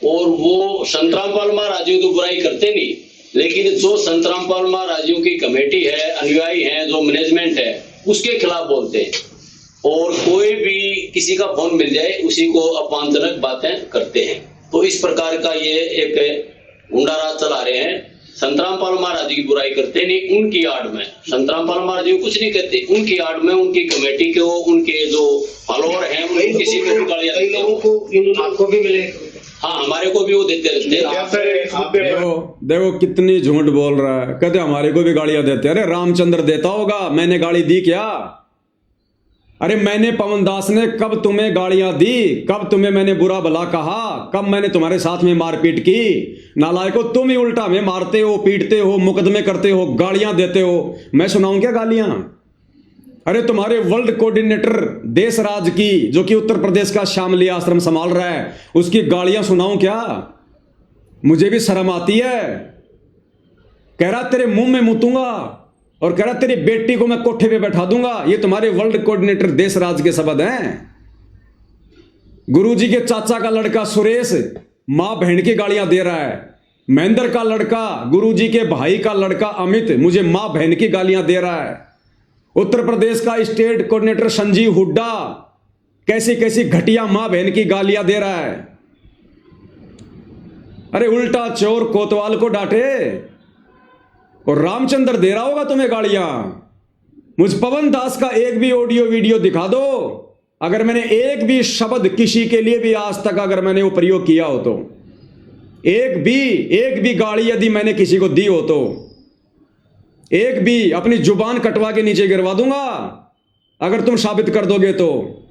और वो संत रामपाल महाराज जी की बुराई करते नहीं, लेकिन जो संत रामपाल महाराज जी की कमेटी है, अनुयायी है, जो मैनेजमेंट है, उसके खिलाफ बोलते हैं। और कोई भी किसी का फोन मिल जाए उसी को अपमानजनक बातें करते हैं। तो इस प्रकार का ये एक गुंडा राज चला रहे हैं। संत रामपाल महाराज की बुराई करते नहीं, उनकी आड़ में संत रामपाल महाराज जी कुछ नहीं कहते, उनकी आड़ में उनकी कमेटी के, उनके जो फॉलोअर हैं, उनको किसी को भी गालियां देते हैं। आपको भी मिले? हाँ, हमारे को भी वो देते रहते हैं। देखो कितनी झूठ बोल रहा है, कहते हमारे को भी गालियां देते। अरे रामचंद्र देता होगा, मैंने गाली दी क्या? अरे मैंने, पवन दास ने कब तुम्हें गालियां दी? कब तुम्हें मैंने बुरा भला कहा? कब मैंने तुम्हारे साथ में मारपीट की? नालायको, तुम ही उल्टा में मारते हो, पीटते हो, मुकदमे करते हो, गालियां देते हो। मैं सुनाऊं क्या गालियां? अरे तुम्हारे वर्ल्ड कोऑर्डिनेटर देशराज की, जो कि उत्तर प्रदेश का शामली आश्रम संभाल रहा है, उसकी गालियां सुनाऊं क्या? मुझे भी शर्म आती है। कह रहा तेरे मुंह में मुतूंगा, और कह रहा तेरी बेटी को मैं कोठे पे बैठा दूंगा। ये तुम्हारे वर्ल्ड कोऑर्डिनेटर देश राज के शब्द हैं। गुरुजी के चाचा का लड़का सुरेश मां बहन की गालियां दे रहा है। महेंद्र का लड़का, गुरुजी के भाई का लड़का अमित मुझे मां बहन की गालियां दे रहा है। उत्तर प्रदेश का स्टेट कोऑर्डिनेटर संजीव हुड्डा कैसी कैसी घटिया मां बहन की गालियां दे रहा है। अरे उल्टा चोर कोतवाल को डांटे और रामचंद्र दे रहा होगा तुम्हें गालियां। मुझ पवन दास का एक भी ऑडियो वीडियो दिखा दो, अगर मैंने एक भी शब्द किसी के लिए भी आज तक अगर मैंने वो प्रयोग किया हो तो, एक भी गाली यदि मैंने किसी को दी हो तो, एक भी अपनी जुबान कटवा के नीचे गिरवा दूंगा अगर तुम साबित कर दोगे तो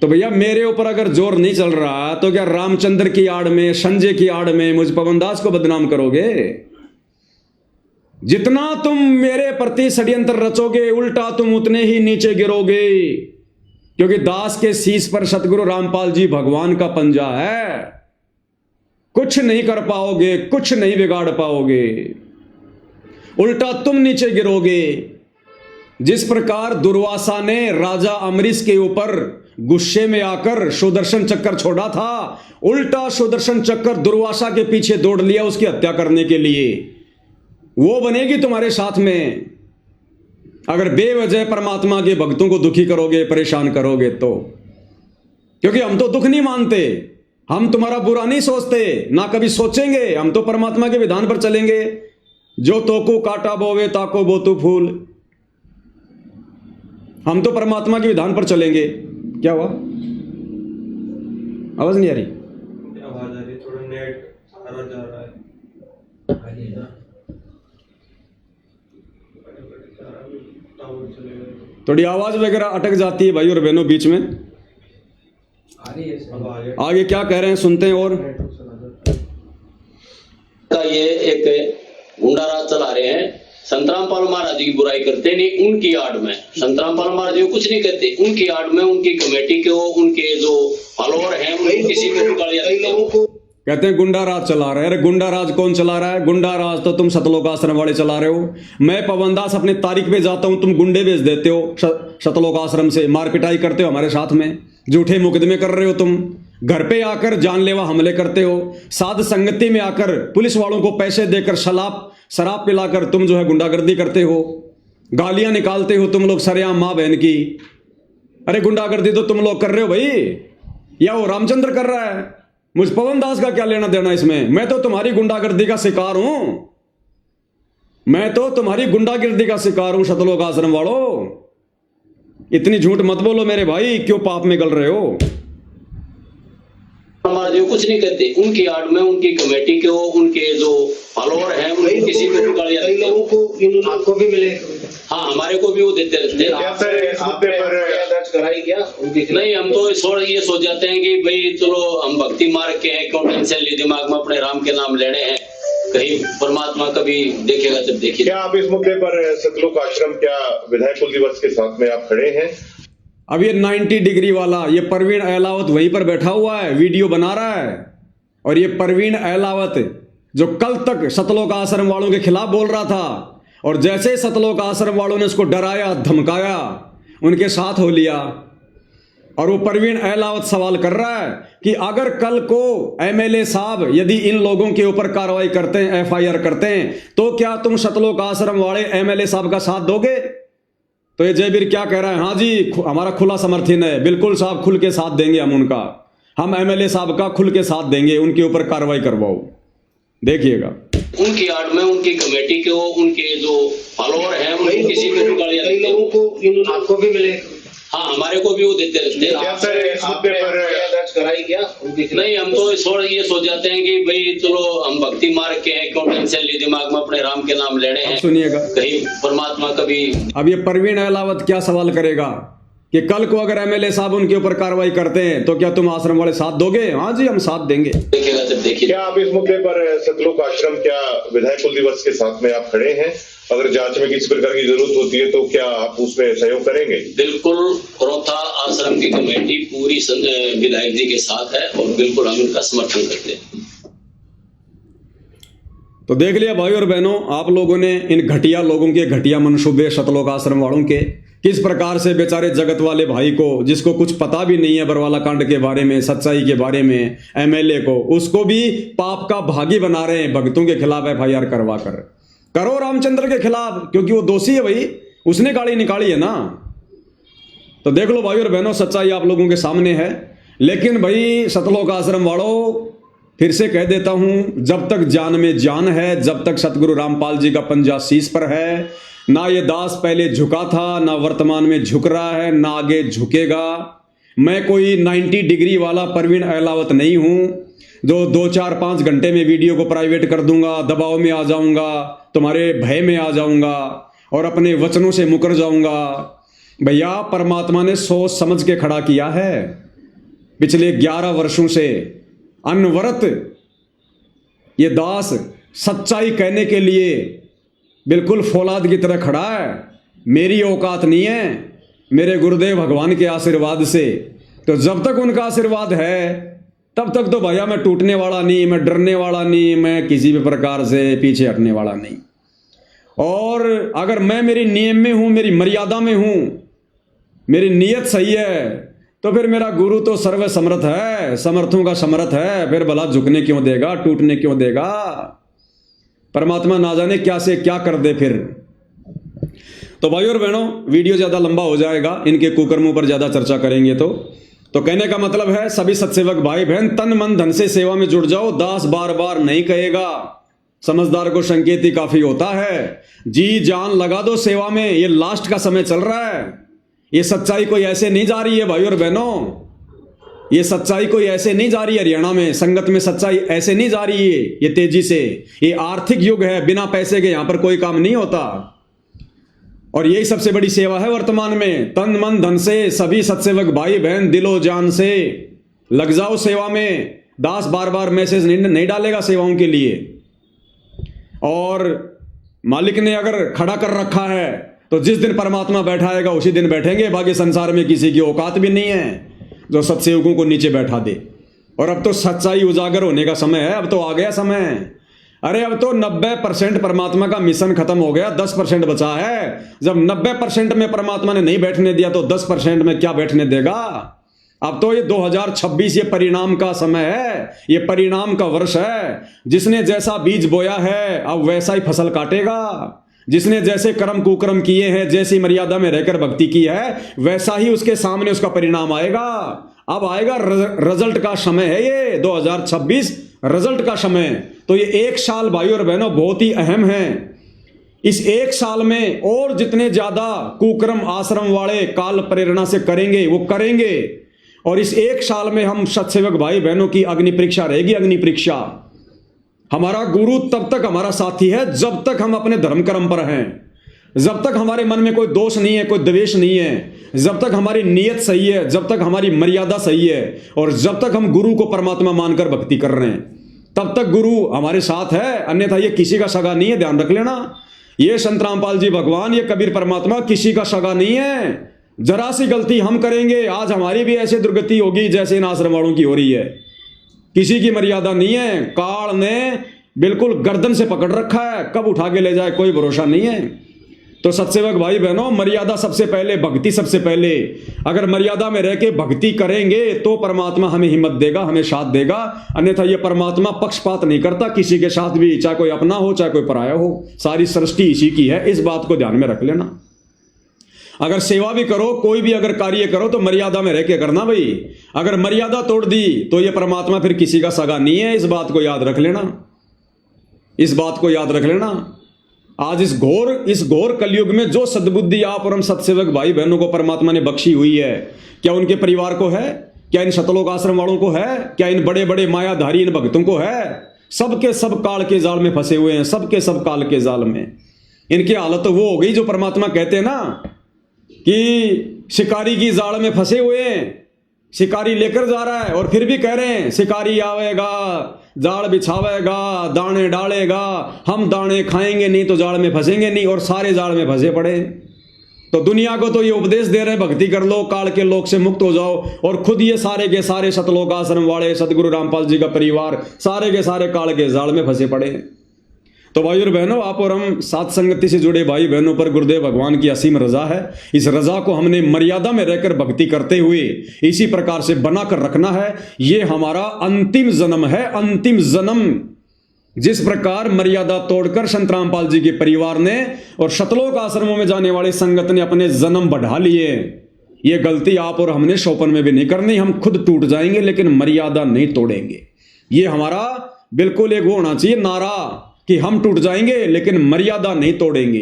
भैया मेरे ऊपर अगर जोर नहीं चल रहा तो क्या रामचंद्र की आड़ में, संजय की आड़ में मुझ पवन दास को बदनाम करोगे? जितना तुम मेरे प्रति षड्यंत्र रचोगे उल्टा तुम उतने ही नीचे गिरोगे, क्योंकि दास के शीश पर सतगुरु रामपाल जी भगवान का पंजा है। कुछ नहीं कर पाओगे, कुछ नहीं बिगाड़ पाओगे, उल्टा तुम नीचे गिरोगे। जिस प्रकार दुर्वासा ने राजा अमरीश के ऊपर गुस्से में आकर सुदर्शन चक्कर छोड़ा था, उल्टा सुदर्शन चक्कर दुर्वासा के पीछे दौड़ लिया उसकी हत्या करने के लिए। वो बनेगी तुम्हारे साथ में अगर बेवजह परमात्मा के भक्तों को दुखी करोगे, परेशान करोगे तो। क्योंकि हम तो दुख नहीं मानते, हम तुम्हारा बुरा नहीं सोचते, ना कभी सोचेंगे। हम तो परमात्मा के विधान पर चलेंगे। जो तोको काटा बोवे ताको बोतु फूल, हम तो परमात्मा के विधान पर चलेंगे। क्या हुआ? आवाज नहीं आ रही? आवाज आ रही, थोड़ा नेट सारा जा रहा है। थोड़ी आवाज वगैरह अटक जाती है भाई और बहनों बीच में। आगे क्या कह रहे हैं सुनते हैं। और का ये एक गुंडा राज चला रहे हैं। संतरामपाल महाराज जी की बुराई करते नहीं, उनकी आड़ में संतरामपाल महाराज जी कुछ नहीं कहते, उनकी आड़ में उनकी कमेटी के, उनके जो फॉलोअर हैं उनको किसी को गालियां देते हैं। कहते हैं गुंडा राज चला रहे हैं। अरे गुंडा राज कौन चला रहा है? गुंडा राज तो तुम सतलोक आश्रम वाले चला रहे हो। मैं पवन दास अपने तारीख पे जाता हूं, तुम गुंडे भेज देते हो सतलोक आश्रम से, मार पिटाई करते हो हमारे साथ में, झूठे मुकदमे कर रहे हो तुम, घर पे आकर जानलेवा हमले करते हो, साध संगति में आकर पुलिस वालों को पैसे देकर शराब पिलाकर तुम जो है गुंडागर्दी करते हो, गालियां निकालते हो तुम लोग सरेआम मां बहन की। अरे गुंडागर्दी तो तुम लोग कर रहे हो भाई, या वो रामचंद्र कर रहा है? मुझ पवन दास का क्या लेना देना इसमें? मैं तो तुम्हारी गुंडागर्दी का शिकार हूं, मैं तो तुम्हारी गुंडागर्दी का शिकार हूं सतलोक आश्रम वालों। इतनी झूठ मत बोलो मेरे भाई, क्यों पाप में गल रहे हो? हमारे जो कुछ नहीं कहते, उनकी आड़ में उनकी कमेटी के, उनके जो फॉलोअर हैं उनको किसी को गालियां देते हैं। लोगों को आपको भी मिले? हाँ, हमारे को भी वो देते रहते हैं। नहीं, हम तो ये सोच जाते हैं कि भाई चलो हम भक्ति मार्ग के हैं, क्यों टेंशन ली दिमाग में, अपने राम के नाम लेने हैं, कहीं परमात्मा कभी देखेगा जब देखिए। क्या आप इस मुद्दे पर सतलोक आश्रम, क्या विधायक कुल दिवस के साथ में आप खड़े हैं? अब ये 90 डिग्री वाला ये परवीन अहलावत वहीं पर बैठा हुआ है, वीडियो बना रहा है। और ये परवीन अहलावत जो कल तक सतलोक आश्रम वालों के खिलाफ बोल रहा था, और जैसे सतलोक आश्रम वालों ने उसको डराया धमकाया, उनके साथ हो लिया। और वो परवीन अहलावत सवाल कर रहा है कि अगर कल को एमएलए साहब यदि इन लोगों के ऊपर कार्रवाई करते हैं, एफआईआर करते हैं, तो क्या तुम सतलोक आश्रम वाले एमएलए साहब का साथ दोगे? तो ये जयवीर क्या कह रहा है? हाँ जी, हमारा खुला समर्थन है, बिल्कुल साहब, खुल के साथ देंगे हम उनका, हम एमएलए साहब का खुल के साथ देंगे, उनके ऊपर कार्रवाई करवाओ। देखिएगा उनकी आड़ में उनकी कमेटी के, उनके जो फॉलोअर हैं उनको किसी को गालियां देते हैं। लोगों को आपको भी मिले? हाँ, हमारे को भी वो देते रहते हैं। नहीं, हम तो ये सोच जाते हैं कि भाई चलो हम भक्ति मार्ग के हैं, क्यों टेंशन ली दिमाग में, अपने राम के नाम लेने हैं, सुनिएगा कहीं परमात्मा कभी। अब ये परवीन अहलावत क्या सवाल करेगा कि कल को अगर एमएलए साहब उनके ऊपर कार्रवाई करते हैं तो क्या तुम आश्रम वाले साथ दोगे? हाँ जी, हम साथ देंगे। देखेगा जब देखिए। क्या आप इस मुद्दे पर सतलोक आश्रम, क्या विधायक कुल दिवस के साथ में आप खड़े हैं? अगर जांच में किसी प्रकार की जरूरत होती है तो क्या आप उसमें सहयोग करेंगे? बिल्कुल, क्रोथा आश्रम की कमेटी पूरी विधायक जी के साथ है और बिल्कुल हम इनका समर्थन करते हैं। तो देख लिया भाई और बहनों, आप लोगों ने इन घटिया लोगों के घटिया मनसूबे सतलोक आश्रम वालों के, किस प्रकार से बेचारे जगत वाले भाई को, जिसको कुछ पता भी नहीं है बरवाला कांड के बारे में, सच्चाई के बारे में, एमएलए को, उसको भी पाप का भागी बना रहे हैं। भक्तों के खिलाफ एफआईआर करवा कर, करो रामचंद्र के खिलाफ, क्योंकि वो दोषी है भाई, उसने गाड़ी निकाली है ना। तो देख लो भाई और बहनों, सच्चाई आप लोगों के सामने है। लेकिन भाई सतलोक आश्रम वालों, फिर से कह देता हूं, जब तक जान में जान है, जब तक सतगुरु रामपाल जी का पंजा शीश पर है, ना ये दास पहले झुका था, ना वर्तमान में झुक रहा है, ना आगे झुकेगा। मैं कोई 90 डिग्री वाला परवीन अहलावत नहीं हूं जो 2-4-5 घंटे में वीडियो को प्राइवेट कर दूंगा, दबाव में आ जाऊंगा, तुम्हारे भय में आ जाऊंगा और अपने वचनों से मुकर जाऊंगा। भैया परमात्मा ने सोच समझ के खड़ा किया है। पिछले 11 वर्षों से अनवरत ये दास सच्चाई कहने के लिए बिल्कुल फौलाद की तरह खड़ा है। मेरी औकात नहीं है, मेरे गुरुदेव भगवान के आशीर्वाद से। तो जब तक उनका आशीर्वाद है तब तक तो भैया मैं टूटने वाला नहीं, मैं डरने वाला नहीं, मैं किसी भी प्रकार से पीछे हटने वाला नहीं। और अगर मैं मेरी नियम में हूं, मेरी मर्यादा में हूं, मेरी नीयत सही है, तो फिर मेरा गुरु तो सर्व समर्थ है, समर्थों का समर्थ है। फिर भला झुकने क्यों देगा, टूटने क्यों देगा? परमात्मा ना जाने क्या से क्या कर दे फिर। तो भाई और बहनों, वीडियो ज्यादा लंबा हो जाएगा, इनके कुकर्मों पर ज्यादा चर्चा करेंगे तो कहने का मतलब है, सभी सत्सेवक भाई बहन तन मन धन से सेवा में जुड़ जाओ। दास बार बार नहीं कहेगा, समझदार को संकेत ही काफी होता है। जी जान लगा दो सेवा में, ये लास्ट का समय चल रहा है। ये सच्चाई कोई ऐसे नहीं जा रही है भाई और बहनों, ये सच्चाई कोई ऐसे नहीं जा रही है। हरियाणा में संगत में सच्चाई ऐसे नहीं जा रही है ये तेजी से। ये आर्थिक युग है, बिना पैसे के यहां पर कोई काम नहीं होता। और यही सबसे बड़ी सेवा है वर्तमान में। तन मन धन से सभी सत्सेवक भाई बहन दिलो जान से लग जाओ सेवा में। दास बार बार मैसेज नहीं डालेगा सेवाओं के लिए। और मालिक ने अगर खड़ा कर रखा है तो जिस दिन परमात्मा बैठाएगा उसी दिन बैठेंगे। बाकी संसार में किसी की औकात भी नहीं है जो सत्सेवकों को नीचे बैठा दे। और अब तो सच्चाई उजागर होने का समय है, अब तो आ गया समय। अरे अब तो 90% परमात्मा का मिशन खत्म हो गया, 10% बचा है। जब 90% में परमात्मा ने नहीं बैठने दिया तो 10% में क्या बैठने देगा? अब तो ये 2026 ये परिणाम का समय है, ये परिणाम का वर्ष है। जिसने जैसा बीज बोया है अब वैसा ही फसल काटेगा। जिसने जैसे कर्म कुकर्म किए हैं, जैसी मर्यादा में रहकर भक्ति की है, वैसा ही उसके सामने उसका परिणाम आएगा। अब आएगा रिजल्ट का समय है ये 2026 रिजल्ट का समय। तो ये 1 साल भाई और बहनों बहुत ही अहम है। इस 1 साल में और जितने ज्यादा कुकर्म आश्रम वाले काल प्रेरणा से करेंगे वो करेंगे। और इस 1 साल में हम सत्सेवक भाई बहनों की अग्नि परीक्षा रहेगी, अग्नि परीक्षा। हमारा गुरु तब तक हमारा साथी है जब तक हम अपने धर्म कर्म पर हैं, जब तक हमारे मन में कोई दोष नहीं है, कोई द्वेष नहीं है, जब तक हमारी नीयत सही है, जब तक हमारी मर्यादा सही है और जब तक हम गुरु को परमात्मा मानकर भक्ति कर रहे हैं, तब तक गुरु हमारे साथ है। अन्यथा ये किसी का सगा नहीं है, ध्यान रख लेना। ये संत रामपाल जी भगवान, ये कबीर परमात्मा किसी का सगा नहीं है। जरा सी गलती हम करेंगे, आज हमारी भी ऐसी दुर्गति होगी जैसे इन आश्रम वालों की हो रही है। किसी की मर्यादा नहीं है। काल ने बिल्कुल गर्दन से पकड़ रखा है, कब उठा के ले जाए कोई भरोसा नहीं है। तो सत्सेवक भाई बहनों, मर्यादा सबसे पहले, भक्ति सबसे पहले। अगर मर्यादा में रह के भक्ति करेंगे तो परमात्मा हमें हिम्मत देगा, हमें साथ देगा। अन्यथा ये परमात्मा पक्षपात नहीं करता किसी के साथ भी, चाहे कोई अपना हो चाहे कोई पराया हो। सारी सृष्टि इसी की है, इस बात को ध्यान में रख लेना। अगर सेवा भी करो, कोई भी अगर कार्य करो तो मर्यादा में रह के करना भाई। अगर मर्यादा तोड़ दी तो ये परमात्मा फिर किसी का सगा नहीं है। इस बात को याद रख लेना, इस बात को याद रख लेना। आज इस घोर कलयुग में जो सद्बुद्धि आप और हम सत्सेवक भाई बहनों को परमात्मा ने बख्शी हुई है, क्या उनके परिवार को है? क्या इन सतलोक आश्रम वालों को है? क्या इन बड़े बड़े मायाधारी इन भक्तों को है? सबके सब काल के जाल में फंसे हुए हैं, सबके सब काल के जाल में। इनकी हालत तो वो हो गई जो परमात्मा कहते हैं ना कि शिकारी की जाल में फंसे हुए हैं। शिकारी लेकर जा रहा है और फिर भी कह रहे हैं शिकारी आवेगा, जाल बिछावेगा, दाने डालेगा, हम दाने खाएंगे नहीं तो जाल में फंसेंगे नहीं, और सारे जाल में फंसे पड़े। तो दुनिया को तो ये उपदेश दे रहे हैं भक्ति कर लो, काल के लोक से मुक्त हो जाओ, और खुद ये सारे के सारे सतलोक आश्रम वाले सतगुरु रामपाल जी का परिवार सारे के सारे काल के जाल में फंसे पड़े। तो भाई और बहनों, आप और हम साथ संगति से जुड़े भाई बहनों पर गुरुदेव भगवान की असीम रजा है। इस रजा को हमने मर्यादा में रहकर भक्ति करते हुए इसी प्रकार से बना कर रखना है। ये हमारा अंतिम जन्म है, अंतिम जन्म। जिस प्रकार मर्यादा तोड़कर संत रामपाल जी के परिवार ने और शतलोक आश्रमों में जाने वाले संगत ने अपने जन्म बढ़ा लिए, ये गलती आप और हमने शोपन में भी नहीं करनी। हम खुद टूट जाएंगे लेकिन मर्यादा नहीं तोड़ेंगे। ये हमारा बिल्कुल एक वो होना चाहिए नारा कि हम टूट जाएंगे लेकिन मर्यादा नहीं तोड़ेंगे।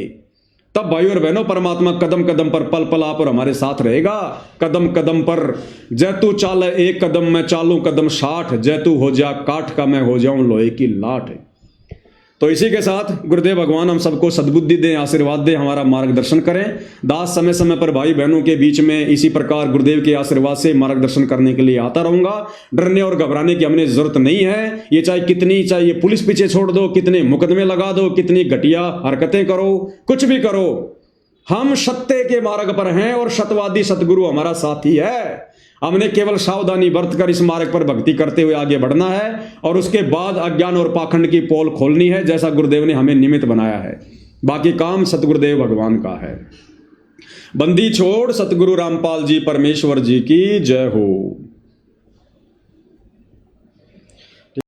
तब भाई और बहनों, परमात्मा कदम कदम पर पल पल आप और हमारे साथ रहेगा। कदम कदम पर जैतू चाल एक कदम मैं चालू कदम 60, जैतू हो जा काठ का मैं हो जाऊं लोहे की लाठ। तो इसी के साथ गुरुदेव भगवान हम सबको सद्बुद्धि दें, आशीर्वाद दें, हमारा मार्गदर्शन करें। दास समय समय पर भाई बहनों के बीच में इसी प्रकार गुरुदेव के आशीर्वाद से मार्गदर्शन करने के लिए आता रहूंगा। डरने और घबराने की हमने जरूरत नहीं है। ये चाहे पुलिस पीछे छोड़ दो, कितने मुकदमे लगा दो, कितनी घटिया हरकतें करो, कुछ भी करो, हम सत्य के मार्ग पर हैं और सत्यवादी सतगुरु हमारा साथी है। हमने केवल सावधानी बरतकर इस मार्ग पर भक्ति करते हुए आगे बढ़ना है और उसके बाद अज्ञान और पाखंड की पोल खोलनी है, जैसा गुरुदेव ने हमें निमित्त बनाया है। बाकी काम सतगुरुदेव भगवान का है। बंदी छोड़ सतगुरु रामपाल जी परमेश्वर जी की जय हो।